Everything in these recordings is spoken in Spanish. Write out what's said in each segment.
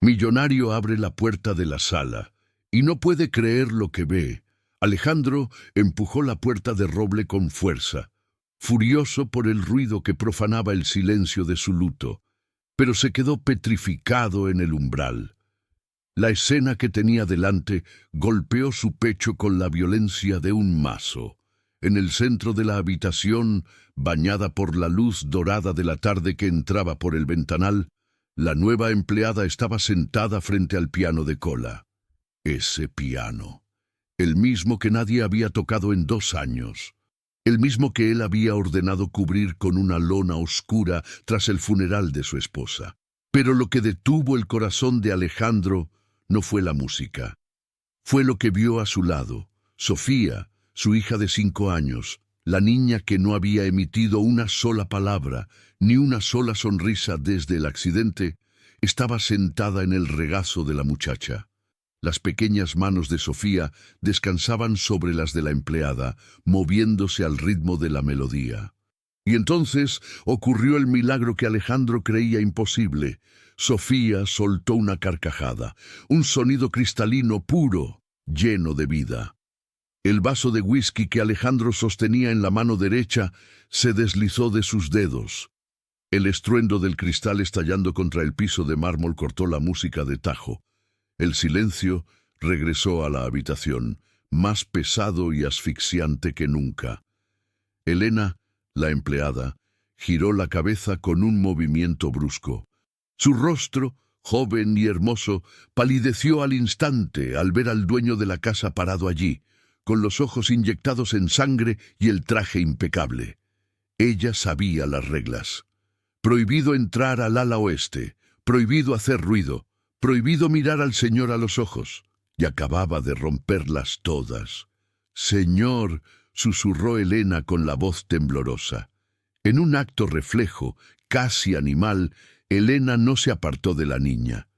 Millonario abre la puerta de la sala y no puede creer lo que ve. Alejandro empujó la puerta de roble con fuerza, furioso por el ruido que profanaba el silencio de su luto, pero se quedó petrificado en el umbral. La escena que tenía delante golpeó su pecho con la violencia de un mazo. En el centro de la habitación, bañada por la luz dorada de la tarde que entraba por el ventanal, la nueva empleada estaba sentada frente al piano de cola. Ese piano, el mismo que nadie había tocado en 2 años, el mismo que él había ordenado cubrir con una lona oscura tras el funeral de su esposa. Pero lo que detuvo el corazón de Alejandro no fue la música. Fue lo que vio a su lado, Sofía, su hija de 5 años, la niña que no había emitido una sola palabra, ni una sola sonrisa desde el accidente, estaba sentada en el regazo de la muchacha. Las pequeñas manos de Sofía descansaban sobre las de la empleada, moviéndose al ritmo de la melodía. Y entonces ocurrió el milagro que Alejandro creía imposible. Sofía soltó una carcajada, un sonido cristalino puro, lleno de vida. El vaso de whisky que Alejandro sostenía en la mano derecha se deslizó de sus dedos. El estruendo del cristal estallando contra el piso de mármol cortó la música de tajo. El silencio regresó a la habitación, más pesado y asfixiante que nunca. Elena, la empleada, giró la cabeza con un movimiento brusco. Su rostro, joven y hermoso, palideció al instante al ver al dueño de la casa parado allí, con los ojos inyectados en sangre y el traje impecable. Ella sabía las reglas. Prohibido entrar al ala oeste, prohibido hacer ruido, prohibido mirar al señor a los ojos, y acababa de romperlas todas. «Señor», susurró Elena con la voz temblorosa. En un acto reflejo, casi animal, Elena no se apartó de la niña.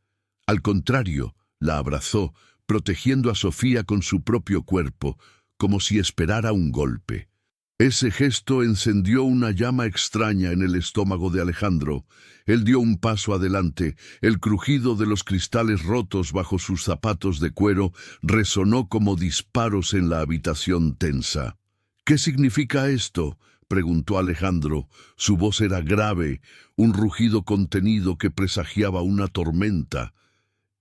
Al contrario, la abrazó, protegiendo a Sofía con su propio cuerpo, como si esperara un golpe. Ese gesto encendió una llama extraña en el estómago de Alejandro. Él dio un paso adelante. El crujido de los cristales rotos bajo sus zapatos de cuero resonó como disparos en la habitación tensa. «¿Qué significa esto?», preguntó Alejandro. Su voz era grave, un rugido contenido que presagiaba una tormenta.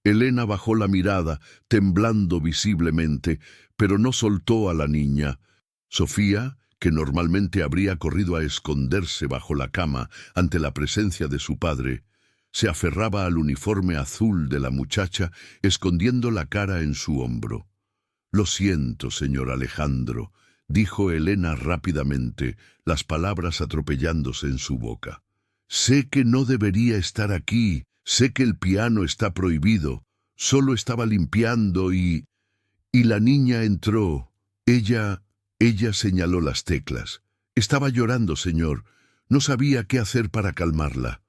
Elena bajó la mirada, temblando visiblemente, pero no soltó a la niña. Sofía, que normalmente habría corrido a esconderse bajo la cama ante la presencia de su padre, se aferraba al uniforme azul de la muchacha, escondiendo la cara en su hombro. «Lo siento, señor Alejandro», dijo Elena rápidamente, las palabras atropellándose en su boca. «Sé que no debería estar aquí, sé que el piano está prohibido, solo estaba limpiando y la niña entró. Ella señaló las teclas. Estaba llorando, señor. No sabía qué hacer para calmarla».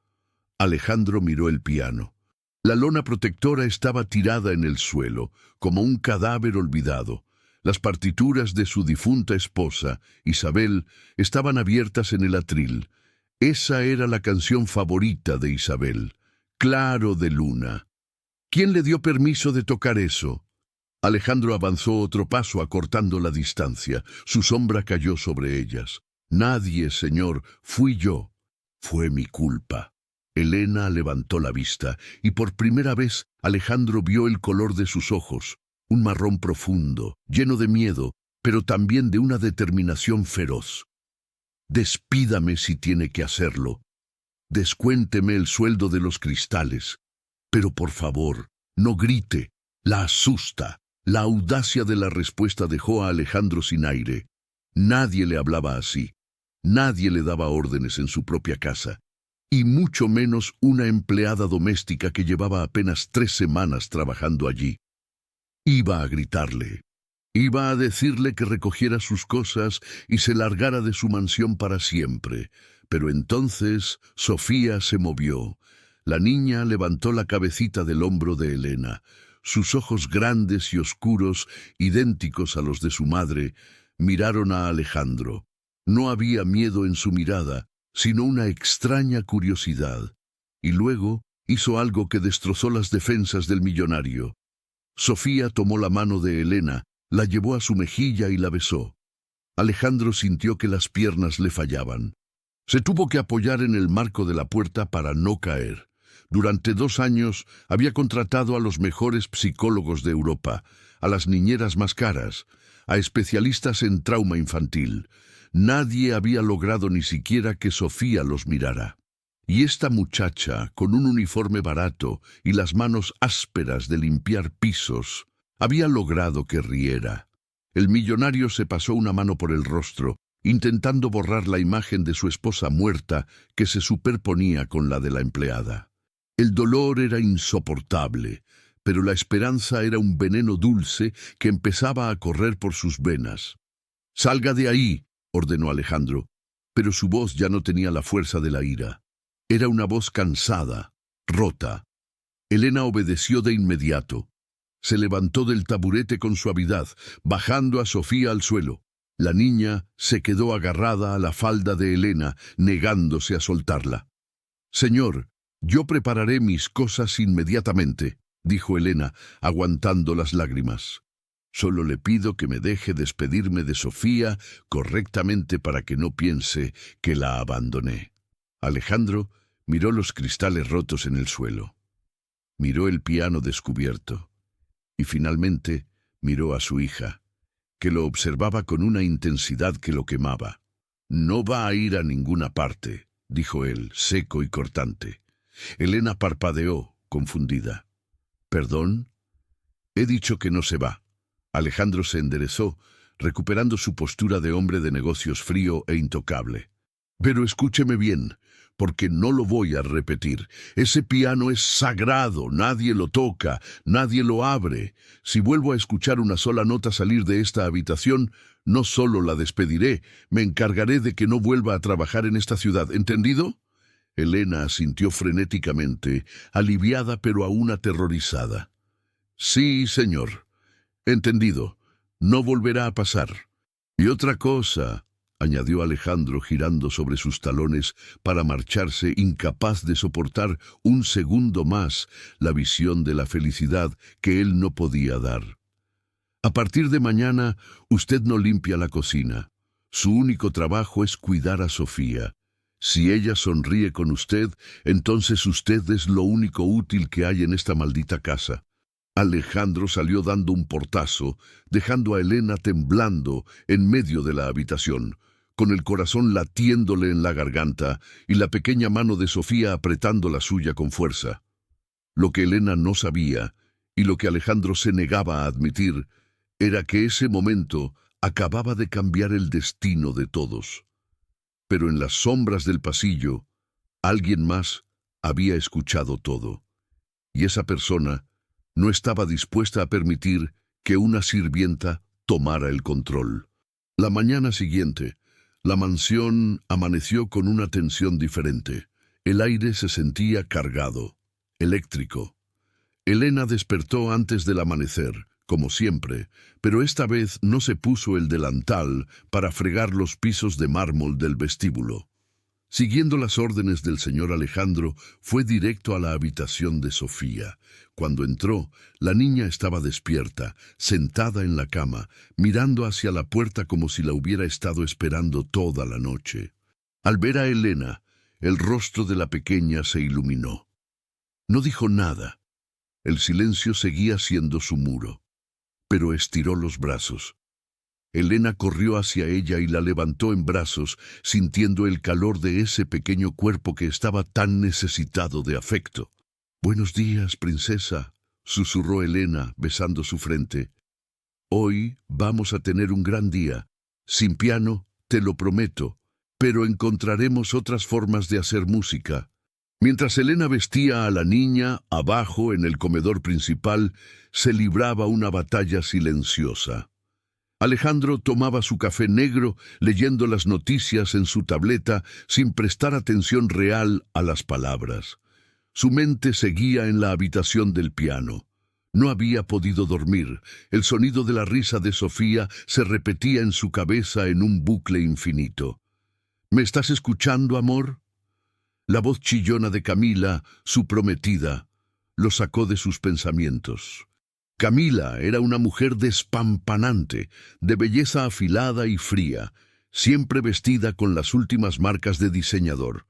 Alejandro miró el piano. La lona protectora estaba tirada en el suelo, como un cadáver olvidado. Las partituras de su difunta esposa, Isabel, estaban abiertas en el atril. Esa era la canción favorita de Isabel, Claro de Luna. ¿Quién le dio permiso de tocar eso? Alejandro avanzó otro paso acortando la distancia. Su sombra cayó sobre ellas. «Nadie, señor, fui yo. Fue mi culpa». Elena levantó la vista y por primera vez Alejandro vio el color de sus ojos, un marrón profundo, lleno de miedo, pero también de una determinación feroz. «Despídame si tiene que hacerlo. Descuénteme el sueldo de los cristales. Pero por favor, no grite». La asusta. La audacia de la respuesta dejó a Alejandro sin aire. Nadie le hablaba así. Nadie le daba órdenes en su propia casa. Y mucho menos una empleada doméstica que llevaba apenas 3 semanas trabajando allí. Iba a gritarle. Iba a decirle que recogiera sus cosas y se largara de su mansión para siempre. Pero entonces Sofía se movió. La niña levantó la cabecita del hombro de Elena. Sus ojos grandes y oscuros, idénticos a los de su madre, miraron a Alejandro. No había miedo en su mirada, sino una extraña curiosidad. Y luego hizo algo que destrozó las defensas del millonario. Sofía tomó la mano de Elena, la llevó a su mejilla y la besó. Alejandro sintió que las piernas le fallaban. Se tuvo que apoyar en el marco de la puerta para no caer. Durante 2 años había contratado a los mejores psicólogos de Europa, a las niñeras más caras, a especialistas en trauma infantil. Nadie había logrado ni siquiera que Sofía los mirara. Y esta muchacha, con un uniforme barato y las manos ásperas de limpiar pisos, había logrado que riera. El millonario se pasó una mano por el rostro, intentando borrar la imagen de su esposa muerta que se superponía con la de la empleada. El dolor era insoportable, pero la esperanza era un veneno dulce que empezaba a correr por sus venas. «Salga de ahí», ordenó Alejandro, pero su voz ya no tenía la fuerza de la ira. Era una voz cansada, rota. Elena obedeció de inmediato. Se levantó del taburete con suavidad, bajando a Sofía al suelo. La niña se quedó agarrada a la falda de Elena, negándose a soltarla. «Señor, yo prepararé mis cosas inmediatamente», dijo Elena, aguantando las lágrimas. «Solo le pido que me deje despedirme de Sofía correctamente para que no piense que la abandoné». Alejandro miró los cristales rotos en el suelo. Miró el piano descubierto. Y finalmente miró a su hija, que lo observaba con una intensidad que lo quemaba. «No va a ir a ninguna parte», dijo él, seco y cortante. Elena parpadeó, confundida. «¿Perdón?» «He dicho que no se va». Alejandro se enderezó, recuperando su postura de hombre de negocios frío e intocable. «Pero escúcheme bien, porque no lo voy a repetir. Ese piano es sagrado, nadie lo toca, nadie lo abre. Si vuelvo a escuchar una sola nota salir de esta habitación, no solo la despediré, me encargaré de que no vuelva a trabajar en esta ciudad. ¿Entendido?» Elena asintió frenéticamente, aliviada pero aún aterrorizada. «Sí, señor. Entendido. No volverá a pasar». «Y otra cosa», añadió Alejandro girando sobre sus talones para marcharse, incapaz de soportar un segundo más la visión de la felicidad que él no podía dar. «A partir de mañana, usted no limpia la cocina. Su único trabajo es cuidar a Sofía. Si ella sonríe con usted, entonces usted es lo único útil que hay en esta maldita casa». Alejandro salió dando un portazo, dejando a Elena temblando en medio de la habitación, con el corazón latiéndole en la garganta y la pequeña mano de Sofía apretando la suya con fuerza. Lo que Elena no sabía, y lo que Alejandro se negaba a admitir, era que ese momento acababa de cambiar el destino de todos. Pero en las sombras del pasillo, alguien más había escuchado todo, y esa persona no estaba dispuesta a permitir que una sirvienta tomara el control. La mañana siguiente, la mansión amaneció con una tensión diferente. El aire se sentía cargado, eléctrico. Elena despertó antes del amanecer, como siempre, pero esta vez no se puso el delantal para fregar los pisos de mármol del vestíbulo. Siguiendo las órdenes del señor Alejandro, fue directo a la habitación de Sofía. Cuando entró, la niña estaba despierta, sentada en la cama, mirando hacia la puerta como si la hubiera estado esperando toda la noche. Al ver a Elena, el rostro de la pequeña se iluminó. No dijo nada. El silencio seguía siendo su muro, pero estiró los brazos. Elena corrió hacia ella y la levantó en brazos, sintiendo el calor de ese pequeño cuerpo que estaba tan necesitado de afecto. «Buenos días, princesa», susurró Elena, besando su frente. «Hoy vamos a tener un gran día. Sin piano, te lo prometo, pero encontraremos otras formas de hacer música». Mientras Elena vestía a la niña, abajo, en el comedor principal, se libraba una batalla silenciosa. Alejandro tomaba su café negro, leyendo las noticias en su tableta, sin prestar atención real a las palabras. Su mente seguía en la habitación del piano. No había podido dormir. El sonido de la risa de Sofía se repetía en su cabeza en un bucle infinito. «¿Me estás escuchando, amor?» La voz chillona de Camila, su prometida, lo sacó de sus pensamientos. Camila era una mujer despampanante, de belleza afilada y fría, siempre vestida con las últimas marcas de diseñador.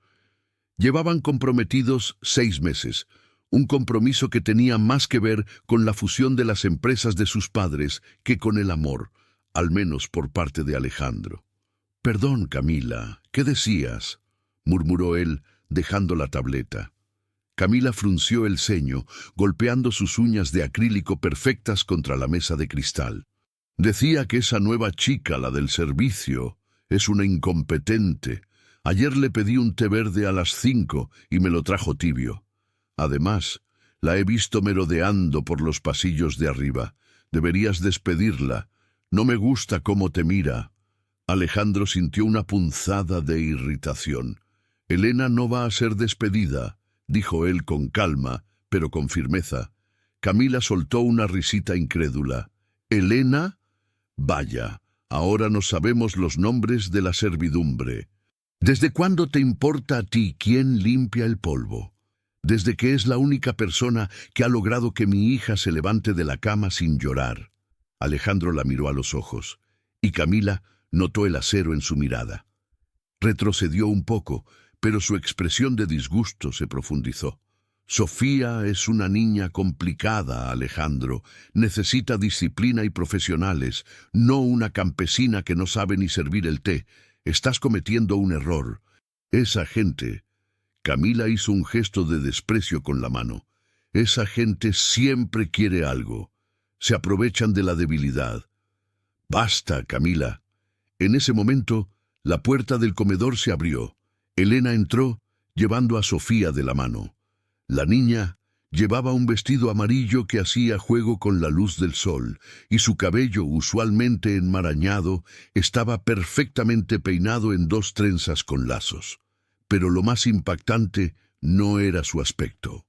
Llevaban comprometidos 6 meses, un compromiso que tenía más que ver con la fusión de las empresas de sus padres que con el amor, al menos por parte de Alejandro. «Perdón, Camila, ¿qué decías?», murmuró él, dejando la tableta. Camila frunció el ceño, golpeando sus uñas de acrílico perfectas contra la mesa de cristal. «Decía que esa nueva chica, la del servicio, es una incompetente. Ayer le pedí un té verde a las 5 y me lo trajo tibio. Además, la he visto merodeando por los pasillos de arriba. Deberías despedirla. No me gusta cómo te mira». Alejandro sintió una punzada de irritación. «Elena no va a ser despedida», dijo él con calma, pero con firmeza. Camila soltó una risita incrédula. «¿Elena? Vaya, ahora no sabemos los nombres de la servidumbre. ¿Desde cuándo te importa a ti quién limpia el polvo? Desde que es la única persona que ha logrado que mi hija se levante de la cama sin llorar». Alejandro la miró a los ojos, y Camila notó el acero en su mirada. Retrocedió un poco, pero su expresión de disgusto se profundizó. «Sofía es una niña complicada, Alejandro. Necesita disciplina y profesionales, no una campesina que no sabe ni servir el té. Estás cometiendo un error. Esa gente...» Camila hizo un gesto de desprecio con la mano. «Esa gente siempre quiere algo. Se aprovechan de la debilidad». «Basta, Camila». En ese momento, la puerta del comedor se abrió. Elena entró, llevando a Sofía de la mano. La niña llevaba un vestido amarillo que hacía juego con la luz del sol, y su cabello, usualmente enmarañado, estaba perfectamente peinado en 2 trenzas con lazos. Pero lo más impactante no era su aspecto.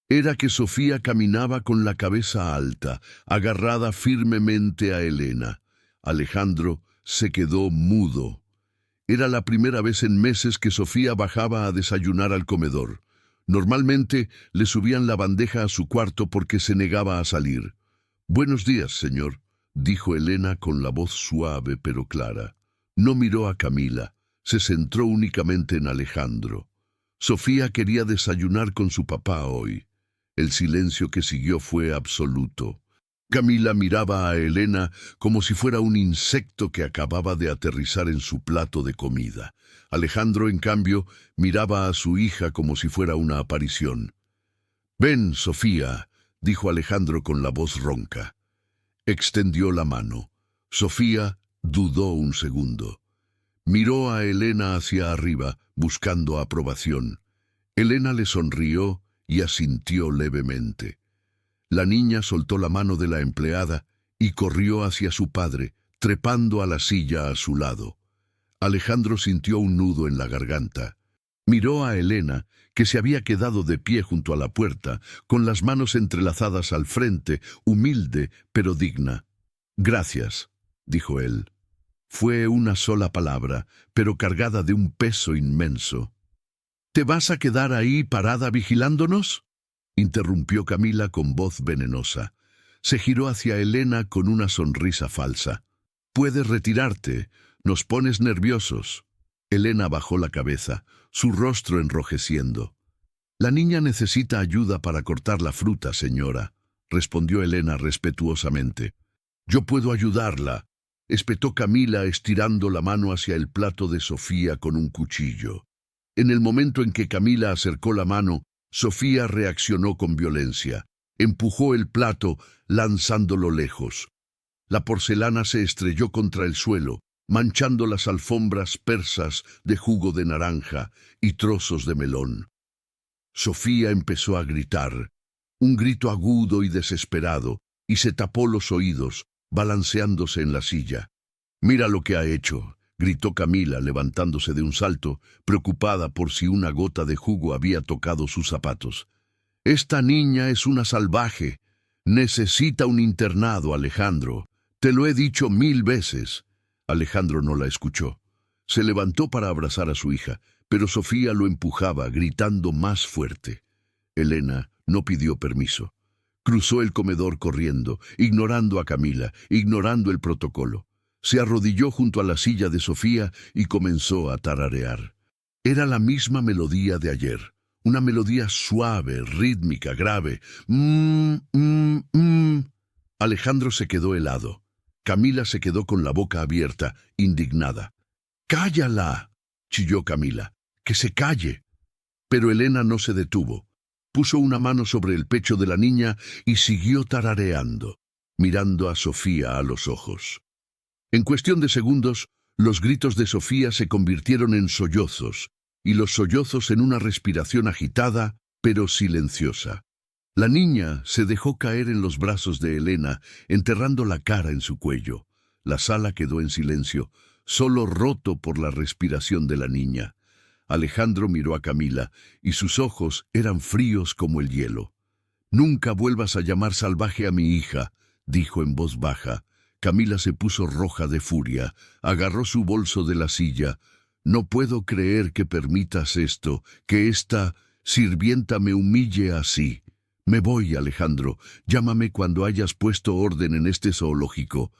Era que Sofía caminaba con la cabeza alta, agarrada firmemente a Elena. Alejandro se quedó mudo. Era la primera vez en meses que Sofía bajaba a desayunar al comedor. Normalmente le subían la bandeja a su cuarto porque se negaba a salir. «Buenos días, señor», dijo Elena con la voz suave pero clara. No miró a Camila, se centró únicamente en Alejandro. Sofía quería desayunar con su papá hoy. El silencio que siguió fue absoluto. Camila miraba a Elena como si fuera un insecto que acababa de aterrizar en su plato de comida. Alejandro, en cambio, miraba a su hija como si fuera una aparición. «Ven, Sofía», dijo Alejandro con la voz ronca. Extendió la mano. Sofía dudó un segundo. Miró a Elena hacia arriba, buscando aprobación. Elena le sonrió y asintió levemente. La niña soltó la mano de la empleada y corrió hacia su padre, trepando a la silla a su lado. Alejandro sintió un nudo en la garganta. Miró a Elena, que se había quedado de pie junto a la puerta, con las manos entrelazadas al frente, humilde pero digna. «Gracias», dijo él. Fue una sola palabra, pero cargada de un peso inmenso. «¿Te vas a quedar ahí parada vigilándonos?», interrumpió Camila con voz venenosa. Se giró hacia Elena con una sonrisa falsa. «Puedes retirarte, nos pones nerviosos». Elena bajó la cabeza, su rostro enrojeciendo. «La niña necesita ayuda para cortar la fruta, señora», respondió Elena respetuosamente. «Yo puedo ayudarla», espetó Camila estirando la mano hacia el plato de Sofía con un cuchillo. En el momento en que Camila acercó la mano, Sofía reaccionó con violencia. Empujó el plato, lanzándolo lejos. La porcelana se estrelló contra el suelo, manchando las alfombras persas de jugo de naranja y trozos de melón. Sofía empezó a gritar, un grito agudo y desesperado, y se tapó los oídos, balanceándose en la silla. «Mira lo que ha hecho», gritó Camila, levantándose de un salto, preocupada por si una gota de jugo había tocado sus zapatos. «Esta niña es una salvaje. Necesita un internado, Alejandro. Te lo he dicho 1000 veces». Alejandro no la escuchó. Se levantó para abrazar a su hija, pero Sofía lo empujaba, gritando más fuerte. Elena no pidió permiso. Cruzó el comedor corriendo, ignorando a Camila, ignorando el protocolo. Se arrodilló junto a la silla de Sofía y comenzó a tararear. Era la misma melodía de ayer, una melodía suave, rítmica, grave. Alejandro se quedó helado. Camila se quedó con la boca abierta, indignada. ¡Cállala!, chilló Camila. ¡Que se calle! Pero Elena no se detuvo. Puso una mano sobre el pecho de la niña y siguió tarareando, mirando a Sofía a los ojos. En cuestión de segundos, los gritos de Sofía se convirtieron en sollozos, y los sollozos en una respiración agitada, pero silenciosa. La niña se dejó caer en los brazos de Elena, enterrando la cara en su cuello. La sala quedó en silencio, solo roto por la respiración de la niña. Alejandro miró a Camila, y sus ojos eran fríos como el hielo. «Nunca vuelvas a llamar salvaje a mi hija», dijo en voz baja. Camila se puso roja de furia, agarró su bolso de la silla. «No puedo creer que permitas esto, que esta sirvienta me humille así. Me voy, Alejandro. Llámame cuando hayas puesto orden en este zoológico».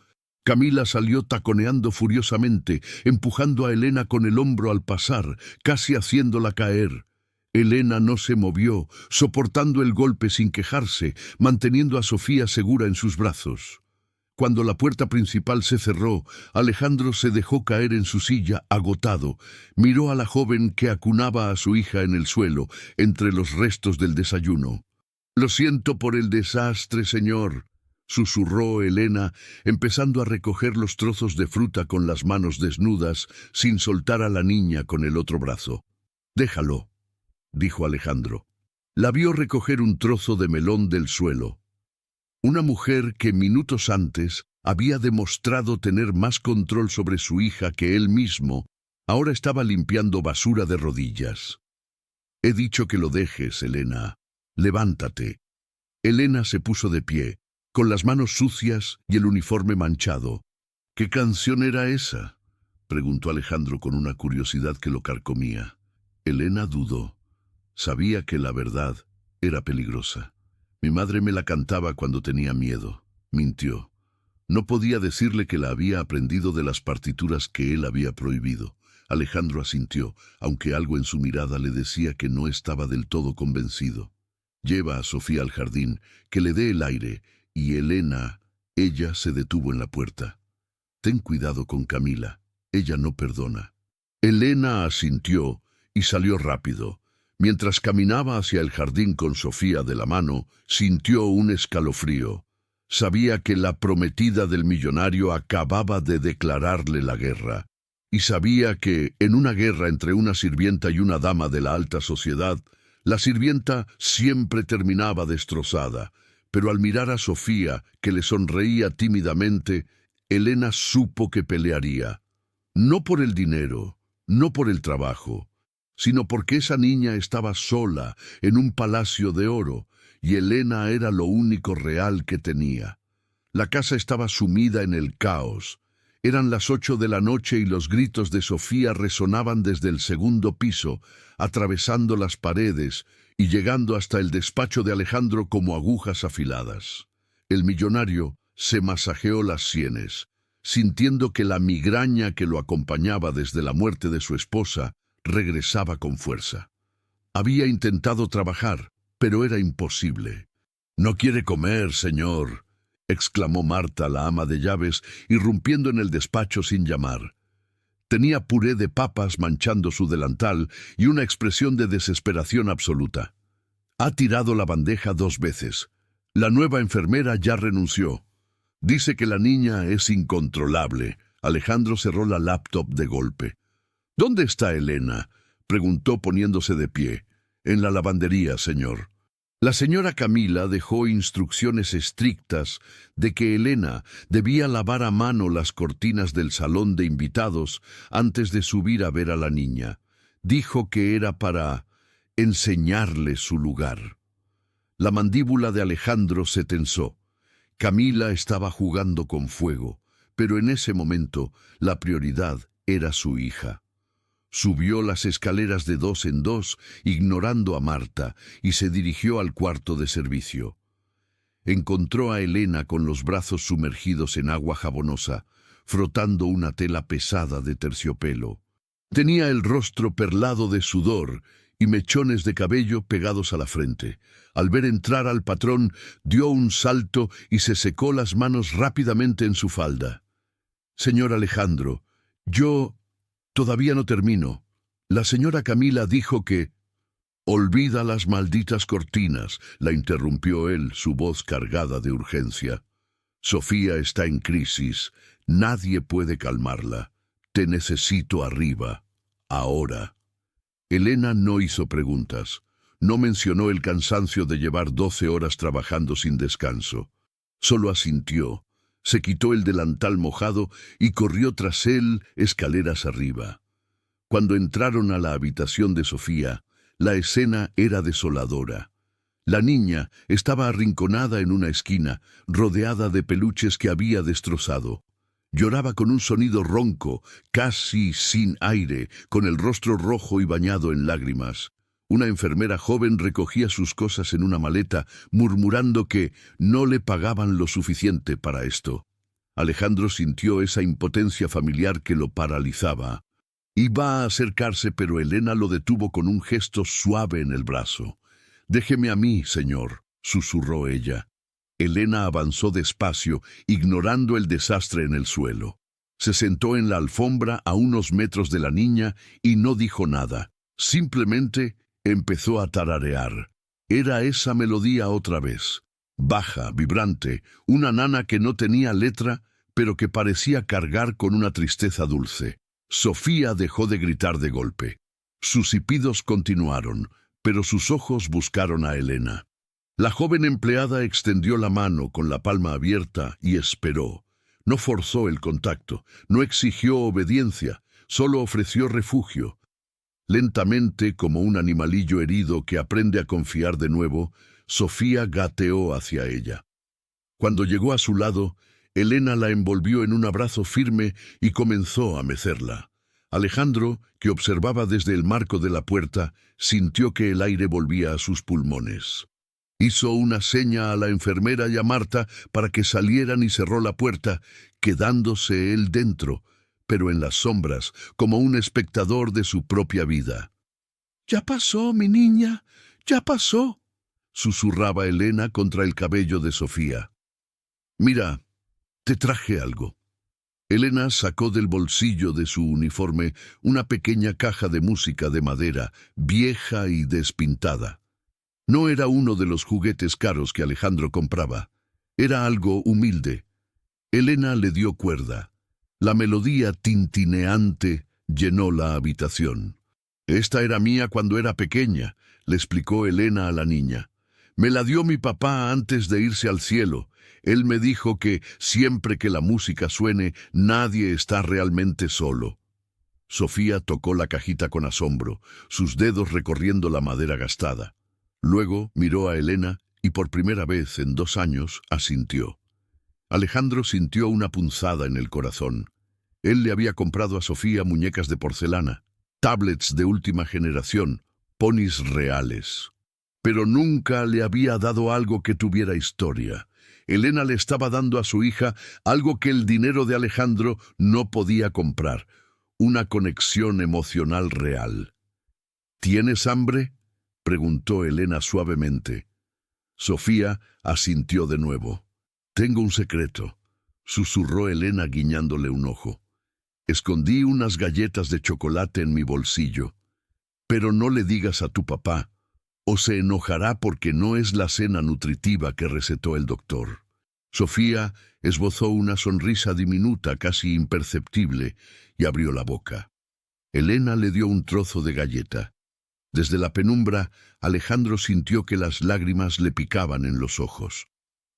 Camila salió taconeando furiosamente, empujando a Elena con el hombro al pasar, casi haciéndola caer. Elena no se movió, soportando el golpe sin quejarse, manteniendo a Sofía segura en sus brazos. Cuando la puerta principal se cerró, Alejandro se dejó caer en su silla, agotado. Miró a la joven que acunaba a su hija en el suelo, entre los restos del desayuno. «Lo siento por el desastre, señor», susurró Elena, empezando a recoger los trozos de fruta con las manos desnudas, sin soltar a la niña con el otro brazo. «Déjalo», dijo Alejandro. La vio recoger un trozo de melón del suelo. Una mujer que minutos antes había demostrado tener más control sobre su hija que él mismo, ahora estaba limpiando basura de rodillas. «He dicho que lo dejes, Elena. Levántate». Elena se puso de pie, con las manos sucias y el uniforme manchado. «¿Qué canción era esa?», preguntó Alejandro con una curiosidad que lo carcomía. Elena dudó. Sabía que la verdad era peligrosa. «Mi madre me la cantaba cuando tenía miedo», mintió. No podía decirle que la había aprendido de las partituras que él había prohibido. Alejandro asintió, aunque algo en su mirada le decía que no estaba del todo convencido. «Lleva a Sofía al jardín, que le dé el aire», y ella se detuvo en la puerta. «Ten cuidado con Camila, ella no perdona». Elena asintió y salió rápido. Mientras caminaba hacia el jardín con Sofía de la mano, sintió un escalofrío. Sabía que la prometida del millonario acababa de declararle la guerra. Y sabía que, en una guerra entre una sirvienta y una dama de la alta sociedad, la sirvienta siempre terminaba destrozada. Pero al mirar a Sofía, que le sonreía tímidamente, Elena supo que pelearía. No por el dinero, no por el trabajo, sino porque esa niña estaba sola en un palacio de oro, y Elena era lo único real que tenía. La casa estaba sumida en el caos. Eran las 8 de la noche y los gritos de Sofía resonaban desde el segundo piso, atravesando las paredes y llegando hasta el despacho de Alejandro como agujas afiladas. El millonario se masajeó las sienes, sintiendo que la migraña que lo acompañaba desde la muerte de su esposa regresaba con fuerza. Había intentado trabajar, pero era imposible. «No quiere comer, señor», exclamó Marta, la ama de llaves, irrumpiendo en el despacho sin llamar. Tenía puré de papas manchando su delantal y una expresión de desesperación absoluta. «Ha tirado la bandeja 2 veces. La nueva enfermera ya renunció. Dice que la niña es incontrolable». Alejandro cerró la laptop de golpe. «¿Dónde está Elena?», preguntó poniéndose de pie. «En la lavandería, señor». La señora Camila dejó instrucciones estrictas de que Elena debía lavar a mano las cortinas del salón de invitados antes de subir a ver a la niña. Dijo que era para enseñarle su lugar. La mandíbula de Alejandro se tensó. Camila estaba jugando con fuego, pero en ese momento la prioridad era su hija. Subió las escaleras de dos en dos, ignorando a Marta, y se dirigió al cuarto de servicio. Encontró a Elena con los brazos sumergidos en agua jabonosa, frotando una tela pesada de terciopelo. Tenía el rostro perlado de sudor y mechones de cabello pegados a la frente. Al ver entrar al patrón, dio un salto y se secó las manos rápidamente en su falda. «Señor Alejandro, yo todavía no termino. La señora Camila dijo que...» «Olvida las malditas cortinas», la interrumpió él, su voz cargada de urgencia. «Sofía está en crisis. Nadie puede calmarla. Te necesito arriba. Ahora». Elena no hizo preguntas. No mencionó el cansancio de llevar 12 horas trabajando sin descanso. Solo asintió, se quitó el delantal mojado y corrió tras él escaleras arriba. Cuando entraron a la habitación de Sofía, la escena era desoladora. La niña estaba arrinconada en una esquina, rodeada de peluches que había destrozado. Lloraba con un sonido ronco, casi sin aire, con el rostro rojo y bañado en lágrimas. Una enfermera joven recogía sus cosas en una maleta, murmurando que no le pagaban lo suficiente para esto. Alejandro sintió esa impotencia familiar que lo paralizaba. Iba a acercarse, pero Elena lo detuvo con un gesto suave en el brazo. «Déjeme a mí, señor», susurró ella. Elena avanzó despacio, ignorando el desastre en el suelo. Se sentó en la alfombra a unos metros de la niña y no dijo nada. Simplemente empezó a tararear. Era esa melodía otra vez. Baja, vibrante, una nana que no tenía letra, pero que parecía cargar con una tristeza dulce. Sofía dejó de gritar de golpe. Sus hipidos continuaron, pero sus ojos buscaron a Elena. La joven empleada extendió la mano con la palma abierta y esperó. No forzó el contacto, no exigió obediencia, solo ofreció refugio. Lentamente, como un animalillo herido que aprende a confiar de nuevo, Sofía gateó hacia ella. Cuando llegó a su lado, Elena la envolvió en un abrazo firme y comenzó a mecerla. Alejandro, que observaba desde el marco de la puerta, sintió que el aire volvía a sus pulmones. Hizo una seña a la enfermera y a Marta para que salieran y cerró la puerta, quedándose él dentro, pero en las sombras, como un espectador de su propia vida. «Ya pasó, mi niña, ya pasó», susurraba Elena contra el cabello de Sofía. «Mira, te traje algo». Elena sacó del bolsillo de su uniforme una pequeña caja de música de madera, vieja y despintada. No era uno de los juguetes caros que Alejandro compraba. Era algo humilde. Elena le dio cuerda. La melodía tintineante llenó la habitación. «Esta era mía cuando era pequeña», le explicó Elena a la niña. «Me la dio mi papá antes de irse al cielo. Él me dijo que siempre que la música suene, nadie está realmente solo». Sofía tocó la cajita con asombro, sus dedos recorriendo la madera gastada. Luego miró a Elena y por primera vez en 2 años asintió. Alejandro sintió una punzada en el corazón. Él le había comprado a Sofía muñecas de porcelana, tablets de última generación, ponis reales. Pero nunca le había dado algo que tuviera historia. Elena le estaba dando a su hija algo que el dinero de Alejandro no podía comprar, una conexión emocional real. «¿Tienes hambre?», preguntó Elena suavemente. Sofía asintió de nuevo. «Tengo un secreto», susurró Elena guiñándole un ojo. «Escondí unas galletas de chocolate en mi bolsillo. Pero no le digas a tu papá, o se enojará porque no es la cena nutritiva que recetó el doctor». Sofía esbozó una sonrisa diminuta, casi imperceptible, y abrió la boca. Elena le dio un trozo de galleta. Desde la penumbra, Alejandro sintió que las lágrimas le picaban en los ojos.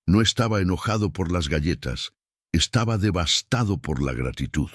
No estaba enojado por las galletas, estaba devastado por la gratitud.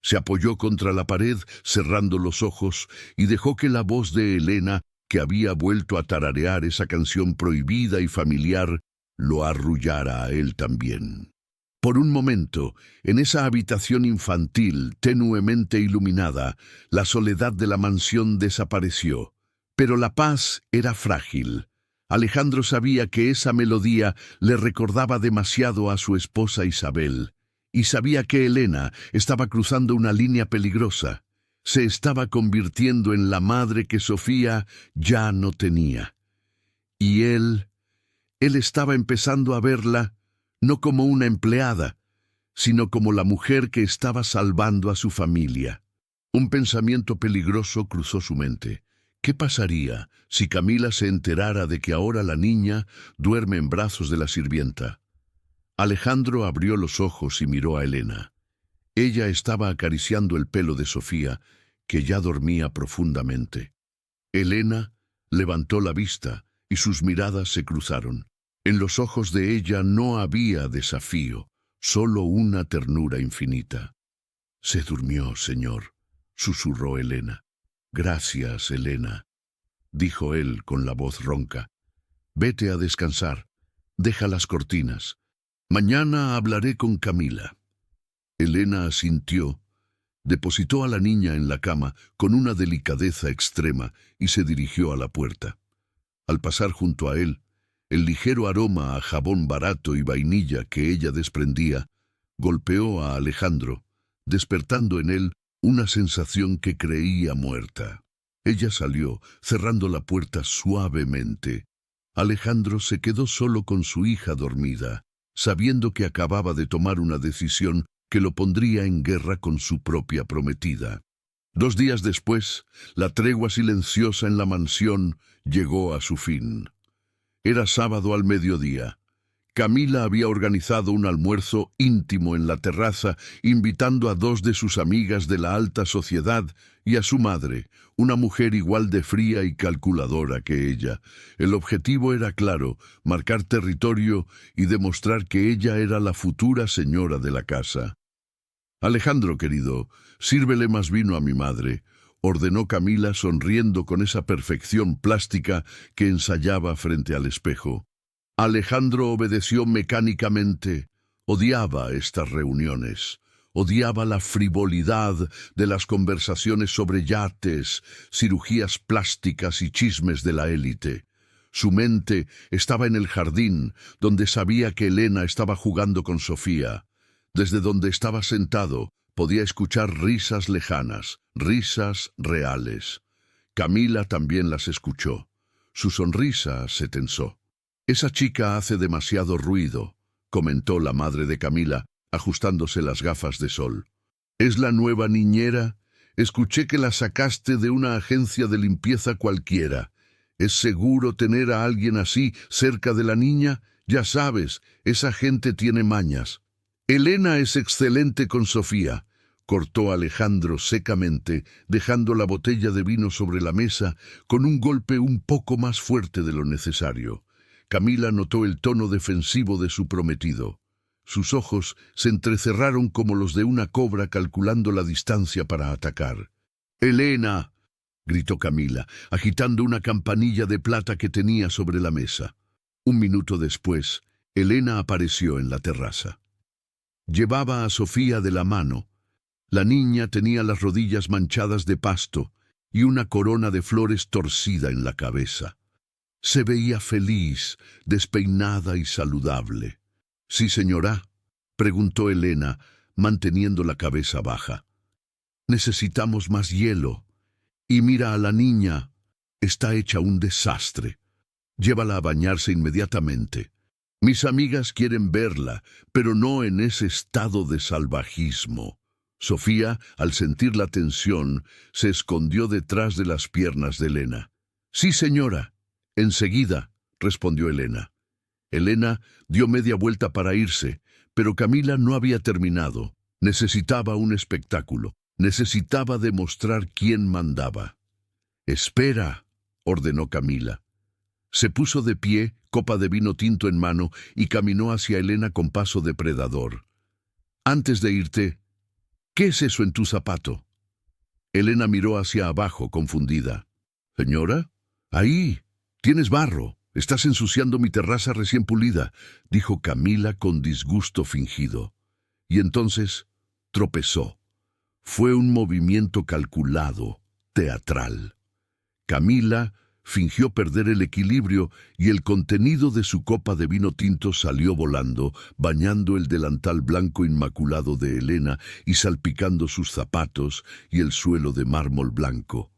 Se apoyó contra la pared, cerrando los ojos, y dejó que la voz de Elena, que había vuelto a tararear esa canción prohibida y familiar, lo arrullara a él también. Por un momento, en esa habitación infantil, tenuemente iluminada, la soledad de la mansión desapareció. Pero la paz era frágil. Alejandro sabía que esa melodía le recordaba demasiado a su esposa Isabel, y sabía que Elena estaba cruzando una línea peligrosa. Se estaba convirtiendo en la madre que Sofía ya no tenía. Y él estaba empezando a verla no como una empleada, sino como la mujer que estaba salvando a su familia. Un pensamiento peligroso cruzó su mente. ¿Qué pasaría si Camila se enterara de que ahora la niña duerme en brazos de la sirvienta? Alejandro abrió los ojos y miró a Elena. Ella estaba acariciando el pelo de Sofía, que ya dormía profundamente. Elena levantó la vista y sus miradas se cruzaron. En los ojos de ella no había desafío, solo una ternura infinita. «Se durmió, señor», susurró Elena. «Gracias, Elena», dijo él con la voz ronca. «Vete a descansar. Deja las cortinas. Mañana hablaré con Camila». Elena asintió, depositó a la niña en la cama con una delicadeza extrema y se dirigió a la puerta. Al pasar junto a él, el ligero aroma a jabón barato y vainilla que ella desprendía golpeó a Alejandro, despertando en él una sensación que creía muerta. Ella salió, cerrando la puerta suavemente. Alejandro se quedó solo con su hija dormida, sabiendo que acababa de tomar una decisión que lo pondría en guerra con su propia prometida. 2 días después, la tregua silenciosa en la mansión llegó a su fin. Era sábado al mediodía. Camila había organizado un almuerzo íntimo en la terraza, invitando a 2 de sus amigas de la alta sociedad y a su madre, una mujer igual de fría y calculadora que ella. El objetivo era claro: marcar territorio y demostrar que ella era la futura señora de la casa. «Alejandro, querido, sírvele más vino a mi madre», ordenó Camila sonriendo con esa perfección plástica que ensayaba frente al espejo. Alejandro obedeció mecánicamente. Odiaba estas reuniones. Odiaba la frivolidad de las conversaciones sobre yates, cirugías plásticas y chismes de la élite. Su mente estaba en el jardín, donde sabía que Elena estaba jugando con Sofía. Desde donde estaba sentado, podía escuchar risas lejanas, risas reales. Camila también las escuchó. Su sonrisa se tensó. «Esa chica hace demasiado ruido», comentó la madre de Camila, ajustándose las gafas de sol. «¿Es la nueva niñera? Escuché que la sacaste de una agencia de limpieza cualquiera. ¿Es seguro tener a alguien así cerca de la niña? Ya sabes, esa gente tiene mañas». «Elena es excelente con Sofía», cortó Alejandro secamente, dejando la botella de vino sobre la mesa con un golpe un poco más fuerte de lo necesario. Camila notó el tono defensivo de su prometido. Sus ojos se entrecerraron como los de una cobra calculando la distancia para atacar. «¡Elena!», gritó Camila, agitando una campanilla de plata que tenía sobre la mesa. 1 minuto después, Elena apareció en la terraza. Llevaba a Sofía de la mano. La niña tenía las rodillas manchadas de pasto y una corona de flores torcida en la cabeza. Se veía feliz, despeinada y saludable. «¿Sí, señora?», preguntó Elena, manteniendo la cabeza baja. «Necesitamos más hielo. Y mira a la niña. Está hecha un desastre. Llévala a bañarse inmediatamente. Mis amigas quieren verla, pero no en ese estado de salvajismo». Sofía, al sentir la tensión, se escondió detrás de las piernas de Elena. «Sí, señora. Enseguida», respondió Elena. Elena dio media vuelta para irse, pero Camila no había terminado. Necesitaba un espectáculo. Necesitaba demostrar quién mandaba. «Espera», ordenó Camila. Se puso de pie, copa de vino tinto en mano, y caminó hacia Elena con paso depredador. «Antes de irte, ¿qué es eso en tu zapato?». Elena miró hacia abajo, confundida. «Señora, ahí, tienes barro. Estás ensuciando mi terraza recién pulida, dijo Camila con disgusto fingido. Y entonces tropezó. Fue un movimiento calculado, teatral. Camila fingió perder el equilibrio y el contenido de su copa de vino tinto salió volando, bañando el delantal blanco inmaculado de Elena y salpicando sus zapatos y el suelo de mármol blanco.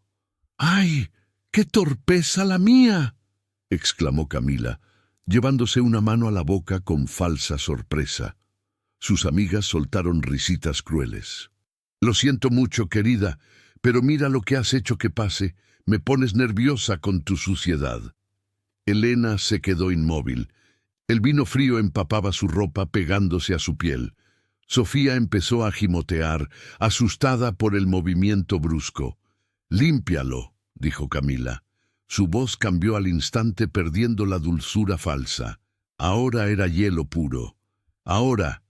¡Ay, qué torpeza la mía!, exclamó Camila, llevándose una mano a la boca con falsa sorpresa. Sus amigas soltaron risitas crueles. Lo siento mucho, querida, pero mira lo que has hecho que pase. Me pones nerviosa con tu suciedad. Elena se quedó inmóvil. El vino frío empapaba su ropa pegándose a su piel. Sofía empezó a gimotear, asustada por el movimiento brusco. «Límpialo», dijo Camila. Su voz cambió al instante perdiendo la dulzura falsa. Ahora era hielo puro. Ahora,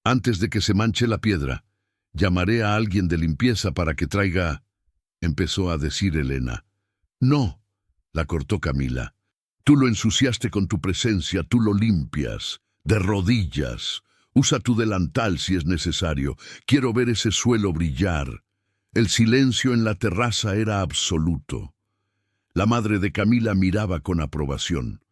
antes de que se manche la piedra, llamaré a alguien de limpieza para que traiga... empezó a decir Elena. «No», la cortó Camila. «Tú lo ensuciaste con tu presencia, tú lo limpias. De rodillas. Usa tu delantal si es necesario. Quiero ver ese suelo brillar». El silencio en la terraza era absoluto. La madre de Camila miraba con aprobación.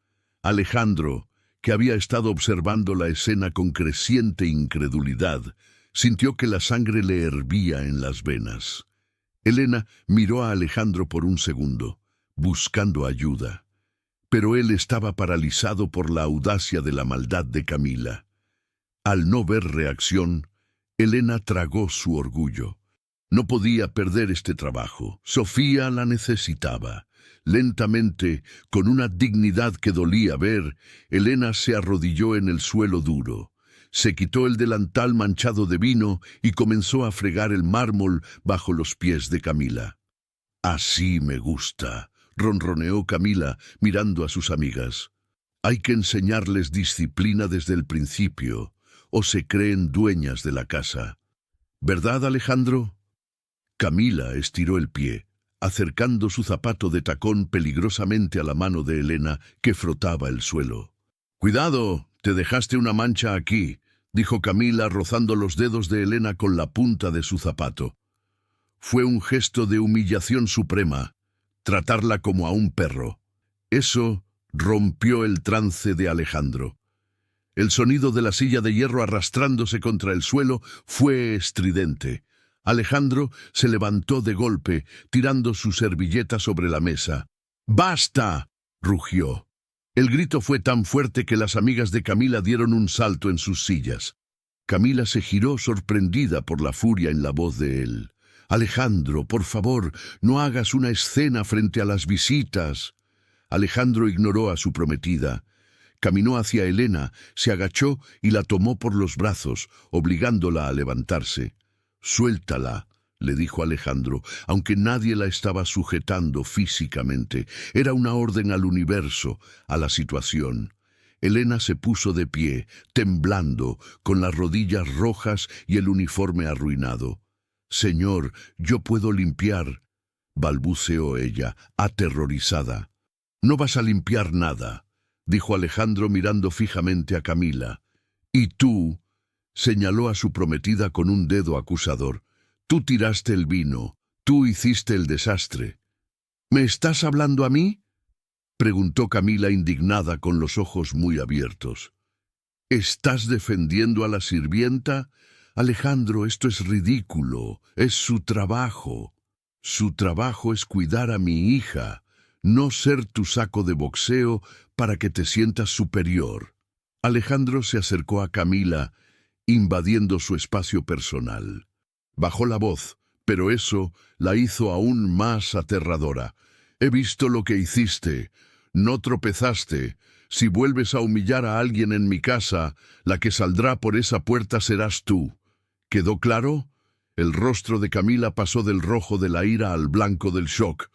Alejandro, que había estado observando la escena con creciente incredulidad, sintió que la sangre le hervía en las venas. Elena miró a Alejandro por un segundo, buscando ayuda. Pero él estaba paralizado por la audacia de la maldad de Camila. Al no ver reacción, Elena tragó su orgullo. No podía perder este trabajo. Sofía la necesitaba. Lentamente, con una dignidad que dolía ver, Elena se arrodilló en el suelo duro. Se quitó el delantal manchado de vino y comenzó a fregar el mármol bajo los pies de Camila. «Así me gusta», ronroneó Camila, mirando a sus amigas. «Hay que enseñarles disciplina desde el principio, o se creen dueñas de la casa. ¿Verdad, Alejandro?» Camila estiró el pie, acercando su zapato de tacón peligrosamente a la mano de Elena, que frotaba el suelo. «Cuidado, te dejaste una mancha aquí», dijo Camila, rozando los dedos de Elena con la punta de su zapato. Fue un gesto de humillación suprema, tratarla como a un perro. Eso rompió el trance de Alejandro. El sonido de la silla de hierro arrastrándose contra el suelo fue estridente. Alejandro se levantó de golpe, tirando su servilleta sobre la mesa. «¡Basta!», rugió. El grito fue tan fuerte que las amigas de Camila dieron un salto en sus sillas. Camila se giró sorprendida por la furia en la voz de él. «Alejandro, por favor, no hagas una escena frente a las visitas». Alejandro ignoró a su prometida. Caminó hacia Elena, se agachó y la tomó por los brazos, obligándola a levantarse. «Suéltala», le dijo Alejandro, aunque nadie la estaba sujetando físicamente. Era una orden al universo, a la situación. Elena se puso de pie, temblando, con las rodillas rojas y el uniforme arruinado. «Señor, yo puedo limpiar», balbuceó ella, aterrorizada. «No vas a limpiar nada», dijo Alejandro mirando fijamente a Camila. «Y tú», señaló a su prometida con un dedo acusador, «tú tiraste el vino, tú hiciste el desastre». «¿Me estás hablando a mí?», preguntó Camila indignada con los ojos muy abiertos. «¿Estás defendiendo a la sirvienta? Alejandro, esto es ridículo, es su trabajo. Su trabajo es cuidar a mi hija, no ser tu saco de boxeo para que te sientas superior». Alejandro se acercó a Camila, invadiendo su espacio personal. Bajó la voz, pero eso la hizo aún más aterradora. «He visto lo que hiciste. No tropezaste. Si vuelves a humillar a alguien en mi casa, la que saldrá por esa puerta serás tú. ¿Quedó claro?» El rostro de Camila pasó del rojo de la ira al blanco del shock.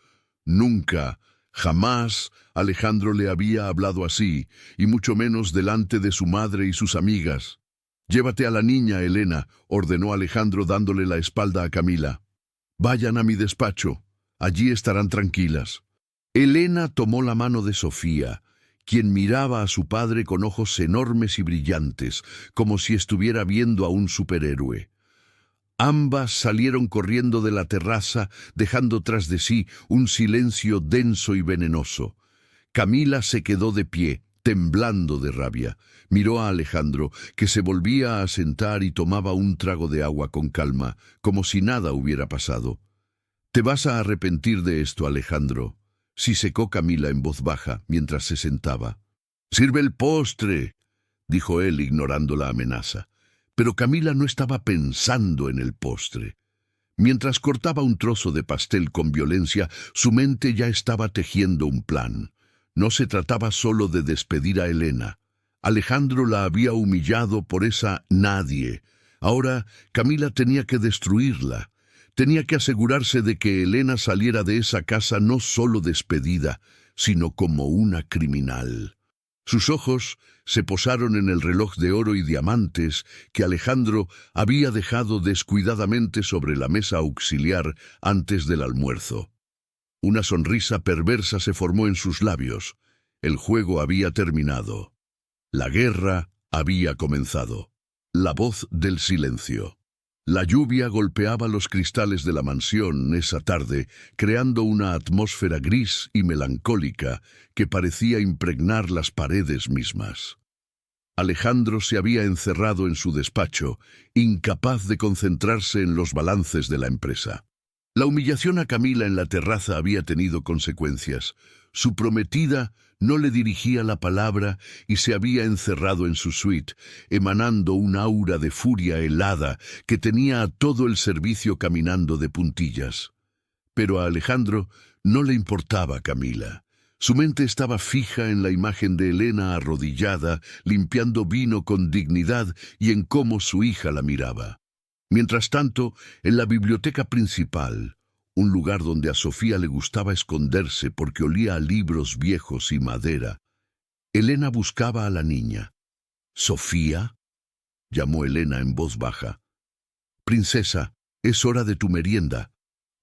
Nunca, jamás, Alejandro le había hablado así, y mucho menos delante de su madre y sus amigas. «Llévate a la niña, Elena», ordenó Alejandro dándole la espalda a Camila. «Vayan a mi despacho. Allí estarán tranquilas». Elena tomó la mano de Sofía quien miraba a su padre con ojos enormes y brillantes, como si estuviera viendo a un superhéroe. Ambas salieron corriendo de la terraza, dejando tras de sí un silencio denso y venenoso. Camila se quedó de pie, temblando de rabia. Miró a Alejandro, que se volvía a sentar y tomaba un trago de agua con calma, como si nada hubiera pasado. «Te vas a arrepentir de esto, Alejandro», sisecó Camila en voz baja mientras se sentaba. «Sirve el postre», dijo él ignorando la amenaza. Pero Camila no estaba pensando en el postre. Mientras cortaba un trozo de pastel con violencia, su mente ya estaba tejiendo un plan. No se trataba solo de despedir a Elena. Alejandro la había humillado por esa nadie. Ahora Camila tenía que destruirla. Tenía que asegurarse de que Elena saliera de esa casa no solo despedida, sino como una criminal. Sus ojos se posaron en el reloj de oro y diamantes que Alejandro había dejado descuidadamente sobre la mesa auxiliar antes del almuerzo. Una sonrisa perversa se formó en sus labios. El juego había terminado. La guerra había comenzado. La voz del silencio. La lluvia golpeaba los cristales de la mansión esa tarde, creando una atmósfera gris y melancólica que parecía impregnar las paredes mismas. Alejandro se había encerrado en su despacho, incapaz de concentrarse en los balances de la empresa. La humillación a Camila en la terraza había tenido consecuencias. Su prometida no le dirigía la palabra y se había encerrado en su suite, emanando un aura de furia helada que tenía a todo el servicio caminando de puntillas. Pero a Alejandro no le importaba Camila. Su mente estaba fija en la imagen de Elena arrodillada, limpiando vino con dignidad y en cómo su hija la miraba. Mientras tanto, en la biblioteca principal, un lugar donde a Sofía le gustaba esconderse porque olía a libros viejos y madera, Elena buscaba a la niña. «¿Sofía?», llamó Elena en voz baja. «Princesa, es hora de tu merienda».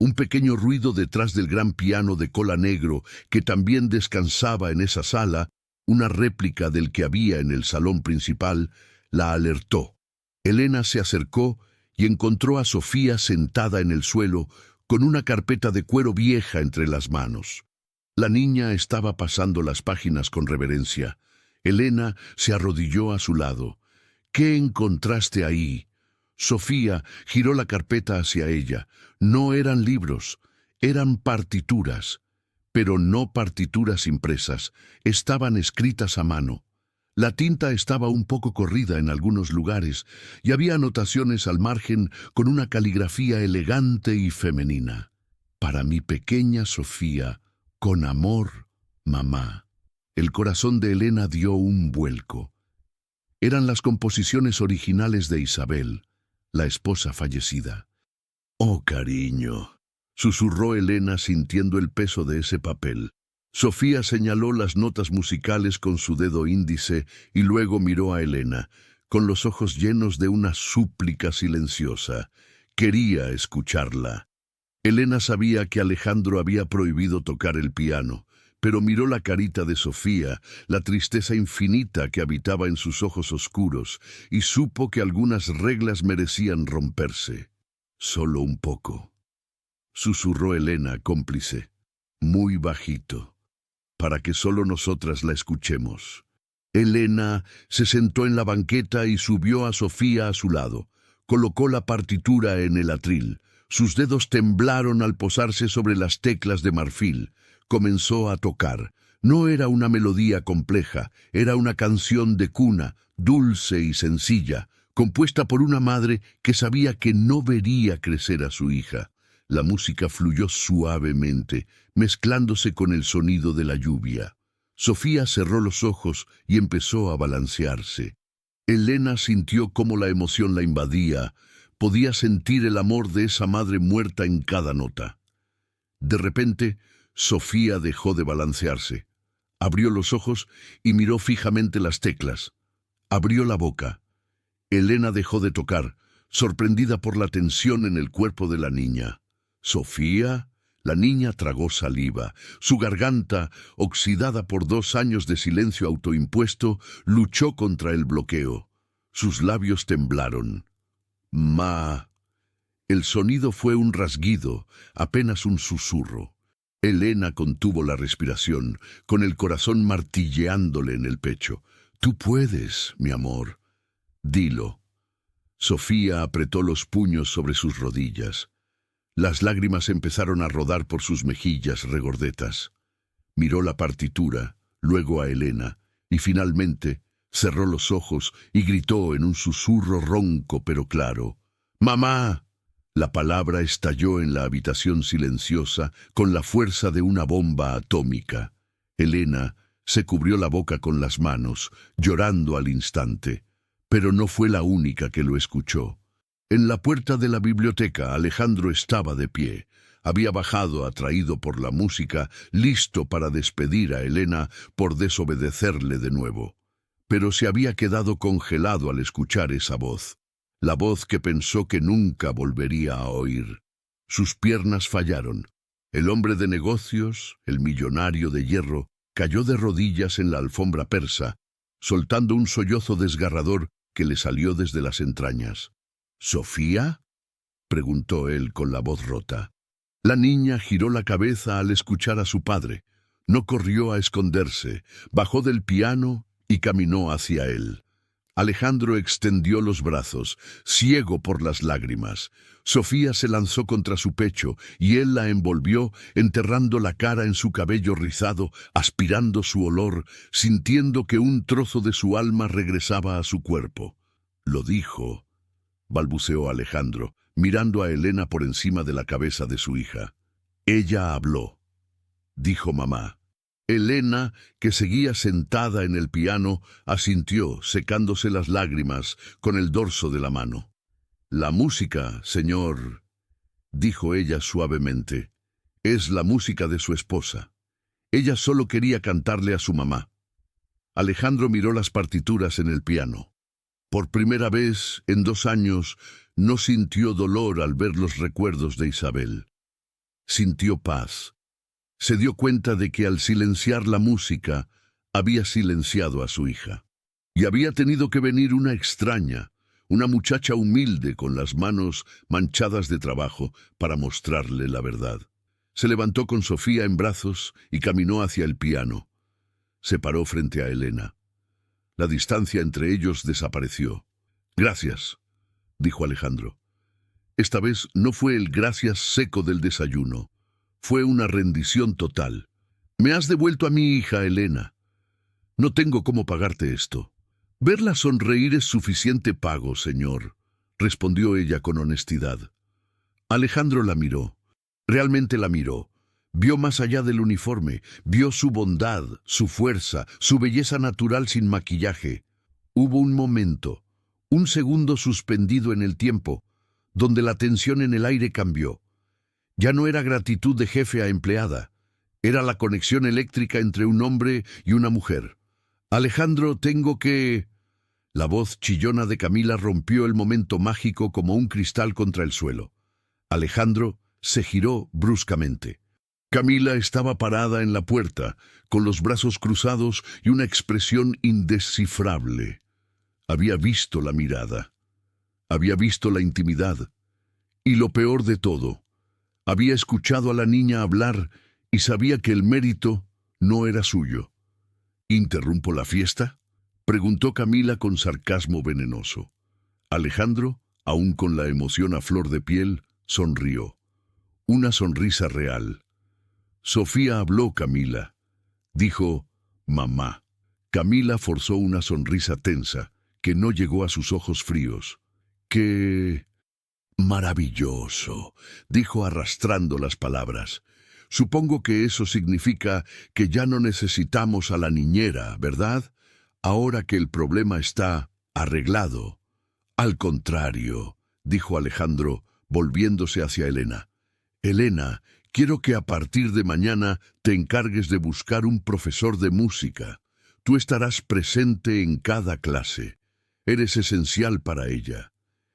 Un pequeño ruido detrás del gran piano de cola negro que también descansaba en esa sala, una réplica del que había en el salón principal, la alertó. Elena se acercó y encontró a Sofía sentada en el suelo con una carpeta de cuero vieja entre las manos. La niña estaba pasando las páginas con reverencia. Elena se arrodilló a su lado. «¿Qué encontraste ahí?». Sofía giró la carpeta hacia ella. No eran libros, eran partituras, pero no partituras impresas, estaban escritas a mano. La tinta estaba un poco corrida en algunos lugares y había anotaciones al margen con una caligrafía elegante y femenina. «Para mi pequeña Sofía, con amor, mamá». El corazón de Elena dio un vuelco. Eran las composiciones originales de Isabel, la esposa fallecida. «Oh, cariño», susurró Elena sintiendo el peso de ese papel. Sofía señaló las notas musicales con su dedo índice y luego miró a Elena, con los ojos llenos de una súplica silenciosa. Quería escucharla. Elena sabía que Alejandro había prohibido tocar el piano, pero miró la carita de Sofía, la tristeza infinita que habitaba en sus ojos oscuros, y supo que algunas reglas merecían romperse. «Solo un poco», susurró Elena, cómplice, muy bajito, para que solo nosotras la escuchemos. Elena se sentó en la banqueta y subió a Sofía a su lado. Colocó la partitura en el atril. Sus dedos temblaron al posarse sobre las teclas de marfil. Comenzó a tocar. No era una melodía compleja, era una canción de cuna, dulce y sencilla, compuesta por una madre que sabía que no vería crecer a su hija. La música fluyó suavemente, mezclándose con el sonido de la lluvia. Sofía cerró los ojos y empezó a balancearse. Elena sintió cómo la emoción la invadía. Podía sentir el amor de esa madre muerta en cada nota. De repente, Sofía dejó de balancearse. Abrió los ojos y miró fijamente las teclas. Abrió la boca. Elena dejó de tocar, sorprendida por la tensión en el cuerpo de la niña. «¿Sofía?», La niña tragó saliva. Su garganta, oxidada por 2 años de silencio autoimpuesto, luchó contra el bloqueo. Sus labios temblaron. Ma. El sonido fue un rasguido, apenas un susurro. Elena contuvo la respiración, con el corazón martilleándole en el pecho. «Tú puedes, mi amor. Dilo». Sofía apretó los puños sobre sus rodillas. Las lágrimas empezaron a rodar por sus mejillas regordetas. Miró la partitura, luego a Elena, y finalmente cerró los ojos y gritó en un susurro ronco pero claro: «¡Mamá!». La palabra estalló en la habitación silenciosa con la fuerza de una bomba atómica. Elena se cubrió la boca con las manos, llorando al instante, pero no fue la única que lo escuchó. En la puerta de la biblioteca, Alejandro estaba de pie. Había bajado, atraído por la música, listo para despedir a Elena por desobedecerle de nuevo. Pero se había quedado congelado al escuchar esa voz. La voz que pensó que nunca volvería a oír. Sus piernas fallaron. El hombre de negocios, el millonario de hierro, cayó de rodillas en la alfombra persa, soltando un sollozo desgarrador que le salió desde las entrañas. «¿Sofía?», preguntó él con la voz rota. La niña giró la cabeza al escuchar a su padre. No corrió a esconderse, bajó del piano y caminó hacia él. Alejandro extendió los brazos, ciego por las lágrimas. Sofía se lanzó contra su pecho y él la envolvió, enterrando la cara en su cabello rizado, aspirando su olor, sintiendo que un trozo de su alma regresaba a su cuerpo. «Lo dijo», balbuceó Alejandro, mirando a Elena por encima de la cabeza de su hija. «Ella habló», dijo mamá. Elena, que seguía sentada en el piano, asintió, secándose las lágrimas con el dorso de la mano. «La música, señor», dijo ella suavemente, «es la música de su esposa. Ella solo quería cantarle a su mamá». Alejandro miró las partituras en el piano. Por primera vez en 2 años no sintió dolor al ver los recuerdos de Isabel. Sintió paz. Se dio cuenta de que al silenciar la música había silenciado a su hija. Y había tenido que venir una extraña, una muchacha humilde con las manos manchadas de trabajo para mostrarle la verdad. Se levantó con Sofía en brazos y caminó hacia el piano. Se paró frente a Elena. La distancia entre ellos desapareció. «Gracias», dijo Alejandro. Esta vez no fue el gracias seco del desayuno. Fue una rendición total. «Me has devuelto a mi hija, Elena. No tengo cómo pagarte esto». «Verla sonreír es suficiente pago, señor», respondió ella con honestidad. Alejandro la miró. Realmente la miró. Vio más allá del uniforme, vio su bondad, su fuerza, su belleza natural sin maquillaje. Hubo un momento, un segundo suspendido en el tiempo, donde la tensión en el aire cambió. Ya no era gratitud de jefe a empleada, era la conexión eléctrica entre un hombre y una mujer. «Alejandro, tengo que...». La voz chillona de Camila rompió el momento mágico como un cristal contra el suelo. Alejandro se giró bruscamente. Camila estaba parada en la puerta, con los brazos cruzados y una expresión indescifrable. Había visto la mirada. Había visto la intimidad. Y lo peor de todo, había escuchado a la niña hablar y sabía que el mérito no era suyo. «¿Interrumpo la fiesta?», preguntó Camila con sarcasmo venenoso. Alejandro, aún con la emoción a flor de piel, sonrió. Una sonrisa real. «Sofía habló, Camila», dijo mamá. Camila forzó una sonrisa tensa, que no llegó a sus ojos fríos. «¡Qué maravilloso!», dijo arrastrando las palabras. «Supongo que eso significa que ya no necesitamos a la niñera, ¿verdad? Ahora que el problema está arreglado». «Al contrario», dijo Alejandro, volviéndose hacia Elena. «Elena, quiero que a partir de mañana te encargues de buscar un profesor de música. Tú estarás presente en cada clase. Eres esencial para ella».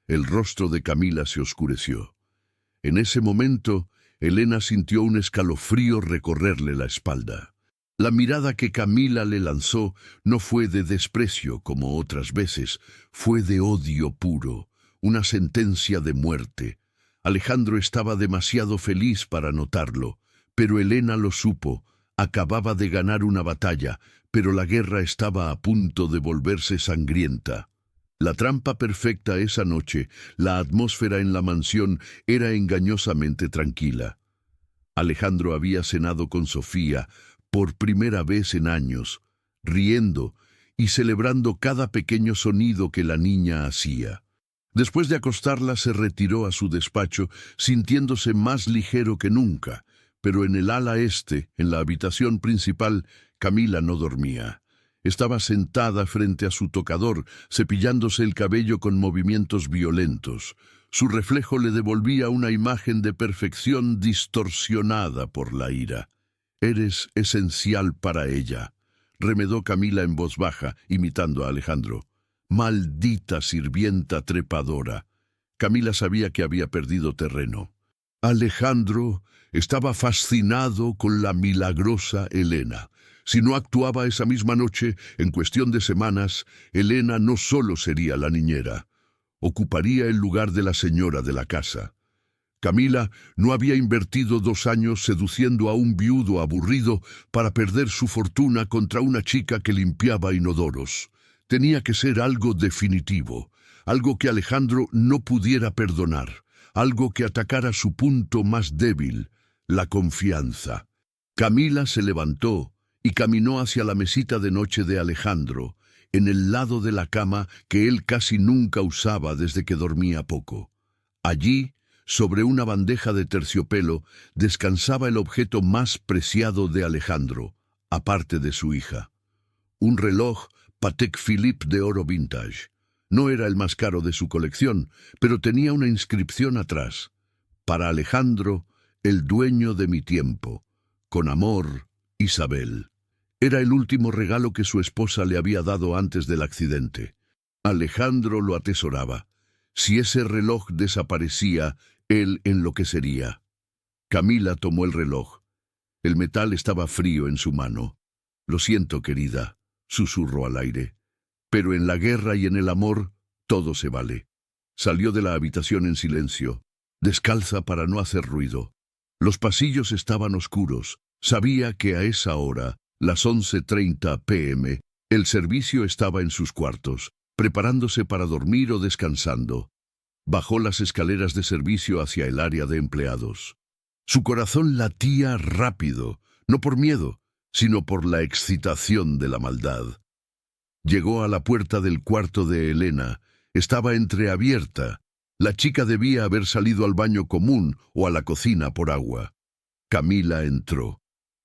El rostro de Camila se oscureció. En ese momento, Elena sintió un escalofrío recorrerle la espalda. La mirada que Camila le lanzó no fue de desprecio como otras veces, fue de odio puro, una sentencia de muerte. Alejandro estaba demasiado feliz para notarlo, pero Elena lo supo. Acababa de ganar una batalla, pero la guerra estaba a punto de volverse sangrienta. La trampa perfecta esa noche, la atmósfera en la mansión era engañosamente tranquila. Alejandro había cenado con Sofía por primera vez en años, riendo y celebrando cada pequeño sonido que la niña hacía. Después de acostarla se retiró a su despacho, sintiéndose más ligero que nunca, pero en el ala este, en la habitación principal, Camila no dormía. Estaba sentada frente a su tocador, cepillándose el cabello con movimientos violentos. Su reflejo le devolvía una imagen de perfección distorsionada por la ira. «Eres esencial para ella», remedó Camila en voz baja, imitando a Alejandro. «Maldita sirvienta trepadora». Camila sabía que había perdido terreno. Alejandro estaba fascinado con la milagrosa Elena. Si no actuaba esa misma noche, en cuestión de semanas, Elena no solo sería la niñera, ocuparía el lugar de la señora de la casa. Camila no había invertido 2 años seduciendo a un viudo aburrido para perder su fortuna contra una chica que limpiaba inodoros. Tenía que ser algo definitivo, algo que Alejandro no pudiera perdonar, algo que atacara su punto más débil, la confianza. Camila se levantó y caminó hacia la mesita de noche de Alejandro, en el lado de la cama que él casi nunca usaba desde que dormía poco. Allí, sobre una bandeja de terciopelo, descansaba el objeto más preciado de Alejandro, aparte de su hija. Un reloj Patek Philippe de oro vintage. No era el más caro de su colección, pero tenía una inscripción atrás. Para Alejandro, el dueño de mi tiempo. Con amor, Isabel. Era el último regalo que su esposa le había dado antes del accidente. Alejandro lo atesoraba. Si ese reloj desaparecía, él enloquecería. Camila tomó el reloj. El metal estaba frío en su mano. «Lo siento, querida», susurró al aire. «Pero en la guerra y en el amor, todo se vale». Salió de la habitación en silencio, descalza para no hacer ruido. Los pasillos estaban oscuros. Sabía que a esa hora, las 11:30 p.m., el servicio estaba en sus cuartos, preparándose para dormir o descansando. Bajó las escaleras de servicio hacia el área de empleados. Su corazón latía rápido, no por miedo, sino por la excitación de la maldad. Llegó a la puerta del cuarto de Elena. Estaba entreabierta. La chica debía haber salido al baño común o a la cocina por agua. Camila entró.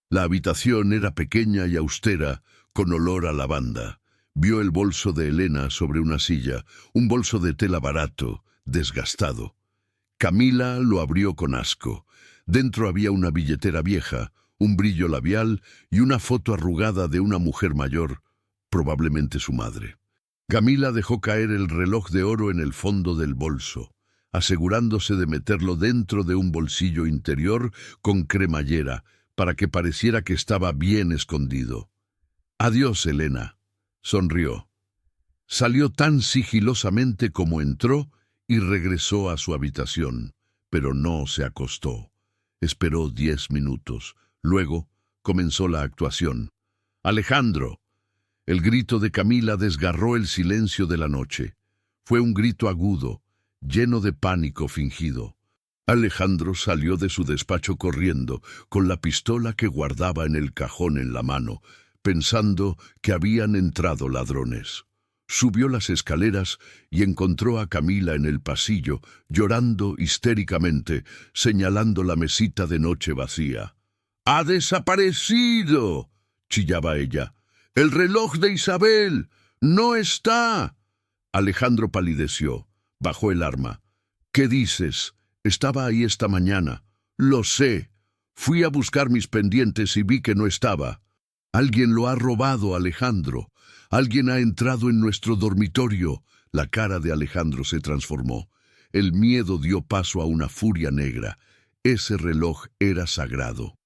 La habitación era pequeña y austera, con olor a lavanda. Vio el bolso de Elena sobre una silla, un bolso de tela barato, desgastado. Camila lo abrió con asco. Dentro había una billetera vieja, un brillo labial y una foto arrugada de una mujer mayor, probablemente su madre. Camila dejó caer el reloj de oro en el fondo del bolso, asegurándose de meterlo dentro de un bolsillo interior con cremallera, para que pareciera que estaba bien escondido. «Adiós, Elena», sonrió. Salió tan sigilosamente como entró y regresó a su habitación, pero no se acostó. Esperó 10 minutos. Luego comenzó la actuación. «Alejandro». El grito de Camila desgarró el silencio de la noche. Fue un grito agudo, lleno de pánico fingido. Alejandro salió de su despacho corriendo, con la pistola que guardaba en el cajón en la mano, pensando que habían entrado ladrones. Subió las escaleras y encontró a Camila en el pasillo, llorando histéricamente, señalando la mesita de noche vacía. «¡Ha desaparecido!», chillaba ella. «¡El reloj de Isabel! ¡No está!». Alejandro palideció. Bajó el arma. «¿Qué dices? Estaba ahí esta mañana». «Lo sé. Fui a buscar mis pendientes y vi que no estaba». «Alguien lo ha robado, Alejandro. Alguien ha entrado en nuestro dormitorio». La cara de Alejandro se transformó. El miedo dio paso a una furia negra. Ese reloj era sagrado.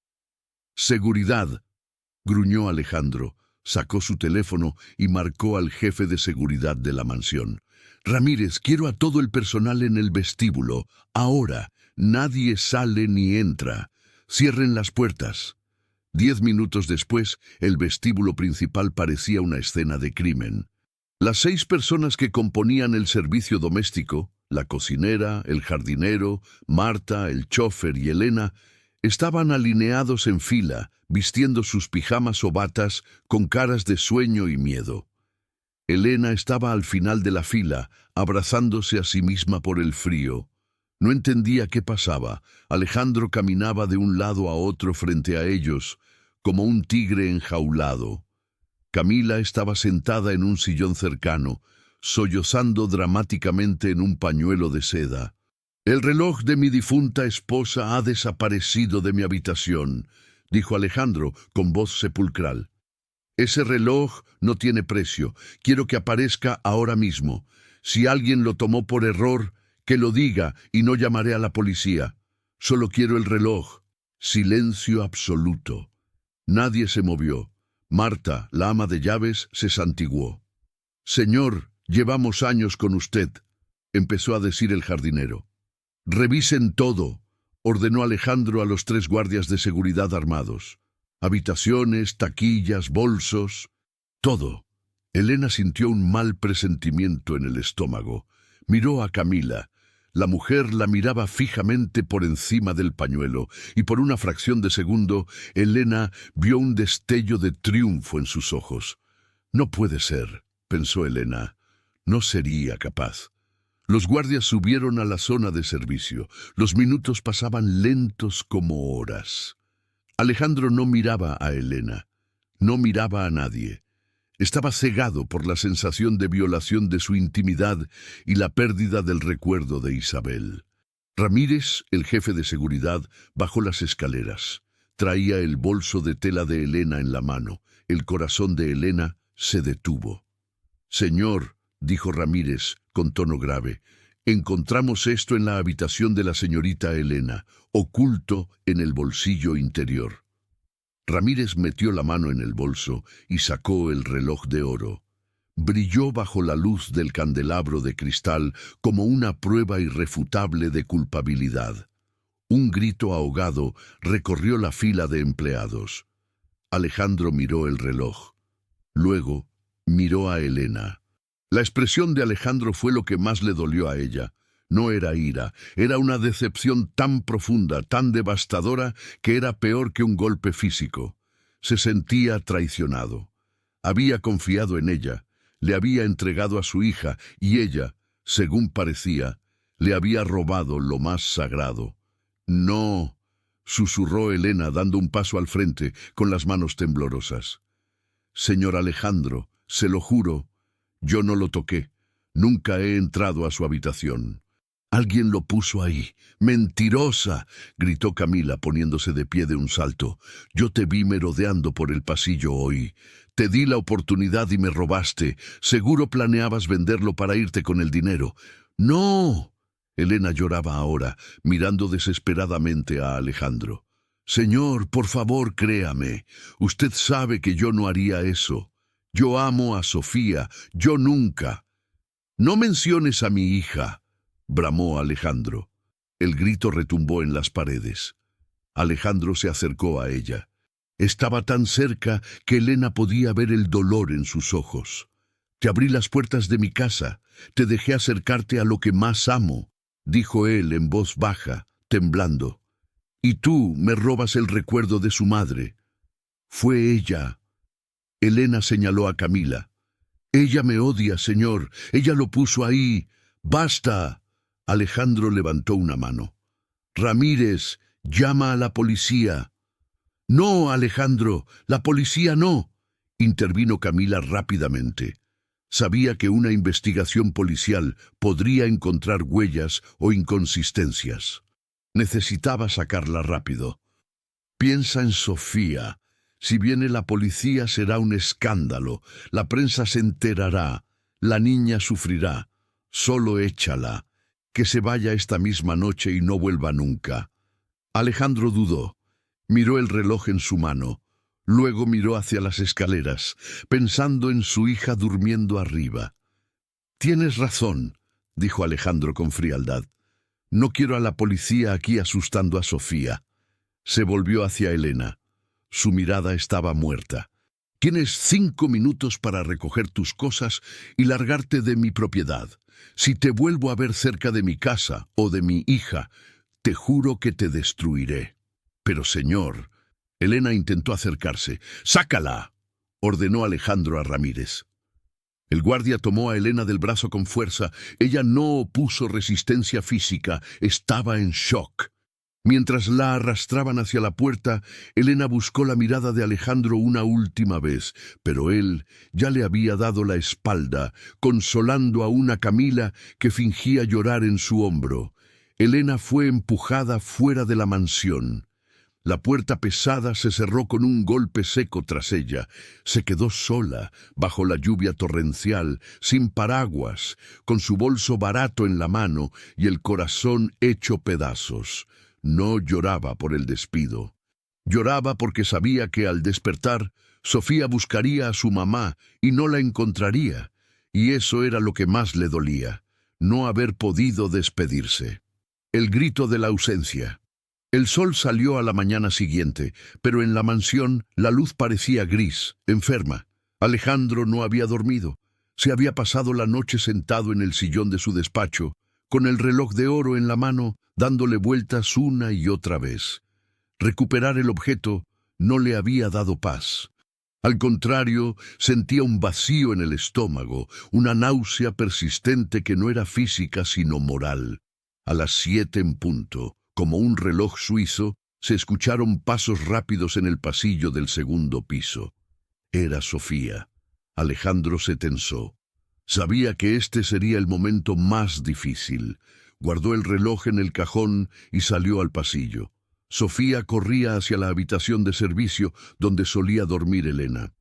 «Seguridad», gruñó Alejandro. Sacó su teléfono y marcó al jefe de seguridad de la mansión. «Ramírez, quiero a todo el personal en el vestíbulo. Ahora, nadie sale ni entra. Cierren las puertas». 10 minutos después, el vestíbulo principal parecía una escena de crimen. Las 6 personas que componían el servicio doméstico, la cocinera, el jardinero, Marta, el chófer y Elena, estaban alineados en fila, vistiendo sus pijamas o batas con caras de sueño y miedo. Elena estaba al final de la fila, abrazándose a sí misma por el frío. No entendía qué pasaba. Alejandro caminaba de un lado a otro frente a ellos, como un tigre enjaulado. Camila estaba sentada en un sillón cercano, sollozando dramáticamente en un pañuelo de seda. «El reloj de mi difunta esposa ha desaparecido de mi habitación», dijo Alejandro con voz sepulcral. «Ese reloj no tiene precio. Quiero que aparezca ahora mismo. Si alguien lo tomó por error, que lo diga y no llamaré a la policía. Solo quiero el reloj». Silencio absoluto. Nadie se movió. Marta, la ama de llaves, se santiguó. «Señor, llevamos años con usted», empezó a decir el jardinero. «Revisen todo», ordenó Alejandro a los 3 guardias de seguridad armados. Habitaciones, taquillas, bolsos, todo. Elena sintió un mal presentimiento en el estómago. Miró a Camila. La mujer la miraba fijamente por encima del pañuelo, y por una fracción de segundo, Elena vio un destello de triunfo en sus ojos. «No puede ser», pensó Elena. «No sería capaz». Los guardias subieron a la zona de servicio. Los minutos pasaban lentos como horas. Alejandro no miraba a Elena. No miraba a nadie. Estaba cegado por la sensación de violación de su intimidad y la pérdida del recuerdo de Isabel. Ramírez, el jefe de seguridad, bajó las escaleras. Traía el bolso de tela de Elena en la mano. El corazón de Elena se detuvo. «Señor», dijo Ramírez con tono grave, «encontramos esto en la habitación de la señorita Elena, oculto en el bolsillo interior». Ramírez metió la mano en el bolso y sacó el reloj de oro. Brilló bajo la luz del candelabro de cristal como una prueba irrefutable de culpabilidad. Un grito ahogado recorrió la fila de empleados. Alejandro miró el reloj. Luego miró a Elena. La expresión de Alejandro fue lo que más le dolió a ella. No era ira, era una decepción tan profunda, tan devastadora, que era peor que un golpe físico. Se sentía traicionado. Había confiado en ella, le había entregado a su hija, y ella, según parecía, le había robado lo más sagrado. «No», susurró Elena dando un paso al frente, con las manos temblorosas. «Señor Alejandro, se lo juro, yo no lo toqué. Nunca he entrado a su habitación». «Alguien lo puso ahí. ¡Mentirosa!», gritó Camila poniéndose de pie de un salto. «Yo te vi merodeando por el pasillo hoy. Te di la oportunidad y me robaste. Seguro planeabas venderlo para irte con el dinero». «¡No!». Elena lloraba ahora, mirando desesperadamente a Alejandro. «Señor, por favor, créame. Usted sabe que yo no haría eso. Yo amo a Sofía. Yo nunca». «No menciones a mi hija», bramó Alejandro. El grito retumbó en las paredes. Alejandro se acercó a ella. Estaba tan cerca que Elena podía ver el dolor en sus ojos. «Te abrí las puertas de mi casa. Te dejé acercarte a lo que más amo», dijo él en voz baja, temblando. «Y tú me robas el recuerdo de su madre». «Fue ella». Elena señaló a Camila. «Ella me odia, señor. Ella lo puso ahí. ¡Basta!». Alejandro levantó una mano. «Ramírez, llama a la policía». «No, Alejandro, la policía no», intervino Camila rápidamente. Sabía que una investigación policial podría encontrar huellas o inconsistencias. Necesitaba sacarla rápido. «Piensa en Sofía. Si viene la policía será un escándalo. La prensa se enterará. La niña sufrirá. Solo échala. Que se vaya esta misma noche y no vuelva nunca». Alejandro dudó. Miró el reloj en su mano. Luego miró hacia las escaleras, pensando en su hija durmiendo arriba. «Tienes razón», dijo Alejandro con frialdad. «No quiero a la policía aquí asustando a Sofía». Se volvió hacia Elena. Su mirada estaba muerta. «Tienes 5 minutos para recoger tus cosas y largarte de mi propiedad. Si te vuelvo a ver cerca de mi casa o de mi hija, te juro que te destruiré». «Pero, señor...» Elena intentó acercarse. «¡Sácala!», ordenó Alejandro a Ramírez. El guardia tomó a Elena del brazo con fuerza. Ella no opuso resistencia física, estaba en shock. Mientras la arrastraban hacia la puerta, Elena buscó la mirada de Alejandro una última vez, pero él ya le había dado la espalda, consolando a una Camila que fingía llorar en su hombro. Elena fue empujada fuera de la mansión. La puerta pesada se cerró con un golpe seco tras ella. Se quedó sola, bajo la lluvia torrencial, sin paraguas, con su bolso barato en la mano y el corazón hecho pedazos. No lloraba por el despido. Lloraba porque sabía que al despertar, Sofía buscaría a su mamá y no la encontraría. Y eso era lo que más le dolía, no haber podido despedirse. El grito de la ausencia. El sol salió a la mañana siguiente, pero en la mansión la luz parecía gris, enferma. Alejandro no había dormido. Se había pasado la noche sentado en el sillón de su despacho, con el reloj de oro en la mano, dándole vueltas una y otra vez. Recuperar el objeto no le había dado paz. Al contrario, sentía un vacío en el estómago, una náusea persistente que no era física sino moral. A las 7 en punto, como un reloj suizo, se escucharon pasos rápidos en el pasillo del segundo piso. Era Sofía. Alejandro se tensó. Sabía que este sería el momento más difícil. Guardó el reloj en el cajón y salió al pasillo. Sofía corría hacia la habitación de servicio donde solía dormir Elena.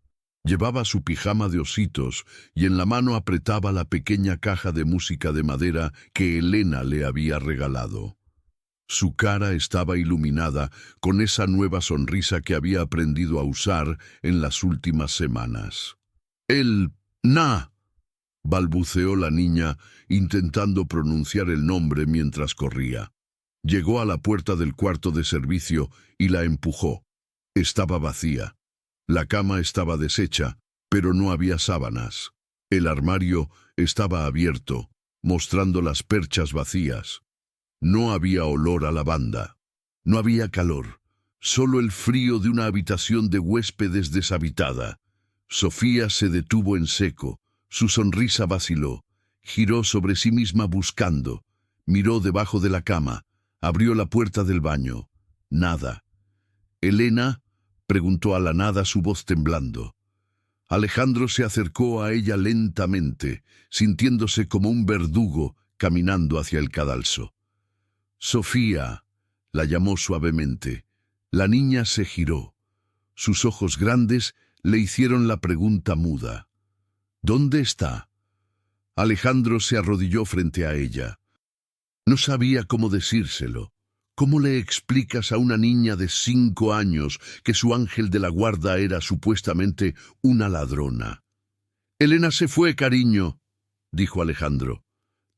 Llevaba su pijama de ositos y en la mano apretaba la pequeña caja de música de madera que Elena le había regalado. Su cara estaba iluminada con esa nueva sonrisa que había aprendido a usar en las últimas semanas. «Na», balbuceó la niña, intentando pronunciar el nombre mientras corría. Llegó a la puerta del cuarto de servicio y la empujó. Estaba vacía. La cama estaba deshecha, pero no había sábanas. El armario estaba abierto, mostrando las perchas vacías. No había olor a lavanda. No había calor, solo el frío de una habitación de huéspedes deshabitada. Sofía se detuvo en seco. Su sonrisa vaciló. Giró sobre sí misma buscando. Miró debajo de la cama. Abrió la puerta del baño. Nada. «¿Elena?», preguntó a la nada, su voz temblando. Alejandro se acercó a ella lentamente, sintiéndose como un verdugo caminando hacia el cadalso. «Sofía», la llamó suavemente. La niña se giró. Sus ojos grandes le hicieron la pregunta muda. «¿Dónde está?». Alejandro se arrodilló frente a ella. No sabía cómo decírselo. ¿Cómo le explicas a una niña de 5 años que su ángel de la guarda era supuestamente una ladrona? «Elena se fue, cariño», dijo Alejandro.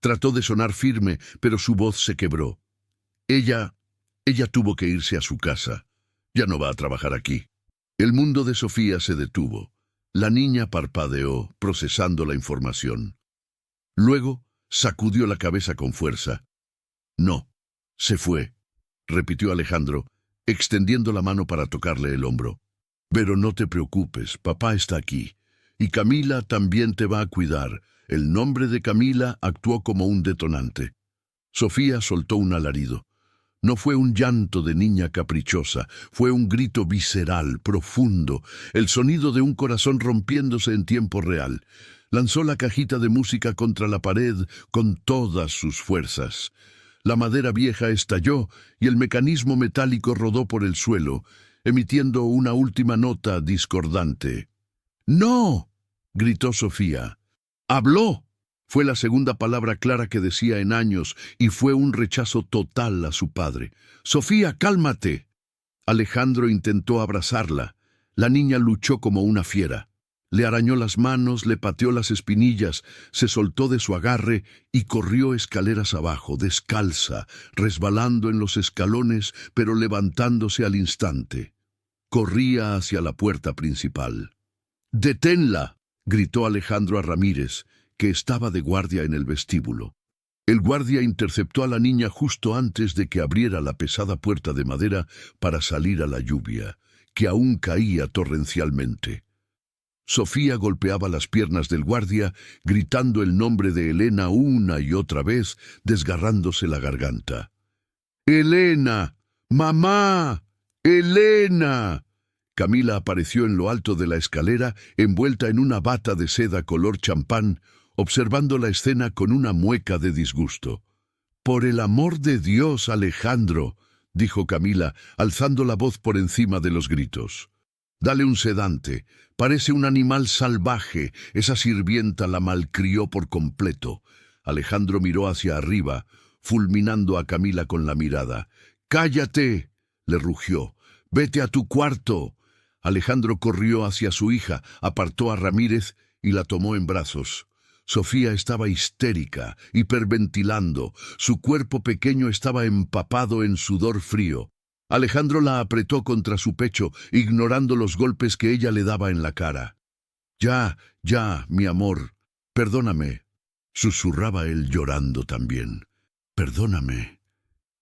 Trató de sonar firme, pero su voz se quebró. Ella tuvo que irse a su casa. Ya no va a trabajar aquí». El mundo de Sofía se detuvo. La niña parpadeó, procesando la información. Luego sacudió la cabeza con fuerza. «No, se fue», repitió Alejandro, extendiendo la mano para tocarle el hombro. «Pero no te preocupes, papá está aquí. Y Camila también te va a cuidar». El nombre de Camila actuó como un detonante. Sofía soltó un alarido. No fue un llanto de niña caprichosa, fue un grito visceral, profundo, el sonido de un corazón rompiéndose en tiempo real. Lanzó la cajita de música contra la pared con todas sus fuerzas. La madera vieja estalló y el mecanismo metálico rodó por el suelo, emitiendo una última nota discordante. «¡No!», gritó Sofía. «¡Habló!». Fue la segunda palabra clara que decía en años y fue un rechazo total a su padre. «Sofía, cálmate». Alejandro intentó abrazarla. La niña luchó como una fiera. Le arañó las manos, le pateó las espinillas, se soltó de su agarre y corrió escaleras abajo, descalza, resbalando en los escalones, pero levantándose al instante. Corría hacia la puerta principal. «¡Deténla!», gritó Alejandro a Ramírez, que estaba de guardia en el vestíbulo. El guardia interceptó a la niña justo antes de que abriera la pesada puerta de madera para salir a la lluvia, que aún caía torrencialmente. Sofía golpeaba las piernas del guardia, gritando el nombre de Elena una y otra vez, desgarrándose la garganta. «¡Elena! ¡Mamá! ¡Elena!». Camila apareció en lo alto de la escalera, envuelta en una bata de seda color champán, observando la escena con una mueca de disgusto. «Por el amor de Dios, Alejandro», dijo Camila, alzando la voz por encima de los gritos. «Dale un sedante. Parece un animal salvaje. Esa sirvienta la malcrió por completo». Alejandro miró hacia arriba, fulminando a Camila con la mirada. «¡Cállate!», le rugió. «Vete a tu cuarto». Alejandro corrió hacia su hija, apartó a Ramírez y la tomó en brazos. Sofía estaba histérica, hiperventilando. Su cuerpo pequeño estaba empapado en sudor frío. Alejandro la apretó contra su pecho, ignorando los golpes que ella le daba en la cara. «Ya, ya, mi amor, perdóname», susurraba él llorando también. «Perdóname».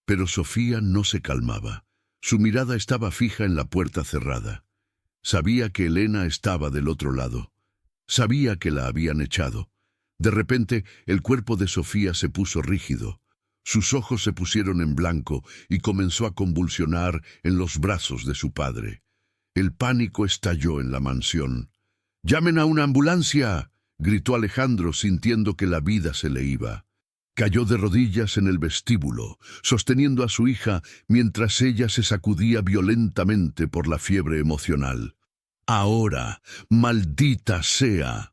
Pero Sofía no se calmaba. Su mirada estaba fija en la puerta cerrada. Sabía que Elena estaba del otro lado. Sabía que la habían echado. De repente, el cuerpo de Sofía se puso rígido. Sus ojos se pusieron en blanco y comenzó a convulsionar en los brazos de su padre. El pánico estalló en la mansión. «¡Llamen a una ambulancia!», gritó Alejandro, sintiendo que la vida se le iba. Cayó de rodillas en el vestíbulo, sosteniendo a su hija mientras ella se sacudía violentamente por la fiebre emocional. «Ahora, maldita sea».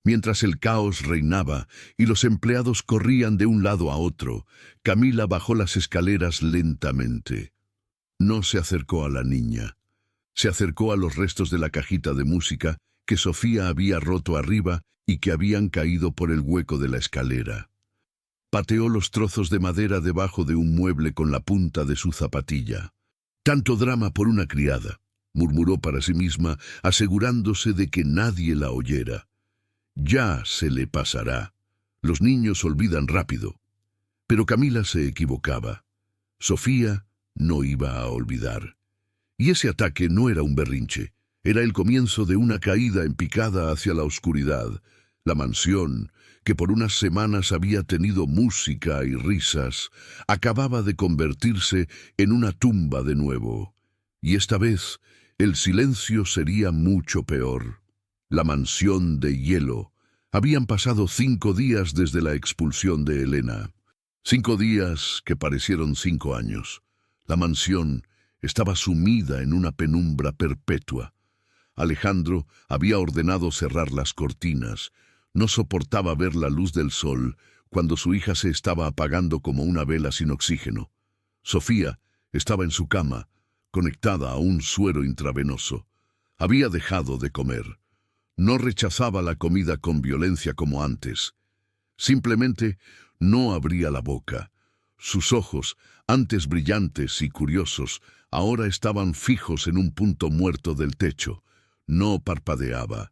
Mientras el caos reinaba y los empleados corrían de un lado a otro, Camila bajó las escaleras lentamente. No se acercó a la niña. Se acercó a los restos de la cajita de música que Sofía había roto arriba y que habían caído por el hueco de la escalera. Pateó los trozos de madera debajo de un mueble con la punta de su zapatilla. «Tanto drama por una criada», murmuró para sí misma, asegurándose de que nadie la oyera. «Ya se le pasará. Los niños olvidan rápido». Pero Camila se equivocaba. Sofía no iba a olvidar. Y ese ataque no era un berrinche. Era el comienzo de una caída en picada hacia la oscuridad. La mansión, que por unas semanas había tenido música y risas, acababa de convertirse en una tumba de nuevo. Y esta vez el silencio sería mucho peor. La mansión de hielo. Habían pasado 5 días desde la expulsión de Elena. 5 días que parecieron 5 años. La mansión estaba sumida en una penumbra perpetua. Alejandro había ordenado cerrar las cortinas. No soportaba ver la luz del sol cuando su hija se estaba apagando como una vela sin oxígeno. Sofía estaba en su cama, conectada a un suero intravenoso. Había dejado de comer. No rechazaba la comida con violencia como antes. Simplemente no abría la boca. Sus ojos, antes brillantes y curiosos, ahora estaban fijos en un punto muerto del techo. No parpadeaba.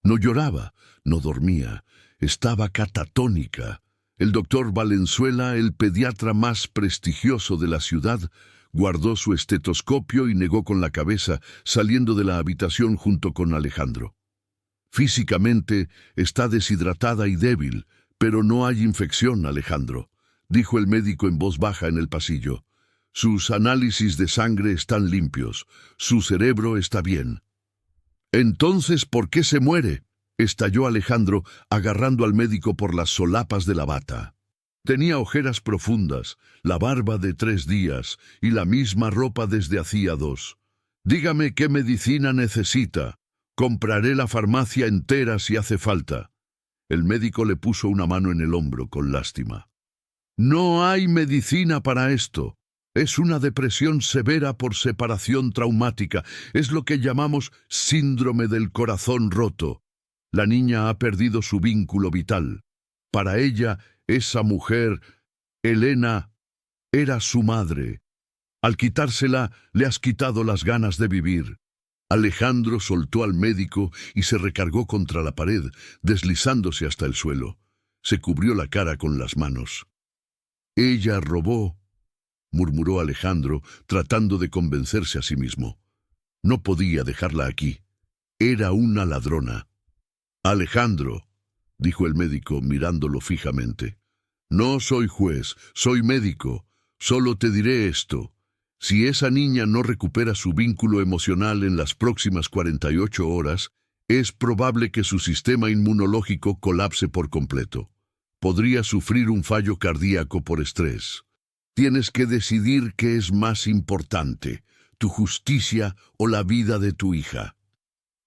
No lloraba, no dormía. Estaba catatónica. El doctor Valenzuela, el pediatra más prestigioso de la ciudad, guardó su estetoscopio y negó con la cabeza, saliendo de la habitación junto con Alejandro. «Físicamente está deshidratada y débil, pero no hay infección, Alejandro», dijo el médico en voz baja en el pasillo. «Sus análisis de sangre están limpios. Su cerebro está bien». «Entonces, ¿por qué se muere?», estalló Alejandro, agarrando al médico por las solapas de la bata. Tenía ojeras profundas, la barba de 3 días y la misma ropa desde hacía 2. «Dígame qué medicina necesita. Compraré la farmacia entera si hace falta». El médico le puso una mano en el hombro con lástima. No hay medicina para esto. Es una depresión severa por separación traumática. Es lo que llamamos síndrome del corazón roto. La niña ha perdido su vínculo vital. Para ella, esa mujer, Elena, era su madre. Al quitársela, le has quitado las ganas de vivir. Alejandro soltó al médico y se recargó contra la pared, deslizándose hasta el suelo. Se cubrió la cara con las manos. Ella robó, murmuró Alejandro, tratando de convencerse a sí mismo. No podía dejarla aquí. Era una ladrona. Alejandro, dijo el médico mirándolo fijamente. No soy juez, soy médico. Solo te diré esto. Si esa niña no recupera su vínculo emocional en las próximas 48 horas, es probable que su sistema inmunológico colapse por completo. Podría sufrir un fallo cardíaco por estrés. Tienes que decidir qué es más importante, tu justicia o la vida de tu hija.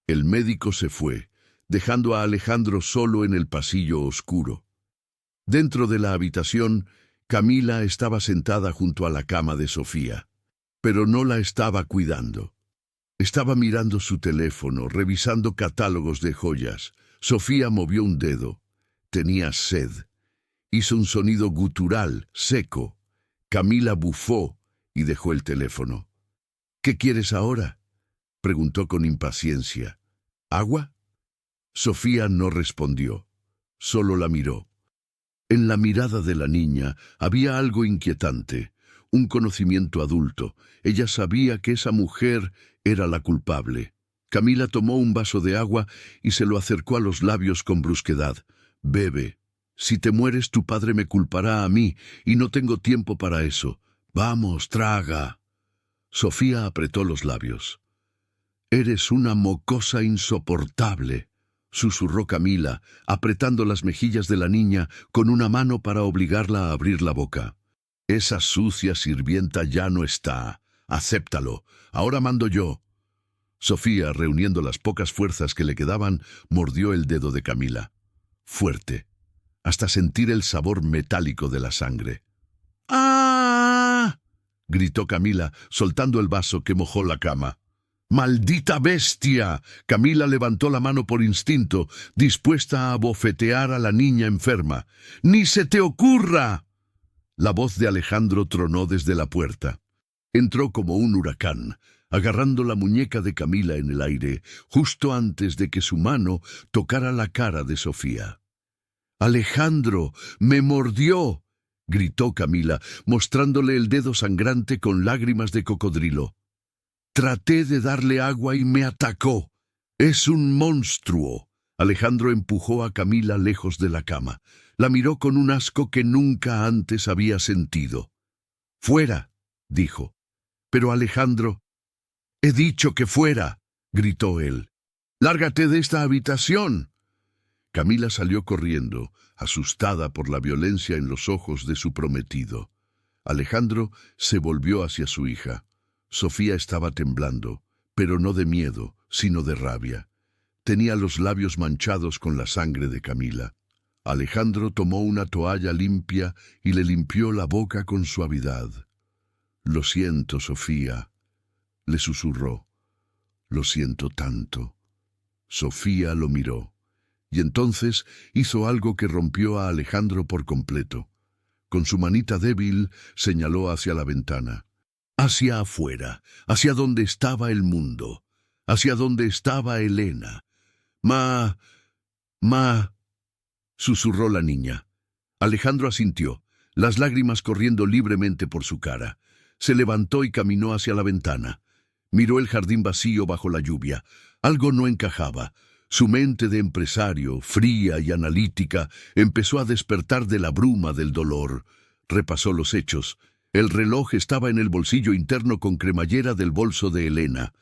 El médico se fue, dejando a Alejandro solo en el pasillo oscuro. Dentro de la habitación, Camila estaba sentada junto a la cama de Sofía, pero no la estaba cuidando. Estaba mirando su teléfono, revisando catálogos de joyas. Sofía movió un dedo. Tenía sed. Hizo un sonido gutural, seco. Camila bufó y dejó el teléfono. ¿Qué quieres ahora?, preguntó con impaciencia. ¿Agua? Sofía no respondió. Solo la miró. En la mirada de la niña había algo inquietante, un conocimiento adulto. Ella sabía que esa mujer era la culpable. Camila tomó un vaso de agua y se lo acercó a los labios con brusquedad. Bebe. Si te mueres, tu padre me culpará a mí, y no tengo tiempo para eso. Vamos, traga. Sofía apretó los labios. Eres una mocosa insoportable, susurró Camila, apretando las mejillas de la niña con una mano para obligarla a abrir la boca. Esa sucia sirvienta ya no está. Acéptalo. Ahora mando yo. Sofía, reuniendo las pocas fuerzas que le quedaban, mordió el dedo de Camila. Fuerte, hasta sentir el sabor metálico de la sangre. ¡Ah! Gritó Camila, soltando el vaso que mojó la cama. ¡Maldita bestia! Camila levantó la mano por instinto, dispuesta a abofetear a la niña enferma. ¡Ni se te ocurra! La voz de Alejandro tronó desde la puerta. Entró como un huracán, agarrando la muñeca de Camila en el aire, justo antes de que su mano tocara la cara de Sofía. «¡Alejandro! ¡Me mordió!», gritó Camila, mostrándole el dedo sangrante con lágrimas de cocodrilo. «Traté de darle agua y me atacó. ¡Es un monstruo!». Alejandro empujó a Camila lejos de la cama. La miró con un asco que nunca antes había sentido. «Fuera», dijo. «Pero Alejandro...». «He dicho que fuera», gritó él. «¡Lárgate de esta habitación!». Camila salió corriendo, asustada por la violencia en los ojos de su prometido. Alejandro se volvió hacia su hija. Sofía estaba temblando, pero no de miedo, sino de rabia. Tenía los labios manchados con la sangre de Camila. Alejandro tomó una toalla limpia y le limpió la boca con suavidad. «Lo siento, Sofía», le susurró. «Lo siento tanto». Sofía lo miró. Y entonces hizo algo que rompió a Alejandro por completo. Con su manita débil señaló hacia la ventana. Hacia afuera, hacia donde estaba el mundo, hacia donde estaba Elena. «Ma... susurró la niña. Alejandro asintió, las lágrimas corriendo libremente por su cara. Se levantó y caminó hacia la ventana. Miró el jardín vacío bajo la lluvia. Algo no encajaba. Su mente de empresario, fría y analítica, empezó a despertar de la bruma del dolor. Repasó los hechos. El reloj estaba en el bolsillo interno con cremallera del bolso de Elena.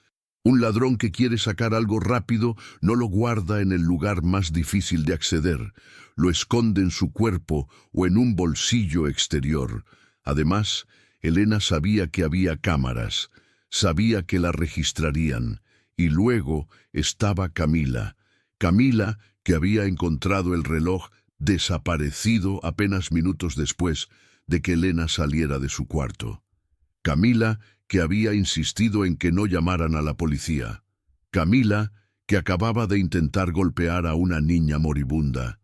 Un ladrón que quiere sacar algo rápido no lo guarda en el lugar más difícil de acceder. Lo esconde en su cuerpo o en un bolsillo exterior. Además, Elena sabía que había cámaras. Sabía que la registrarían. Y luego estaba Camila. Camila, que había encontrado el reloj desaparecido apenas minutos después de que Elena saliera de su cuarto. Camila, que había insistido en que no llamaran a la policía. Camila, que acababa de intentar golpear a una niña moribunda.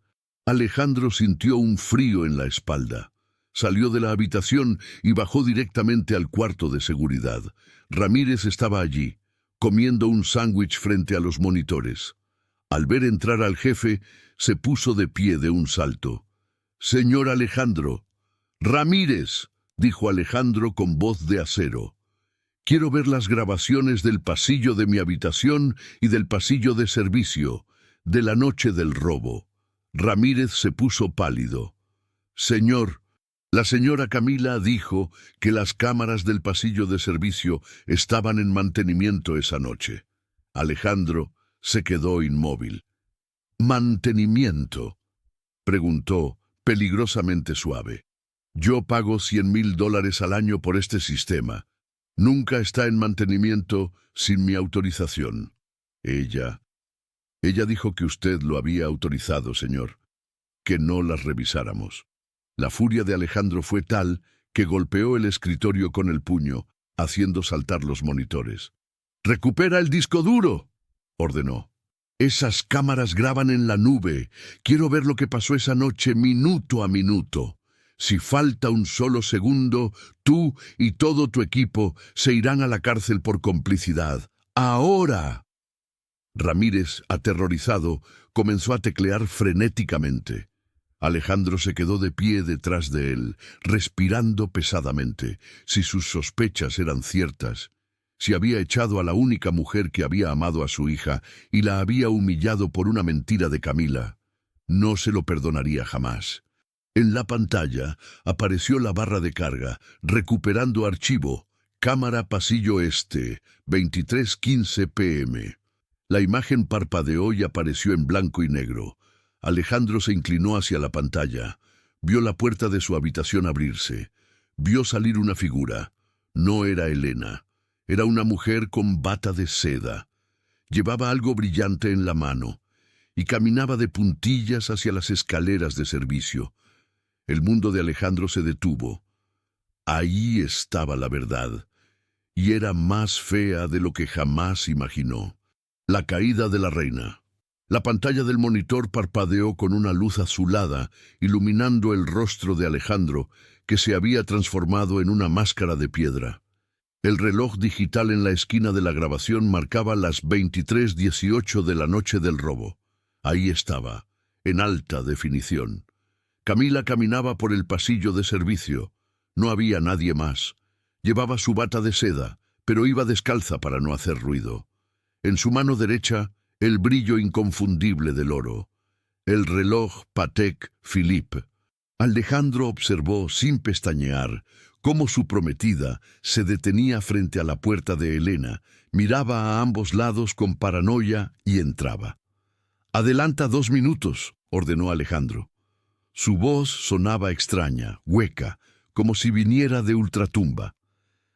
Alejandro sintió un frío en la espalda. Salió de la habitación y bajó directamente al cuarto de seguridad. Ramírez estaba allí, comiendo un sándwich frente a los monitores. Al ver entrar al jefe, se puso de pie de un salto. «Señor Alejandro». «Ramírez», dijo Alejandro con voz de acero. «Quiero ver las grabaciones del pasillo de mi habitación y del pasillo de servicio, de la noche del robo». Ramírez se puso pálido. «Señor, la señora Camila dijo que las cámaras del pasillo de servicio estaban en mantenimiento esa noche». Alejandro se quedó inmóvil. «¿Mantenimiento?», preguntó, peligrosamente suave. «Yo pago $100,000 al año por este sistema. Nunca está en mantenimiento sin mi autorización». Ella dijo que usted lo había autorizado, señor, que no las revisáramos». La furia de Alejandro fue tal que golpeó el escritorio con el puño, haciendo saltar los monitores. «¡Recupera el disco duro!», ordenó. «Esas cámaras graban en la nube. Quiero ver lo que pasó esa noche minuto a minuto. Si falta un solo segundo, tú y todo tu equipo se irán a la cárcel por complicidad. ¡Ahora!». Ramírez, aterrorizado, comenzó a teclear frenéticamente. Alejandro se quedó de pie detrás de él, respirando pesadamente. Si sus sospechas eran ciertas, si había echado a la única mujer que había amado a su hija y la había humillado por una mentira de Camila, no se lo perdonaría jamás. En la pantalla apareció la barra de carga, recuperando archivo, cámara pasillo este, 23:15 p.m. La imagen parpadeó y apareció en blanco y negro. Alejandro se inclinó hacia la pantalla. Vio la puerta de su habitación abrirse. Vio salir una figura. No era Elena. Era una mujer con bata de seda. Llevaba algo brillante en la mano y caminaba de puntillas hacia las escaleras de servicio. El mundo de Alejandro se detuvo. Ahí estaba la verdad, y era más fea de lo que jamás imaginó. La caída de la reina. La pantalla del monitor parpadeó con una luz azulada, iluminando el rostro de Alejandro, que se había transformado en una máscara de piedra. El reloj digital en la esquina de la grabación marcaba las 23:18 de la noche del robo. Ahí estaba, en alta definición. Camila caminaba por el pasillo de servicio. No había nadie más. Llevaba su bata de seda, pero iba descalza para no hacer ruido. En su mano derecha, el brillo inconfundible del oro. El reloj Patek Philippe. Alejandro observó, sin pestañear, cómo su prometida se detenía frente a la puerta de Elena, miraba a ambos lados con paranoia y entraba. «Adelanta 2 minutos», ordenó Alejandro. Su voz sonaba extraña, hueca, como si viniera de ultratumba.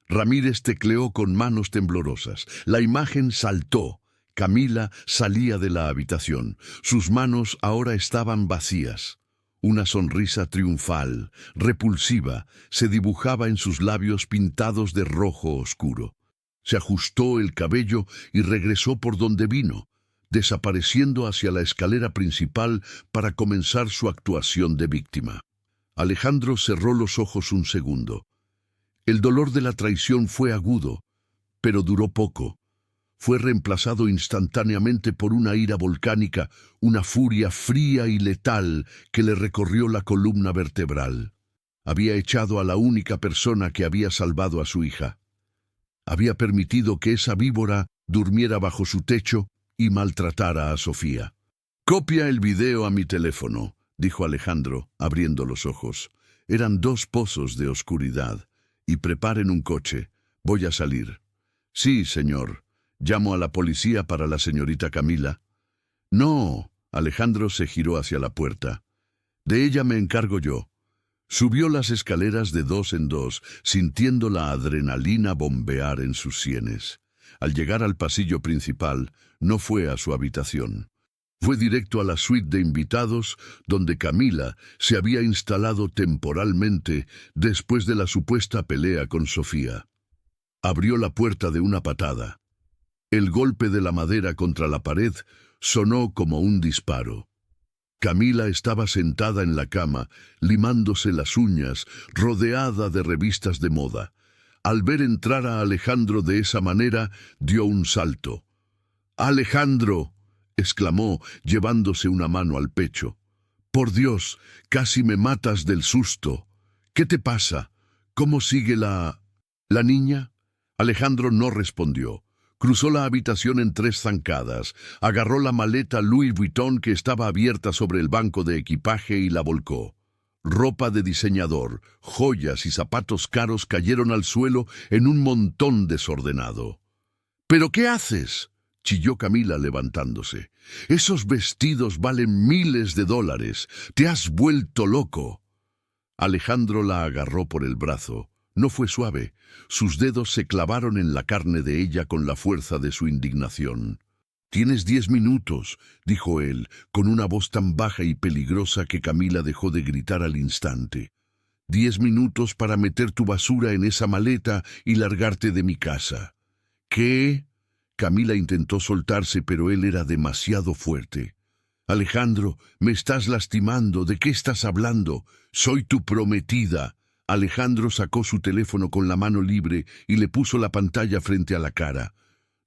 Ramírez tecleó con manos temblorosas. La imagen saltó. Camila salía de la habitación. Sus manos ahora estaban vacías. Una sonrisa triunfal, repulsiva, se dibujaba en sus labios pintados de rojo oscuro. Se ajustó el cabello y regresó por donde vino, desapareciendo hacia la escalera principal para comenzar su actuación de víctima. Alejandro cerró los ojos un segundo. El dolor de la traición fue agudo, pero duró poco. Fue reemplazado instantáneamente por una ira volcánica, una furia fría y letal que le recorrió la columna vertebral. Había echado a la única persona que había salvado a su hija. Había permitido que esa víbora durmiera bajo su techo y maltratara a Sofía. «Copia el video a mi teléfono», dijo Alejandro, abriendo los ojos. Eran 2 pozos de oscuridad. «Y preparen un coche. Voy a salir». «Sí, señor. ¿Llamo a la policía para la señorita Camila?» «No». Alejandro se giró hacia la puerta. «De ella me encargo yo». Subió las escaleras de 2 en 2, sintiendo la adrenalina bombear en sus sienes. Al llegar al pasillo principal, no fue a su habitación. Fue directo a la suite de invitados, donde Camila se había instalado temporalmente después de la supuesta pelea con Sofía. Abrió la puerta de una patada. El golpe de la madera contra la pared sonó como un disparo. Camila estaba sentada en la cama, limándose las uñas, rodeada de revistas de moda. Al ver entrar a Alejandro de esa manera, dio un salto. «¡Alejandro!», exclamó, llevándose una mano al pecho. «Por Dios, casi me matas del susto. ¿Qué te pasa? ¿Cómo sigue la niña?» Alejandro no respondió. Cruzó la habitación en 3 zancadas, agarró la maleta Louis Vuitton que estaba abierta sobre el banco de equipaje y la volcó. Ropa de diseñador, joyas y zapatos caros cayeron al suelo en un montón desordenado. «¿Pero qué haces?», chilló Camila levantándose. «Esos vestidos valen miles de dólares. Te has vuelto loco». Alejandro la agarró por el brazo. No fue suave. Sus dedos se clavaron en la carne de ella con la fuerza de su indignación. «Tienes 10 minutos», dijo él, con una voz tan baja y peligrosa que Camila dejó de gritar al instante. «10 minutos para meter tu basura en esa maleta y largarte de mi casa». «¿Qué?». Camila intentó soltarse, pero él era demasiado fuerte. «Alejandro, me estás lastimando. ¿De qué estás hablando? Soy tu prometida». Alejandro sacó su teléfono con la mano libre y le puso la pantalla frente a la cara.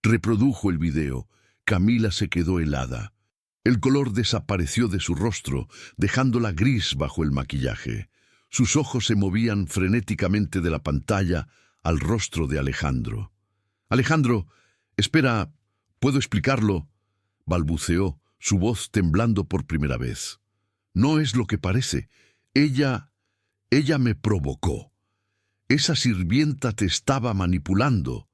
Reprodujo el video. Camila se quedó helada. El color desapareció de su rostro, dejándola gris bajo el maquillaje. Sus ojos se movían frenéticamente de la pantalla al rostro de Alejandro. «Alejandro, espera, ¿puedo explicarlo?», balbuceó, su voz temblando por primera vez. «No es lo que parece. Ella me provocó. Esa sirvienta te estaba manipulando.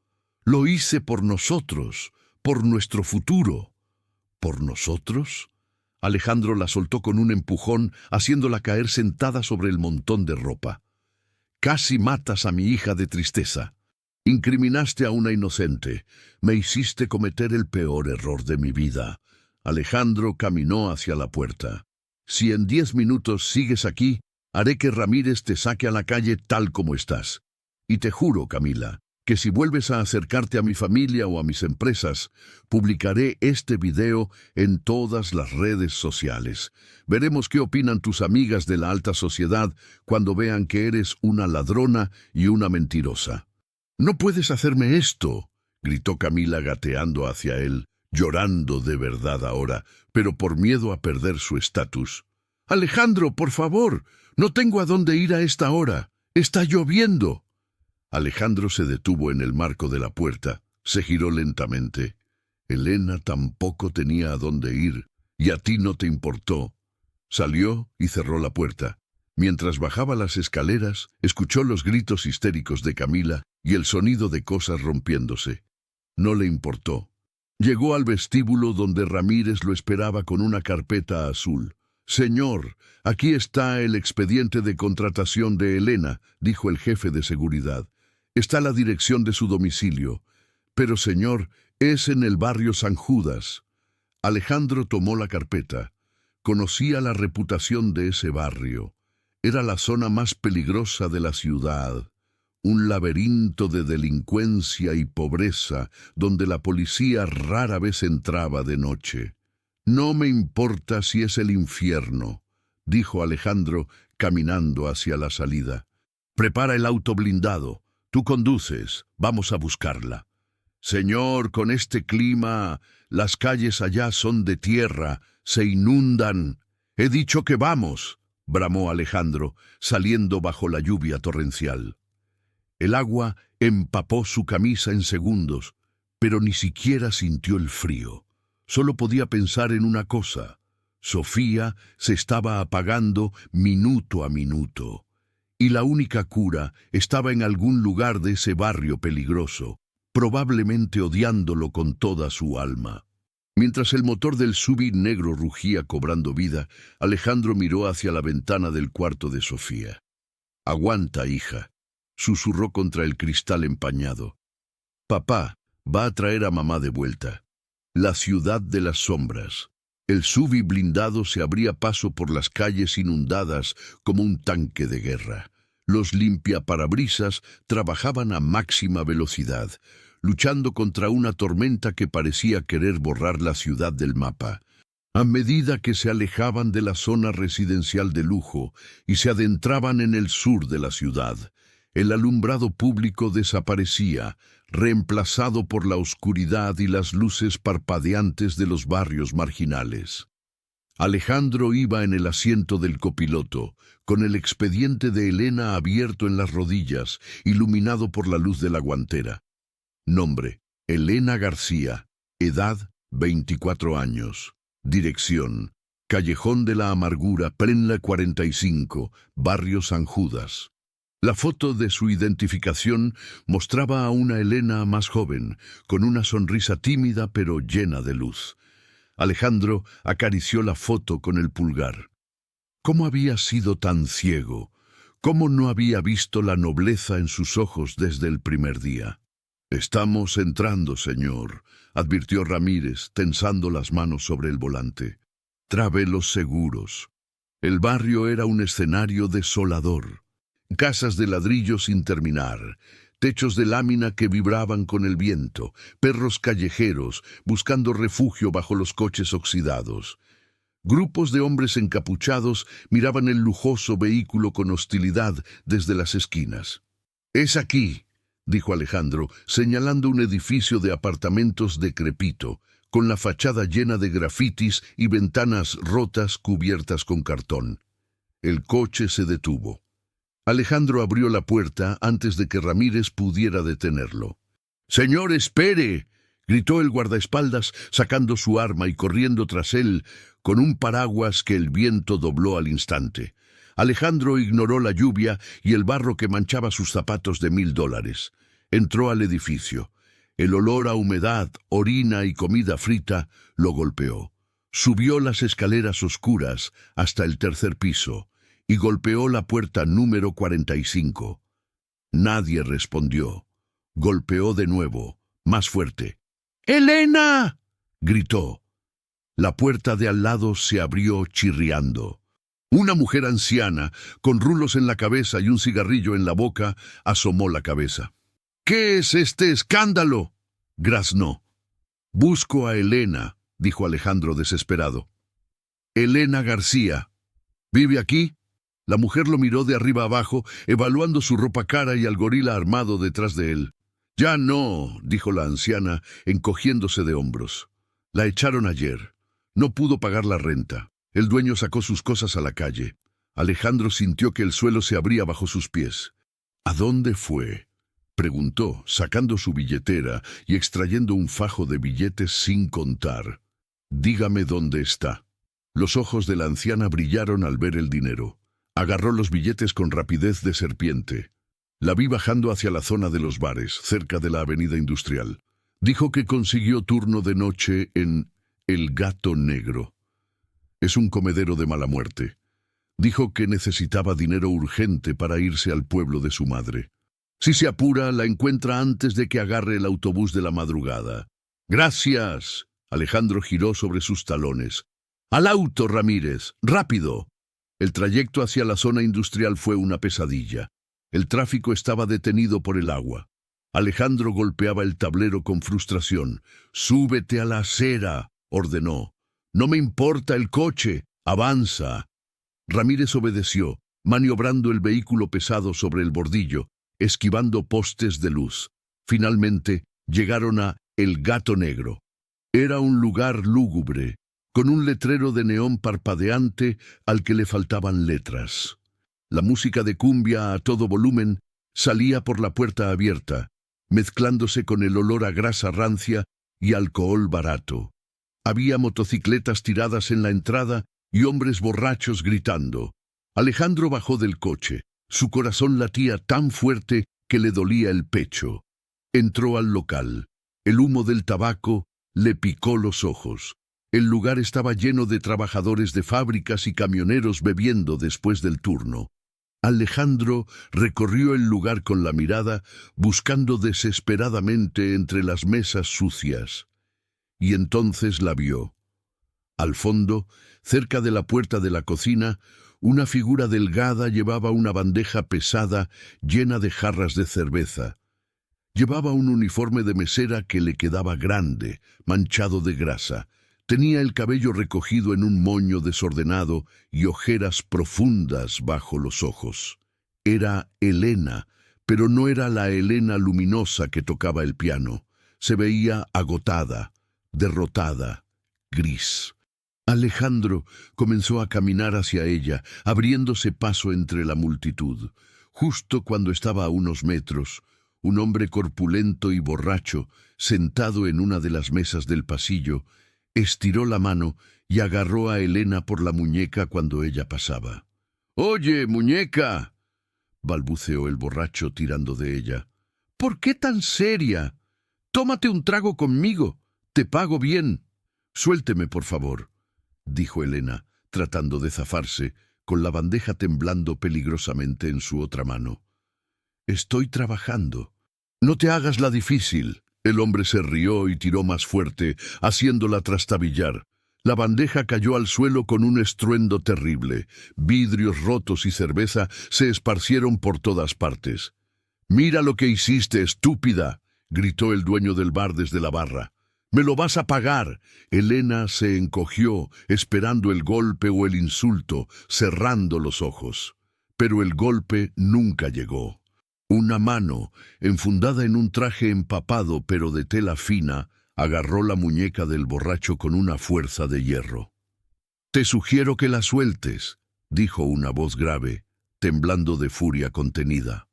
Lo hice por nosotros, por nuestro futuro». «¿Por nosotros?». Alejandro la soltó con un empujón, haciéndola caer sentada sobre el montón de ropa. «Casi matas a mi hija de tristeza. Incriminaste a una inocente. Me hiciste cometer el peor error de mi vida». Alejandro caminó hacia la puerta. «Si en 10 minutos sigues aquí, haré que Ramírez te saque a la calle tal como estás. Y te juro, Camila, que si vuelves a acercarte a mi familia o a mis empresas, publicaré este video en todas las redes sociales. Veremos qué opinan tus amigas de la alta sociedad cuando vean que eres una ladrona y una mentirosa». «No puedes hacerme esto», gritó Camila gateando hacia él, llorando de verdad ahora, pero por miedo a perder su estatus. «Alejandro, por favor, no tengo a dónde ir a esta hora. Está lloviendo». Alejandro se detuvo en el marco de la puerta, se giró lentamente. «Elena tampoco tenía a dónde ir, y a ti no te importó». Salió y cerró la puerta. Mientras bajaba las escaleras, escuchó los gritos histéricos de Camila y el sonido de cosas rompiéndose. No le importó. Llegó al vestíbulo donde Ramírez lo esperaba con una carpeta azul. «Señor, aquí está el expediente de contratación de Elena», dijo el jefe de seguridad. «Está la dirección de su domicilio. Pero, señor, es en el barrio San Judas». Alejandro tomó la carpeta. Conocía la reputación de ese barrio. Era la zona más peligrosa de la ciudad. Un laberinto de delincuencia y pobreza donde la policía rara vez entraba de noche. «No me importa si es el infierno», dijo Alejandro, caminando hacia la salida. «Prepara el auto blindado. Tú conduces. Vamos a buscarla». «Señor, con este clima, las calles allá son de tierra, se inundan». «He dicho que vamos», bramó Alejandro, saliendo bajo la lluvia torrencial. El agua empapó su camisa en segundos, pero ni siquiera sintió el frío. Solo podía pensar en una cosa. Sofía se estaba apagando minuto a minuto. Y la única cura estaba en algún lugar de ese barrio peligroso, probablemente odiándolo con toda su alma. Mientras el motor del SUV negro rugía cobrando vida, Alejandro miró hacia la ventana del cuarto de Sofía. «Aguanta, hija», susurró contra el cristal empañado. «Papá va a traer a mamá de vuelta. La ciudad de las sombras. El SUV blindado se abría paso por las calles inundadas como un tanque de guerra. Los limpiaparabrisas trabajaban a máxima velocidad, luchando contra una tormenta que parecía querer borrar la ciudad del mapa. A medida que se alejaban de la zona residencial de lujo y se adentraban en el sur de la ciudad, el alumbrado público desaparecía, reemplazado por la oscuridad y las luces parpadeantes de los barrios marginales. Alejandro iba en el asiento del copiloto, con el expediente de Elena abierto en las rodillas, iluminado por la luz de la guantera. Nombre: Elena García. Edad: 24 años. Dirección: Callejón de la Amargura, Prenla 45, Barrio San Judas. La foto de su identificación mostraba a una Elena más joven, con una sonrisa tímida pero llena de luz. Alejandro acarició la foto con el pulgar. ¿Cómo había sido tan ciego? ¿Cómo no había visto la nobleza en sus ojos desde el primer día? «Estamos entrando, señor», advirtió Ramírez, tensando las manos sobre el volante. «Trabe los seguros». El barrio era un escenario desolador. Casas de ladrillo sin terminar, techos de lámina que vibraban con el viento, perros callejeros buscando refugio bajo los coches oxidados. Grupos de hombres encapuchados miraban el lujoso vehículo con hostilidad desde las esquinas. «Es aquí», dijo Alejandro, señalando un edificio de apartamentos decrépito, con la fachada llena de grafitis y ventanas rotas cubiertas con cartón. El coche se detuvo. Alejandro abrió la puerta antes de que Ramírez pudiera detenerlo. «¡Señor, espere!», gritó el guardaespaldas, sacando su arma y corriendo tras él con un paraguas que el viento dobló al instante. Alejandro ignoró la lluvia y el barro que manchaba sus zapatos de $1000. Entró al edificio. El olor a humedad, orina y comida frita lo golpeó. Subió las escaleras oscuras hasta el tercer piso y golpeó la puerta número 45. Nadie respondió. Golpeó de nuevo, más fuerte. «¡Elena!», gritó. La puerta de al lado se abrió chirriando. Una mujer anciana, con rulos en la cabeza y un cigarrillo en la boca, asomó la cabeza. «¿Qué es este escándalo?», graznó. «Busco a Elena», dijo Alejandro desesperado. «Elena García. ¿Vive aquí?». La mujer lo miró de arriba abajo, evaluando su ropa cara y al gorila armado detrás de él. «Ya no», dijo la anciana, encogiéndose de hombros. «La echaron ayer. No pudo pagar la renta. El dueño sacó sus cosas a la calle». Alejandro sintió que el suelo se abría bajo sus pies. «¿A dónde fue?», preguntó, sacando su billetera y extrayendo un fajo de billetes sin contar. «Dígame dónde está». Los ojos de la anciana brillaron al ver el dinero. Agarró los billetes con rapidez de serpiente. La vi bajando hacia la zona de los bares, cerca de la avenida industrial. Dijo que consiguió turno de noche en El Gato Negro. Es un comedero de mala muerte. Dijo que necesitaba dinero urgente para irse al pueblo de su madre. Si se apura, la encuentra antes de que agarre el autobús de la madrugada. «Gracias». Alejandro giró sobre sus talones. «Al auto, Ramírez, rápido». El trayecto hacia la zona industrial fue una pesadilla. El tráfico estaba detenido por el agua. Alejandro golpeaba el tablero con frustración. «Súbete a la acera», ordenó. «No me importa el coche, avanza». Ramírez obedeció, maniobrando el vehículo pesado sobre el bordillo, esquivando postes de luz. Finalmente, llegaron a El Gato Negro. Era un lugar lúgubre, con un letrero de neón parpadeante al que le faltaban letras. La música de cumbia a todo volumen salía por la puerta abierta, mezclándose con el olor a grasa rancia y alcohol barato. Había motocicletas tiradas en la entrada y hombres borrachos gritando. Alejandro bajó del coche. Su corazón latía tan fuerte que le dolía el pecho. Entró al local. El humo del tabaco le picó los ojos. El lugar estaba lleno de trabajadores de fábricas y camioneros bebiendo después del turno. Alejandro recorrió el lugar con la mirada, buscando desesperadamente entre las mesas sucias. Y entonces la vio. Al fondo, cerca de la puerta de la cocina, una figura delgada llevaba una bandeja pesada llena de jarras de cerveza. Llevaba un uniforme de mesera que le quedaba grande, manchado de grasa. Tenía el cabello recogido en un moño desordenado y ojeras profundas bajo los ojos. Era Elena, pero no era la Elena luminosa que tocaba el piano. Se veía agotada, derrotada, gris. Alejandro comenzó a caminar hacia ella, abriéndose paso entre la multitud. Justo cuando estaba a unos metros, un hombre corpulento y borracho, sentado en una de las mesas del pasillo, estiró la mano y agarró a Elena por la muñeca cuando ella pasaba. «¡Oye, muñeca!», balbuceó el borracho tirando de ella. «¿Por qué tan seria? Tómate un trago conmigo, te pago bien». «Suélteme, por favor», dijo Elena, tratando de zafarse, con la bandeja temblando peligrosamente en su otra mano. «Estoy trabajando». «No te hagas la difícil». El hombre se rió y tiró más fuerte, haciéndola trastabillar. La bandeja cayó al suelo con un estruendo terrible. Vidrios rotos y cerveza se esparcieron por todas partes. «¡Mira lo que hiciste, estúpida!», gritó el dueño del bar desde la barra. «¡Me lo vas a pagar!». Elena se encogió, esperando el golpe o el insulto, cerrando los ojos. Pero el golpe nunca llegó. Una mano, enfundada en un traje empapado pero de tela fina, agarró la muñeca del borracho con una fuerza de hierro. «Te sugiero que la sueltes», dijo una voz grave, temblando de furia contenida.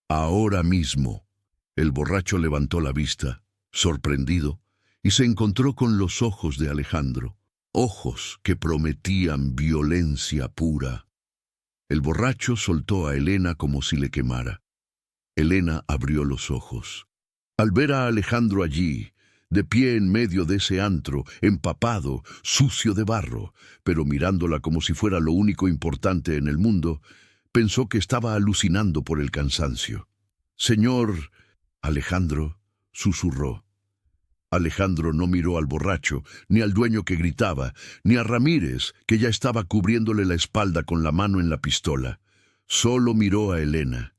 «Ahora mismo». El borracho levantó la vista, sorprendido, y se encontró con los ojos de Alejandro, ojos que prometían violencia pura. El borracho soltó a Elena como si le quemara. Elena abrió los ojos. Al ver a Alejandro allí, de pie en medio de ese antro, empapado, sucio de barro, pero mirándola como si fuera lo único importante en el mundo, pensó que estaba alucinando por el cansancio. «Señor...», Alejandro susurró. Alejandro no miró al borracho, ni al dueño que gritaba, ni a Ramírez, que ya estaba cubriéndole la espalda con la mano en la pistola. Solo miró a Elena.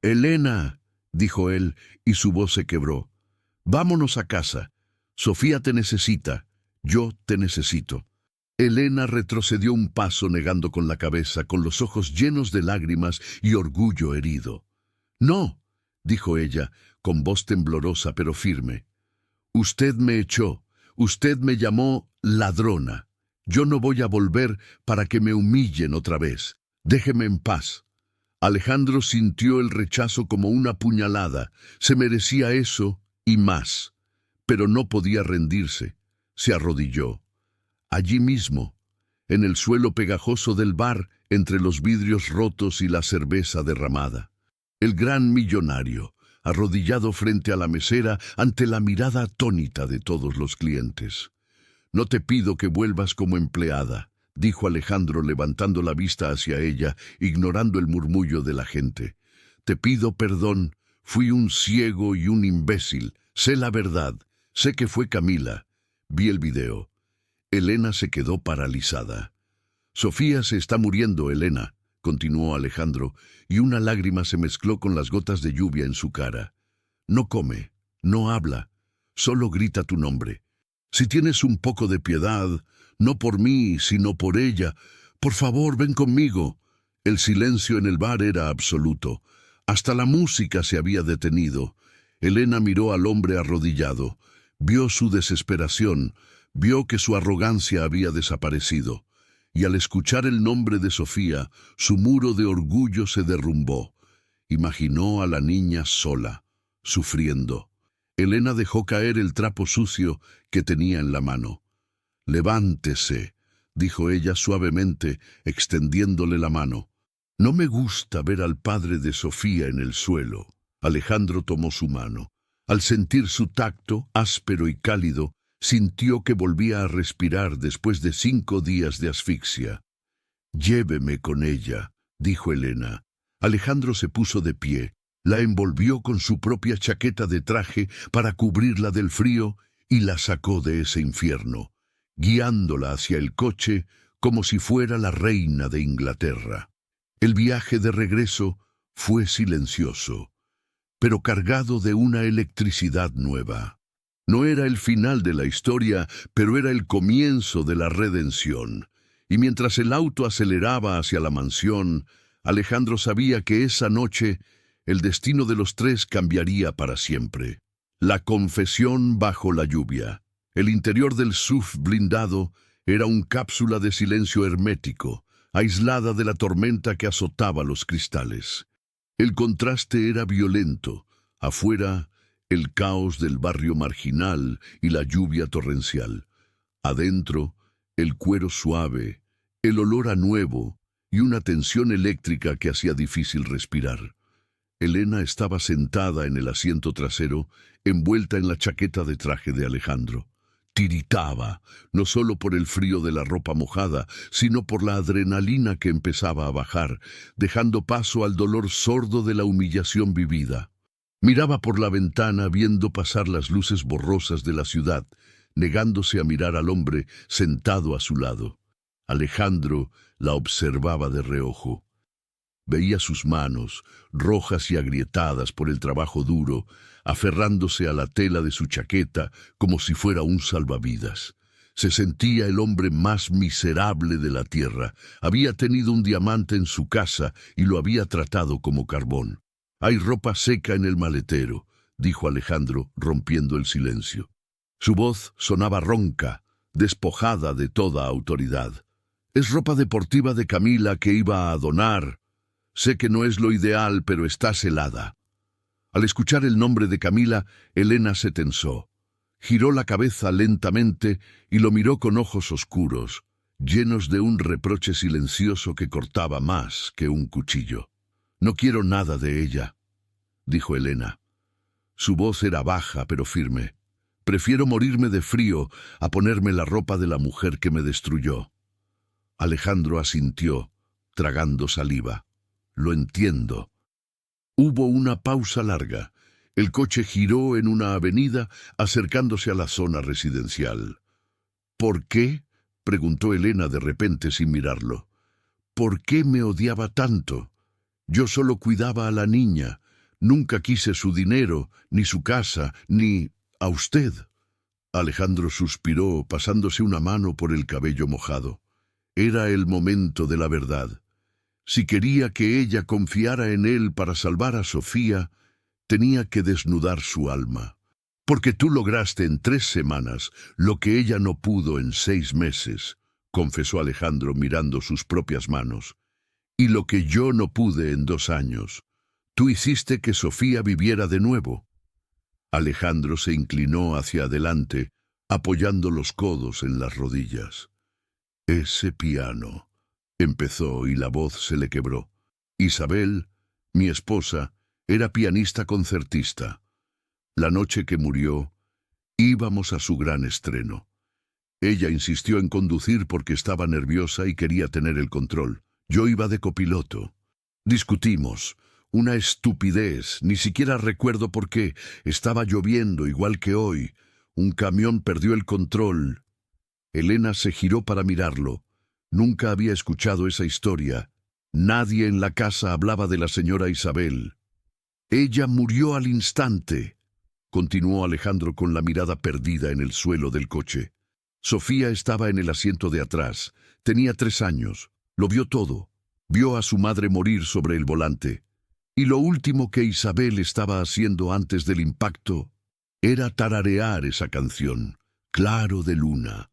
«Elena», dijo él, y su voz se quebró. «Vámonos a casa. Sofía te necesita. Yo te necesito». Elena retrocedió un paso negando con la cabeza, con los ojos llenos de lágrimas y orgullo herido. «No», dijo ella, con voz temblorosa pero firme. «Usted me echó. Usted me llamó ladrona. Yo no voy a volver para que me humillen otra vez. Déjeme en paz». Alejandro sintió el rechazo como una puñalada. Se merecía eso y más. Pero no podía rendirse. Se arrodilló. Allí mismo, en el suelo pegajoso del bar, entre los vidrios rotos y la cerveza derramada. El gran millonario, arrodillado frente a la mesera ante la mirada atónita de todos los clientes. «No te pido que vuelvas como empleada», dijo Alejandro levantando la vista hacia ella, ignorando el murmullo de la gente. «Te pido perdón, fui un ciego y un imbécil. Sé la verdad, sé que fue Camila. Vi el video». Elena se quedó paralizada. «Sofía se está muriendo, Elena», continuó Alejandro, y una lágrima se mezcló con las gotas de lluvia en su cara. «No come, no habla, solo grita tu nombre. Si tienes un poco de piedad, no por mí, sino por ella, por favor, ven conmigo». El silencio en el bar era absoluto. Hasta la música se había detenido. Elena miró al hombre arrodillado. Vio su desesperación, vio que su arrogancia había desaparecido. Y al escuchar el nombre de Sofía, su muro de orgullo se derrumbó. Imaginó a la niña sola, sufriendo. Elena dejó caer el trapo sucio que tenía en la mano. «Levántese», dijo ella suavemente, extendiéndole la mano. «No me gusta ver al padre de Sofía en el suelo». Alejandro tomó su mano. Al sentir su tacto, áspero y cálido, sintió que volvía a respirar después de 5 días de asfixia. «Lléveme con ella», dijo Elena. Alejandro se puso de pie, la envolvió con su propia chaqueta de traje para cubrirla del frío y la sacó de ese infierno. guiándola hacia el coche como si fuera la reina de Inglaterra. El viaje de regreso fue silencioso, pero cargado de una electricidad nueva. No era el final de la historia, pero era el comienzo de la redención. Y mientras el auto aceleraba hacia la mansión, Alejandro sabía que esa noche el destino de los tres cambiaría para siempre. La confesión bajo la lluvia. El interior del SUV blindado era una cápsula de silencio hermético, aislada de la tormenta que azotaba los cristales. El contraste era violento. Afuera, el caos del barrio marginal y la lluvia torrencial. Adentro, el cuero suave, el olor a nuevo y una tensión eléctrica que hacía difícil respirar. Elena estaba sentada en el asiento trasero, envuelta en la chaqueta de traje de Alejandro. Tiritaba, no solo por el frío de la ropa mojada, sino por la adrenalina que empezaba a bajar, dejando paso al dolor sordo de la humillación vivida. Miraba por la ventana viendo pasar las luces borrosas de la ciudad, negándose a mirar al hombre sentado a su lado. Alejandro la observaba de reojo. Veía sus manos, rojas y agrietadas por el trabajo duro, aferrándose a la tela de su chaqueta como si fuera un salvavidas. Se sentía el hombre más miserable de la tierra. Había tenido un diamante en su casa y lo había tratado como carbón. «Hay ropa seca en el maletero», dijo Alejandro, rompiendo el silencio. Su voz sonaba ronca, despojada de toda autoridad. «Es ropa deportiva de Camila que iba a donar. Sé que no es lo ideal, pero está selada». Al escuchar el nombre de Camila, Elena se tensó. Giró la cabeza lentamente y lo miró con ojos oscuros, llenos de un reproche silencioso que cortaba más que un cuchillo. «No quiero nada de ella», dijo Elena. Su voz era baja pero firme. «Prefiero morirme de frío a ponerme la ropa de la mujer que me destruyó». Alejandro asintió, tragando saliva. «Lo entiendo». Hubo una pausa larga. El coche giró en una avenida, acercándose a la zona residencial. «¿Por qué?», preguntó Elena de repente sin mirarlo. «¿Por qué me odiaba tanto? Yo solo cuidaba a la niña. Nunca quise su dinero, ni su casa, ni a usted». Alejandro suspiró, pasándose una mano por el cabello mojado. Era el momento de la verdad. Si quería que ella confiara en él para salvar a Sofía, tenía que desnudar su alma. «Porque tú lograste en 3 semanas lo que ella no pudo en 6 meses», confesó Alejandro mirando sus propias manos. «Y lo que yo no pude en 2 años. Tú hiciste que Sofía viviera de nuevo». Alejandro se inclinó hacia adelante, apoyando los codos en las rodillas. «Ese piano», empezó y la voz se le quebró. «Isabel, mi esposa, era pianista concertista. La noche que murió, íbamos a su gran estreno. Ella insistió en conducir porque estaba nerviosa y quería tener el control. Yo iba de copiloto. Discutimos. Una estupidez, ni siquiera recuerdo por qué. Estaba lloviendo igual que hoy. Un camión perdió el control». Elena se giró para mirarlo. Nunca había escuchado esa historia. Nadie en la casa hablaba de la señora Isabel. «Ella murió al instante», continuó Alejandro con la mirada perdida en el suelo del coche. «Sofía estaba en el asiento de atrás. Tenía 3 años. Lo vio todo. Vio a su madre morir sobre el volante. Y lo último que Isabel estaba haciendo antes del impacto era tararear esa canción, Claro de Luna».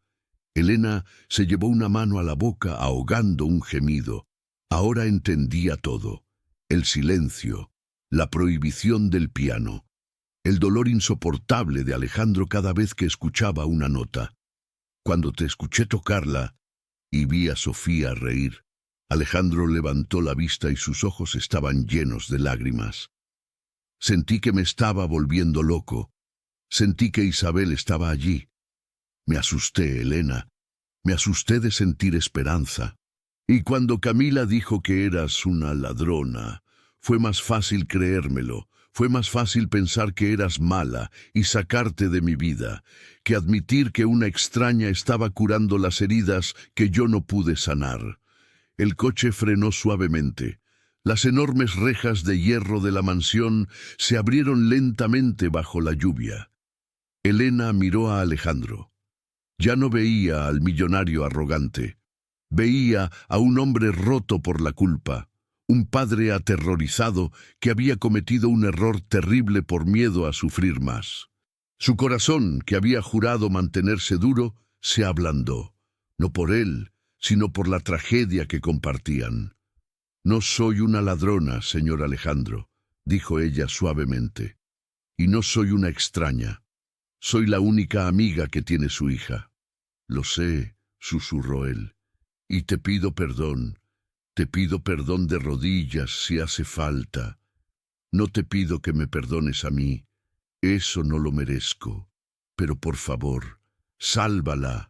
Elena se llevó una mano a la boca ahogando un gemido. Ahora entendía todo. El silencio, la prohibición del piano, el dolor insoportable de Alejandro cada vez que escuchaba una nota. «Cuando te escuché tocarla y vi a Sofía reír». Alejandro levantó la vista y sus ojos estaban llenos de lágrimas. «Sentí que me estaba volviendo loco. Sentí que Isabel estaba allí. Me asusté, Elena. Me asusté de sentir esperanza. Y cuando Camila dijo que eras una ladrona, fue más fácil creérmelo. Fue más fácil pensar que eras mala y sacarte de mi vida, que admitir que una extraña estaba curando las heridas que yo no pude sanar. El coche frenó suavemente. Las enormes rejas de hierro de la mansión se abrieron lentamente bajo la lluvia. Elena miró a Alejandro. Ya no veía al millonario arrogante. Veía a un hombre roto por la culpa, un padre aterrorizado que había cometido un error terrible por miedo a sufrir más. Su corazón, que había jurado mantenerse duro, se ablandó, no por él, sino por la tragedia que compartían. «No soy una ladrona, señor Alejandro», dijo ella suavemente, «y no soy una extraña. Soy la única amiga que tiene su hija». «Lo sé», susurró él, «y te pido perdón de rodillas si hace falta. No te pido que me perdones a mí, eso no lo merezco, pero por favor, sálvala».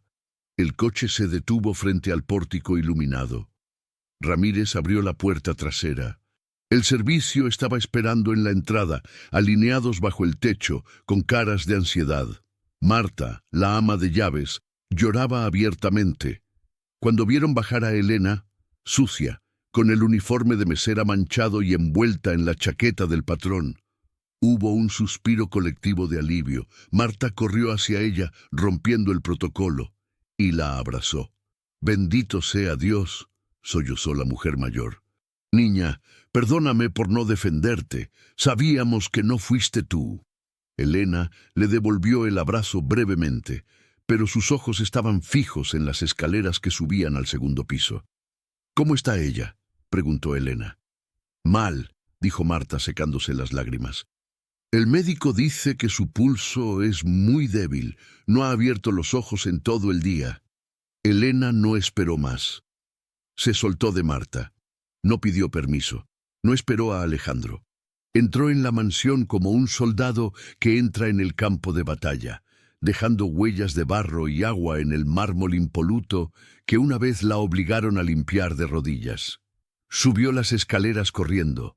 El coche se detuvo frente al pórtico iluminado. Ramírez abrió la puerta trasera. El servicio estaba esperando en la entrada, alineados bajo el techo, con caras de ansiedad. Marta, la ama de llaves, lloraba abiertamente. Cuando vieron bajar a Elena, sucia, con el uniforme de mesera manchado y envuelta en la chaqueta del patrón, hubo un suspiro colectivo de alivio. Marta corrió hacia ella, rompiendo el protocolo, y la abrazó. «Bendito sea Dios», sollozó la mujer mayor. «Niña, perdóname por no defenderte. Sabíamos que no fuiste tú». Elena le devolvió el abrazo brevemente, pero sus ojos estaban fijos en las escaleras que subían al segundo piso. «¿Cómo está ella?», preguntó Elena. «Mal», dijo Marta secándose las lágrimas. «El médico dice que su pulso es muy débil. No ha abierto los ojos en todo el día». Elena no esperó más. Se soltó de Marta. No pidió permiso. No esperó a Alejandro. Entró en la mansión como un soldado que entra en el campo de batalla, dejando huellas de barro y agua en el mármol impoluto que una vez la obligaron a limpiar de rodillas. Subió las escaleras corriendo.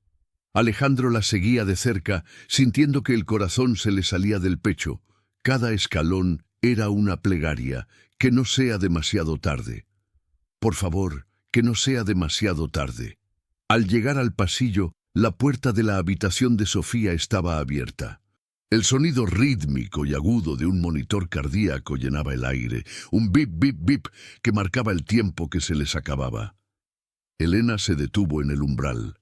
Alejandro la seguía de cerca, sintiendo que el corazón se le salía del pecho. Cada escalón era una plegaria. «Que no sea demasiado tarde. Por favor, que no sea demasiado tarde». Al llegar al pasillo, la puerta de la habitación de Sofía estaba abierta. El sonido rítmico y agudo de un monitor cardíaco llenaba el aire, un bip, bip, bip que marcaba el tiempo que se les acababa. Elena se detuvo en el umbral.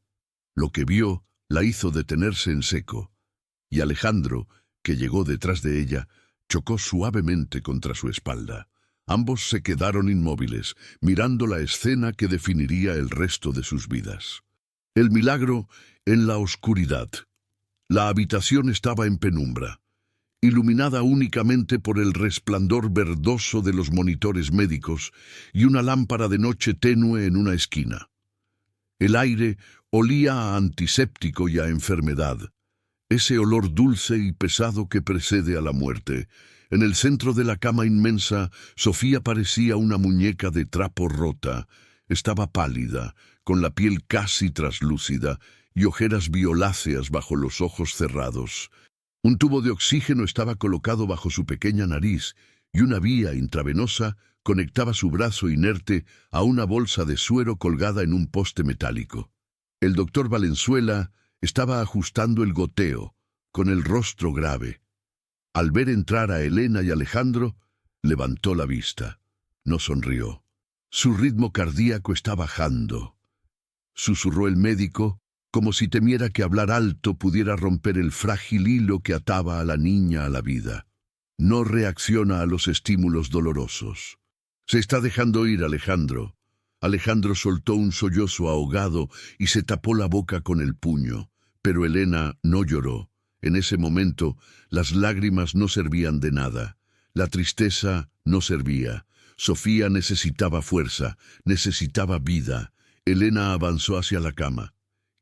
Lo que vio la hizo detenerse en seco, y Alejandro, que llegó detrás de ella, chocó suavemente contra su espalda. Ambos se quedaron inmóviles, mirando la escena que definiría el resto de sus vidas. El milagro en la oscuridad. La habitación estaba en penumbra, iluminada únicamente por el resplandor verdoso de los monitores médicos y una lámpara de noche tenue en una esquina. El aire olía a antiséptico y a enfermedad, ese olor dulce y pesado que precede a la muerte. En el centro de la cama inmensa, Sofía parecía una muñeca de trapo rota. Estaba pálida, con la piel casi traslúcida y ojeras violáceas bajo los ojos cerrados. Un tubo de oxígeno estaba colocado bajo su pequeña nariz y una vía intravenosa conectaba su brazo inerte a una bolsa de suero colgada en un poste metálico. El doctor Valenzuela estaba ajustando el goteo, con el rostro grave. Al ver entrar a Elena y Alejandro, levantó la vista. No sonrió. Su ritmo cardíaco está bajando. Susurró el médico, como si temiera que hablar alto pudiera romper el frágil hilo que ataba a la niña a la vida. No reacciona a los estímulos dolorosos. Se está dejando ir, Alejandro. Alejandro soltó un sollozo ahogado y se tapó la boca con el puño, pero Elena no lloró. En ese momento, las lágrimas no servían de nada. La tristeza no servía. Sofía necesitaba fuerza, necesitaba vida. Elena avanzó hacia la cama.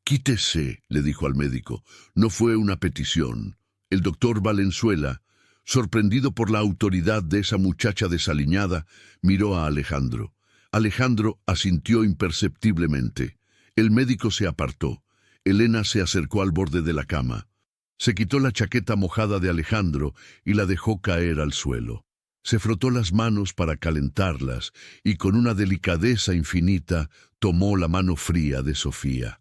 «Quítese», le dijo al médico. No fue una petición. El doctor Valenzuela, sorprendido por la autoridad de esa muchacha desaliñada, miró a Alejandro. Alejandro asintió imperceptiblemente. El médico se apartó. Elena se acercó al borde de la cama. Se quitó la chaqueta mojada de Alejandro y la dejó caer al suelo. Se frotó las manos para calentarlas y con una delicadeza infinita tomó la mano fría de Sofía.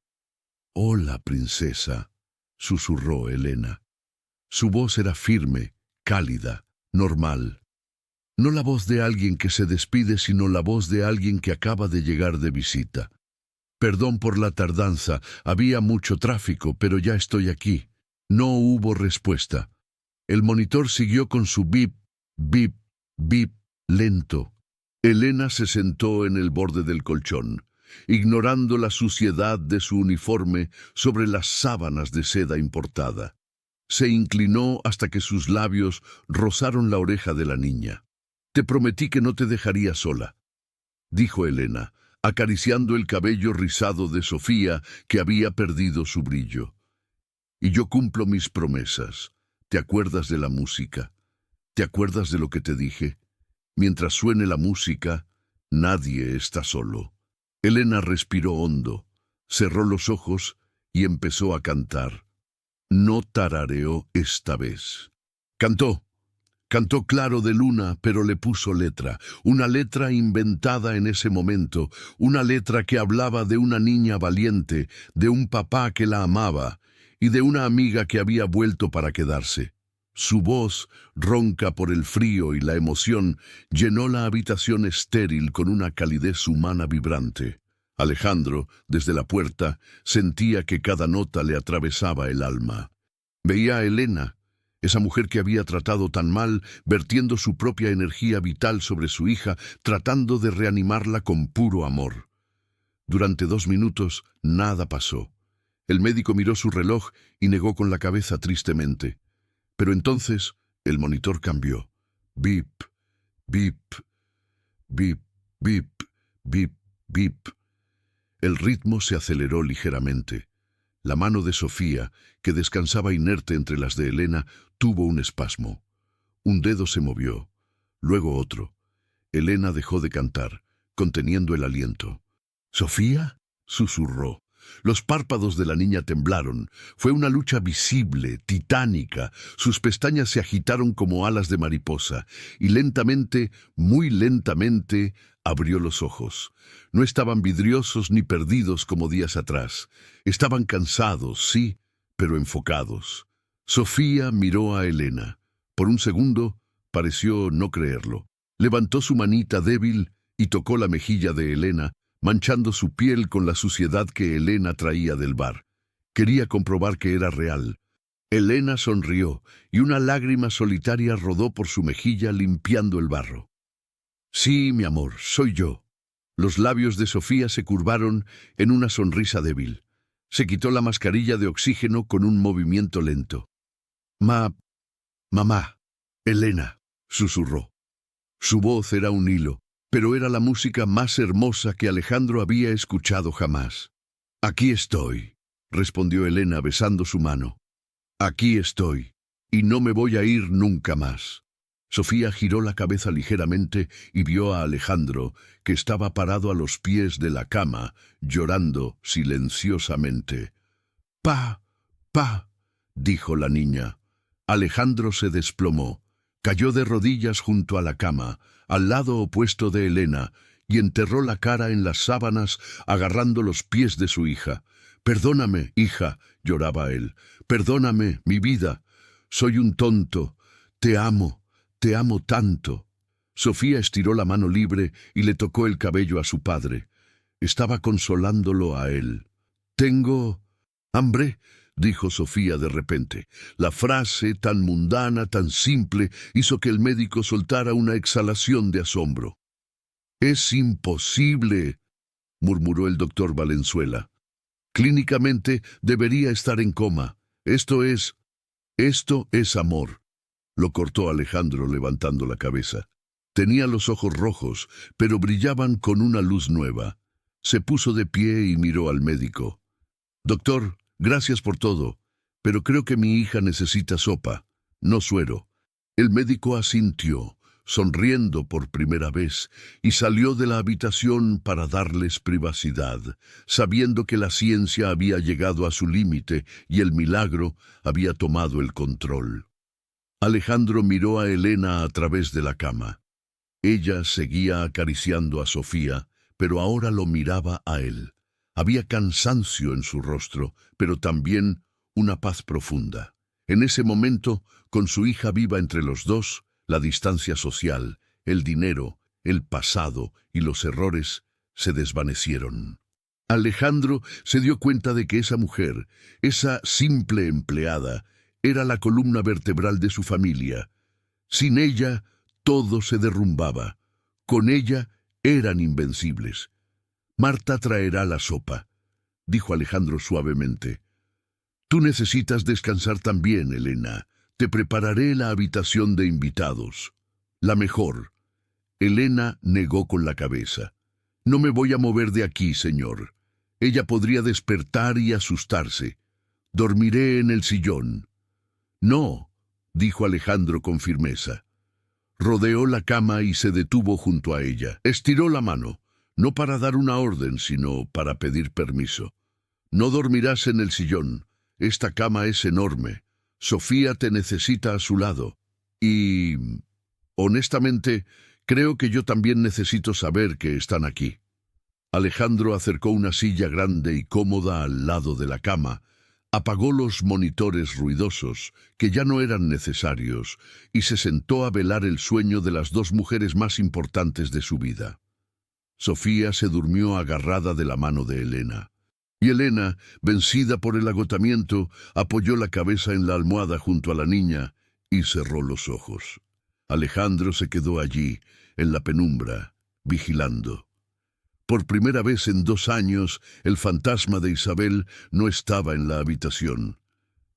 «Hola, princesa», susurró Elena. Su voz era firme, cálida, normal. No la voz de alguien que se despide, sino la voz de alguien que acaba de llegar de visita. «Perdón por la tardanza, había mucho tráfico, pero ya estoy aquí». No hubo respuesta. El monitor siguió con su bip, bip, bip, lento. Elena se sentó en el borde del colchón, ignorando la suciedad de su uniforme sobre las sábanas de seda importada. Se inclinó hasta que sus labios rozaron la oreja de la niña. «Te prometí que no te dejaría sola», dijo Elena, acariciando el cabello rizado de Sofía, que había perdido su brillo. «Y yo cumplo mis promesas. ¿Te acuerdas de la música? ¿Te acuerdas de lo que te dije? Mientras suene la música, nadie está solo». Elena respiró hondo, cerró los ojos y empezó a cantar. No tarareó esta vez. Cantó. Cantó Claro de Luna, pero le puso letra, una letra inventada en ese momento, una letra que hablaba de una niña valiente, de un papá que la amaba y de una amiga que había vuelto para quedarse. Su voz, ronca por el frío y la emoción, llenó la habitación estéril con una calidez humana vibrante. Alejandro, desde la puerta, sentía que cada nota le atravesaba el alma. Veía a Elena, esa mujer que había tratado tan mal, vertiendo su propia energía vital sobre su hija, tratando de reanimarla con puro amor. Durante 2 minutos, nada pasó. El médico miró su reloj y negó con la cabeza tristemente. Pero entonces, el monitor cambió. Bip, bip, bip, bip, bip, bip. El ritmo se aceleró ligeramente. La mano de Sofía, que descansaba inerte entre las de Elena, tuvo un espasmo. Un dedo se movió, luego otro. Elena dejó de cantar, conteniendo el aliento. «¿Sofía?», susurró. Los párpados de la niña temblaron. Fue una lucha visible, titánica. Sus pestañas se agitaron como alas de mariposa, y lentamente, muy lentamente, abrió los ojos. No estaban vidriosos ni perdidos como días atrás. Estaban cansados, sí, pero enfocados. Sofía miró a Elena. Por un segundo, pareció no creerlo. Levantó su manita débil y tocó la mejilla de Elena, manchando su piel con la suciedad que Elena traía del bar. Quería comprobar que era real. Elena sonrió y una lágrima solitaria rodó por su mejilla limpiando el barro. «Sí, mi amor, soy yo». Los labios de Sofía se curvaron en una sonrisa débil. Se quitó la mascarilla de oxígeno con un movimiento lento. «Mamá, Elena», susurró. Su voz era un hilo, pero era la música más hermosa que Alejandro había escuchado jamás. «Aquí estoy», respondió Elena besando su mano. «Aquí estoy, y no me voy a ir nunca más». Sofía giró la cabeza ligeramente y vio a Alejandro, que estaba parado a los pies de la cama, llorando silenciosamente. «Pa, pa», dijo la niña. Alejandro se desplomó, cayó de rodillas junto a la cama, al lado opuesto de Elena, y enterró la cara en las sábanas, agarrando los pies de su hija. «Perdóname, hija», lloraba él. «Perdóname, mi vida. Soy un tonto. Te amo tanto». Sofía estiró la mano libre y le tocó el cabello a su padre. Estaba consolándolo a él. «¿Tengo hambre?», dijo Sofía de repente. La frase, tan mundana, tan simple, hizo que el médico soltara una exhalación de asombro. «Es imposible», murmuró el doctor Valenzuela. «Clínicamente debería estar en coma. Esto es amor», lo cortó Alejandro levantando la cabeza. Tenía los ojos rojos, pero brillaban con una luz nueva. Se puso de pie y miró al médico. «Doctor, gracias por todo, pero creo que mi hija necesita sopa, no suero». El médico asintió. sonriendo por primera vez, y salió de la habitación para darles privacidad, sabiendo que la ciencia había llegado a su límite y el milagro había tomado el control. Alejandro miró a Elena a través de la cama. Ella seguía acariciando a Sofía, pero ahora lo miraba a él. Había cansancio en su rostro, pero también una paz profunda. En ese momento, con su hija viva entre los dos, la distancia social, el dinero, el pasado y los errores se desvanecieron. Alejandro se dio cuenta de que esa mujer, esa simple empleada, era la columna vertebral de su familia. Sin ella, todo se derrumbaba. Con ella, eran invencibles. «Marta traerá la sopa», dijo Alejandro suavemente. «Tú necesitas descansar también, Elena. Te prepararé la habitación de invitados. La mejor». Elena negó con la cabeza. «No me voy a mover de aquí, señor. Ella podría despertar y asustarse. Dormiré en el sillón». «No», dijo Alejandro con firmeza. Rodeó la cama y se detuvo junto a ella. Estiró la mano, no para dar una orden, sino para pedir permiso. «No dormirás en el sillón. Esta cama es enorme. Sofía te necesita a su lado. Y, honestamente, creo que yo también necesito saber que están aquí». Alejandro acercó una silla grande y cómoda al lado de la cama, apagó los monitores ruidosos, que ya no eran necesarios, y se sentó a velar el sueño de las dos mujeres más importantes de su vida. Sofía se durmió agarrada de la mano de Elena. Y Elena, vencida por el agotamiento, apoyó la cabeza en la almohada junto a la niña y cerró los ojos. Alejandro se quedó allí, en la penumbra, vigilando. Por primera vez en 2 años, el fantasma de Isabel no estaba en la habitación.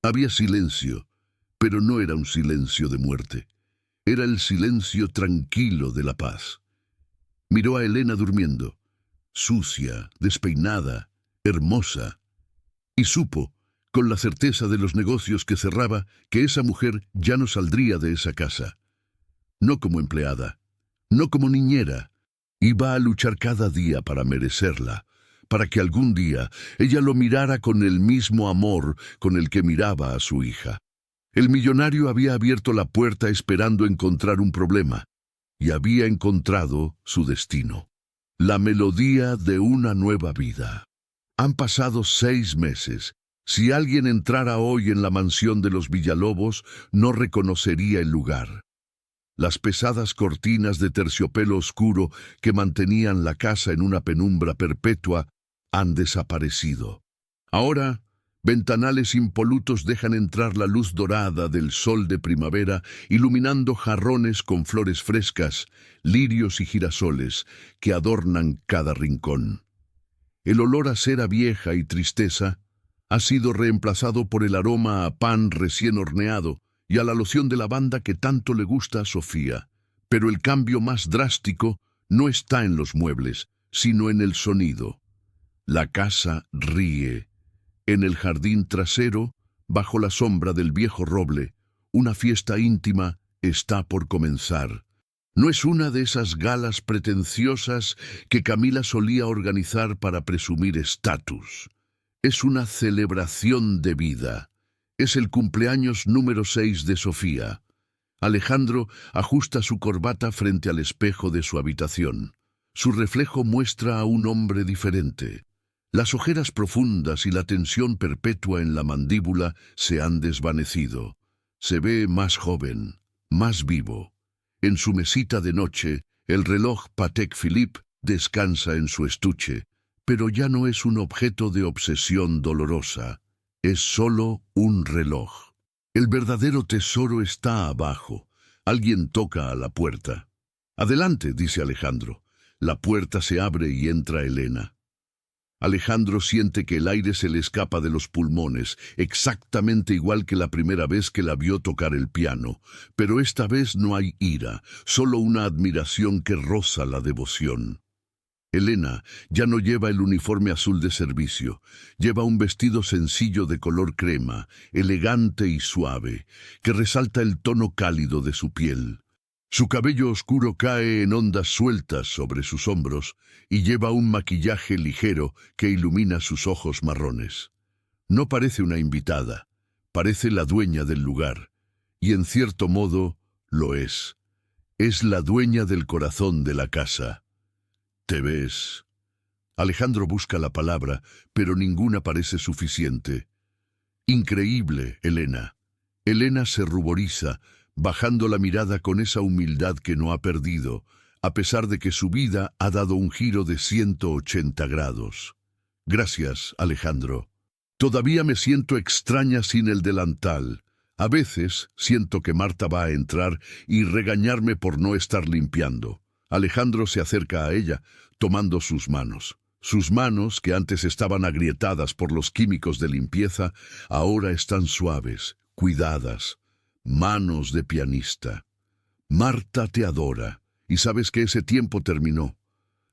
Había silencio, pero no era un silencio de muerte. Era el silencio tranquilo de la paz. Miró a Elena durmiendo, sucia, despeinada, hermosa, y supo, con la certeza de los negocios que cerraba, que esa mujer ya no saldría de esa casa. No como empleada, no como niñera. Iba a luchar cada día para merecerla, para que algún día ella lo mirara con el mismo amor con el que miraba a su hija. El millonario había abierto la puerta esperando encontrar un problema, y había encontrado su destino. La melodía de una nueva vida. Han pasado 6 meses. Si alguien entrara hoy en la mansión de los Villalobos, no reconocería el lugar. Las pesadas cortinas de terciopelo oscuro que mantenían la casa en una penumbra perpetua han desaparecido. Ahora, ventanales impolutos dejan entrar la luz dorada del sol de primavera, iluminando jarrones con flores frescas, lirios y girasoles que adornan cada rincón. El olor a cera vieja y tristeza ha sido reemplazado por el aroma a pan recién horneado y a la loción de lavanda que tanto le gusta a Sofía. Pero el cambio más drástico no está en los muebles, sino en el sonido. La casa ríe. En el jardín trasero, bajo la sombra del viejo roble, una fiesta íntima está por comenzar. No es una de esas galas pretenciosas que Camila solía organizar para presumir estatus. Es una celebración de vida. Es el cumpleaños número 6 de Sofía. Alejandro ajusta su corbata frente al espejo de su habitación. Su reflejo muestra a un hombre diferente. Las ojeras profundas y la tensión perpetua en la mandíbula se han desvanecido. Se ve más joven, más vivo. En su mesita de noche, el reloj Patek Philippe descansa en su estuche, pero ya no es un objeto de obsesión dolorosa. Es solo un reloj. El verdadero tesoro está abajo. Alguien toca a la puerta. «Adelante», dice Alejandro. La puerta se abre y entra Elena. Alejandro siente que el aire se le escapa de los pulmones, exactamente igual que la primera vez que la vio tocar el piano. Pero esta vez no hay ira, solo una admiración que roza la devoción. Elena ya no lleva el uniforme azul de servicio, lleva un vestido sencillo de color crema, elegante y suave, que resalta el tono cálido de su piel. Su cabello oscuro cae en ondas sueltas sobre sus hombros y lleva un maquillaje ligero que ilumina sus ojos marrones. No parece una invitada, parece la dueña del lugar, y en cierto modo lo es. Es la dueña del corazón de la casa. ¿Te ves? Alejandro busca la palabra, pero ninguna parece suficiente. Increíble, Elena. Elena se ruboriza, bajando la mirada con esa humildad que no ha perdido, a pesar de que su vida ha dado un giro de 180 grados. Gracias, Alejandro. Todavía me siento extraña sin el delantal. A veces siento que Marta va a entrar y regañarme por no estar limpiando. Alejandro se acerca a ella, tomando sus manos. Sus manos, que antes estaban agrietadas por los químicos de limpieza, ahora están suaves, cuidadas. Manos de pianista. Marta te adora, y sabes que ese tiempo terminó.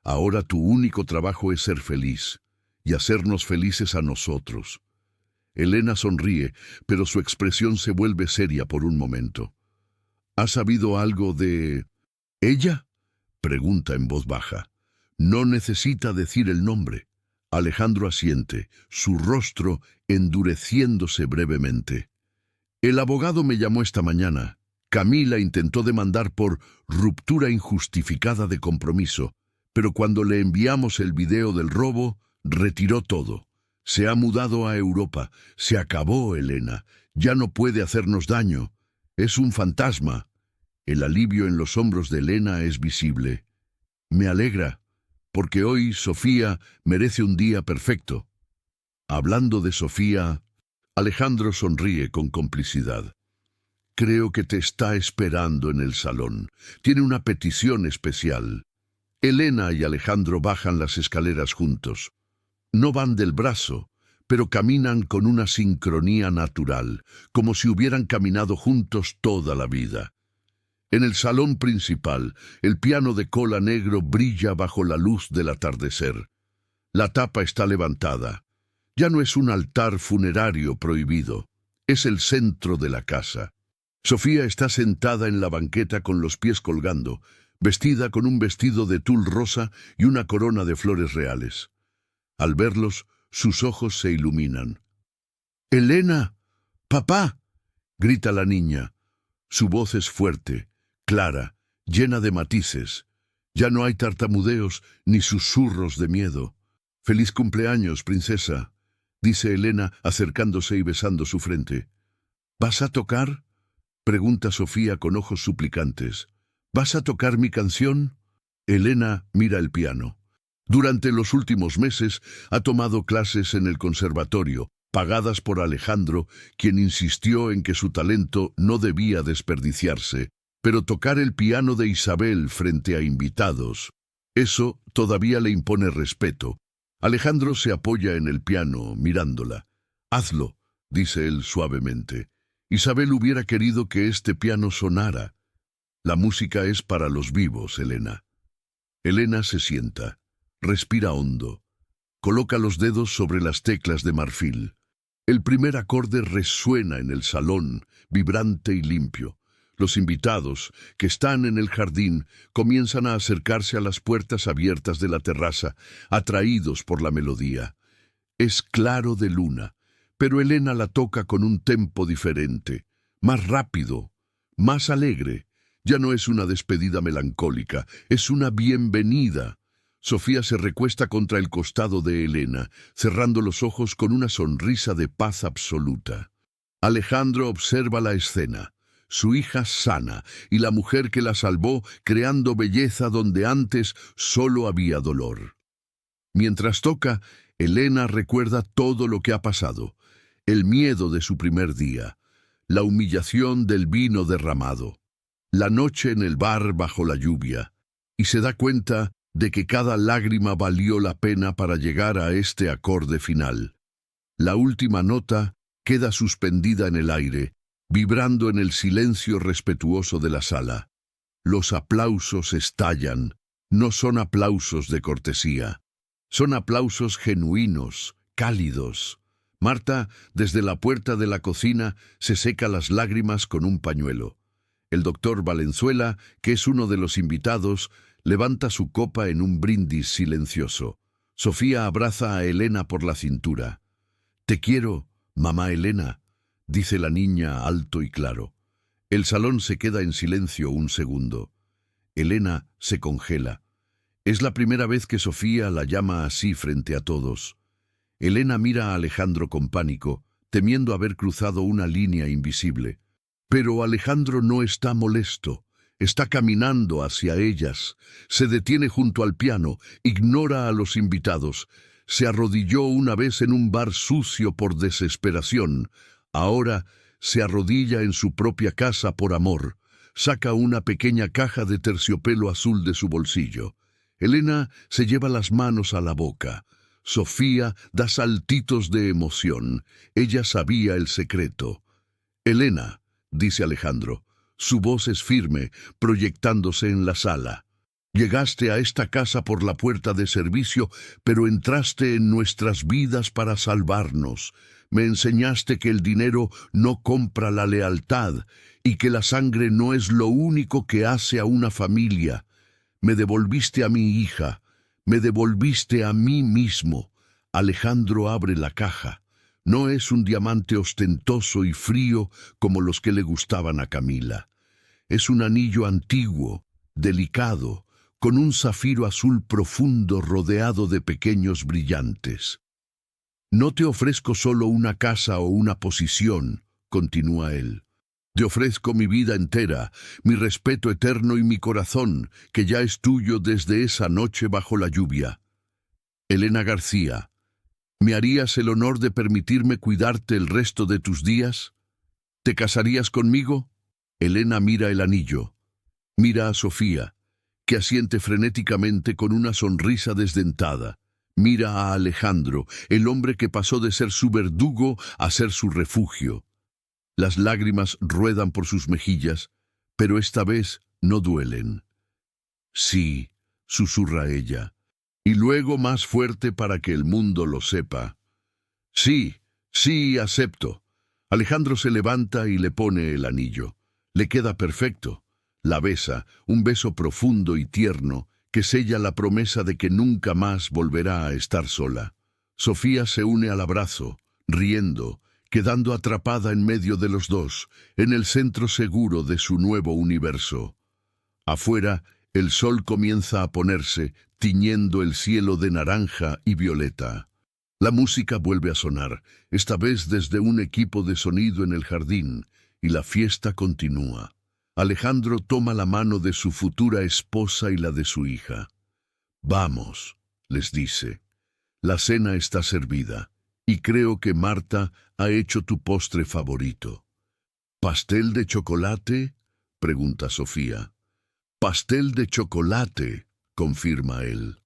Ahora tu único trabajo es ser feliz, y hacernos felices a nosotros. Elena sonríe, pero su expresión se vuelve seria por un momento. ¿Has sabido algo de ella? Pregunta en voz baja. No necesita decir el nombre. Alejandro asiente, su rostro endureciéndose brevemente. El abogado me llamó esta mañana. Camila intentó demandar por ruptura injustificada de compromiso, pero cuando le enviamos el video del robo, retiró todo. Se ha mudado a Europa. Se acabó, Elena. Ya no puede hacernos daño. Es un fantasma. El alivio en los hombros de Elena es visible. Me alegra, porque hoy Sofía merece un día perfecto. Hablando de Sofía, Alejandro sonríe con complicidad. Creo que te está esperando en el salón. Tiene una petición especial. Elena y Alejandro bajan las escaleras juntos. No van del brazo, pero caminan con una sincronía natural, como si hubieran caminado juntos toda la vida. En el salón principal, el piano de cola negro brilla bajo la luz del atardecer. La tapa está levantada. Ya no es un altar funerario prohibido. Es el centro de la casa. Sofía está sentada en la banqueta con los pies colgando, vestida con un vestido de tul rosa y una corona de flores reales. Al verlos, sus ojos se iluminan. «¡Elena! ¡Papá!», grita la niña. Su voz es fuerte, clara, llena de matices. Ya no hay tartamudeos ni susurros de miedo. «¡Feliz cumpleaños, princesa!», dice Elena acercándose y besando su frente. «¿Vas a tocar?», pregunta Sofía con ojos suplicantes. «¿Vas a tocar mi canción?». Elena mira el piano. Durante los últimos meses ha tomado clases en el conservatorio, pagadas por Alejandro, quien insistió en que su talento no debía desperdiciarse, pero tocar el piano de Isabel frente a invitados, eso todavía le impone respeto. Alejandro se apoya en el piano, mirándola. «Hazlo», dice él suavemente. «Isabel hubiera querido que este piano sonara. La música es para los vivos, Elena». Elena se sienta. Respira hondo. Coloca los dedos sobre las teclas de marfil. El primer acorde resuena en el salón, vibrante y limpio. Los invitados, que están en el jardín, comienzan a acercarse a las puertas abiertas de la terraza, atraídos por la melodía. Es claro de luna, pero Elena la toca con un tempo diferente, más rápido, más alegre. Ya no es una despedida melancólica, es una bienvenida. Sofía se recuesta contra el costado de Elena, cerrando los ojos con una sonrisa de paz absoluta. Alejandro observa la escena, su hija sana y la mujer que la salvó, creando belleza donde antes solo había dolor. Mientras toca, Elena recuerda todo lo que ha pasado, el miedo de su primer día, la humillación del vino derramado, la noche en el bar bajo la lluvia, y se da cuenta de que cada lágrima valió la pena para llegar a este acorde final. La última nota queda suspendida en el aire, vibrando en el silencio respetuoso de la sala. Los aplausos estallan. No son aplausos de cortesía. Son aplausos genuinos, cálidos. Marta, desde la puerta de la cocina, se seca las lágrimas con un pañuelo. El doctor Valenzuela, que es uno de los invitados, levanta su copa en un brindis silencioso. Sofía abraza a Elena por la cintura. «Te quiero, mamá Elena», dice la niña alto y claro. El salón se queda en silencio un segundo. Elena se congela. Es la primera vez que Sofía la llama así frente a todos. Elena mira a Alejandro con pánico, temiendo haber cruzado una línea invisible. Pero Alejandro no está molesto. Está caminando hacia ellas. Se detiene junto al piano, ignora a los invitados. Se arrodilló una vez en un bar sucio por desesperación. Ahora se arrodilla en su propia casa por amor. Saca una pequeña caja de terciopelo azul de su bolsillo. Elena se lleva las manos a la boca. Sofía da saltitos de emoción. Ella sabía el secreto. «Elena», dice Alejandro. Su voz es firme, proyectándose en la sala. «Llegaste a esta casa por la puerta de servicio, pero entraste en nuestras vidas para salvarnos. Me enseñaste que el dinero no compra la lealtad y que la sangre no es lo único que hace a una familia. Me devolviste a mi hija, me devolviste a mí mismo». Alejandro abre la caja. No es un diamante ostentoso y frío como los que le gustaban a Camila. Es un anillo antiguo, delicado, con un zafiro azul profundo rodeado de pequeños brillantes. «No te ofrezco solo una casa o una posición», continúa él. «Te ofrezco mi vida entera, mi respeto eterno y mi corazón, que ya es tuyo desde esa noche bajo la lluvia». Elena García, ¿me harías el honor de permitirme cuidarte el resto de tus días? ¿Te casarías conmigo? Elena mira el anillo. Mira a Sofía, que asiente frenéticamente con una sonrisa desdentada. Mira a Alejandro, el hombre que pasó de ser su verdugo a ser su refugio. Las lágrimas ruedan por sus mejillas, pero esta vez no duelen. «Sí», susurra ella, y luego más fuerte para que el mundo lo sepa. «Sí, sí, acepto». Alejandro se levanta y le pone el anillo. Le queda perfecto. La besa, un beso profundo y tierno, que sella la promesa de que nunca más volverá a estar sola. Sofía se une al abrazo, riendo, quedando atrapada en medio de los dos, en el centro seguro de su nuevo universo. Afuera, el sol comienza a ponerse, tiñendo el cielo de naranja y violeta. La música vuelve a sonar, esta vez desde un equipo de sonido en el jardín, y la fiesta continúa. Alejandro toma la mano de su futura esposa y la de su hija. «Vamos», les dice. «La cena está servida, y creo que Marta ha hecho tu postre favorito». «¿Pastel de chocolate?», pregunta Sofía. «Pastel de chocolate», confirma él.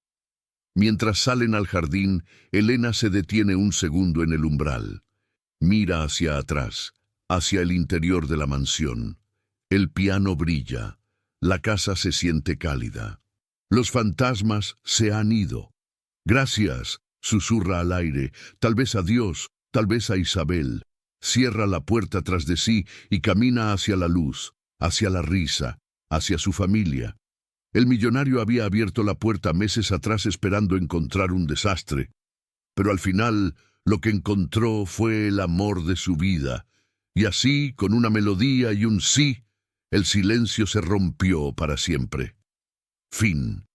Mientras salen al jardín, Elena se detiene un segundo en el umbral. Mira hacia atrás, hacia el interior de la mansión. El piano brilla. La casa se siente cálida. Los fantasmas se han ido. «Gracias», susurra al aire, tal vez a Dios, tal vez a Isabel. Cierra la puerta tras de sí y camina hacia la luz, hacia la risa, hacia su familia. El millonario había abierto la puerta meses atrás esperando encontrar un desastre. Pero al final, lo que encontró fue el amor de su vida. Y así, con una melodía y un sí, el silencio se rompió para siempre. Fin.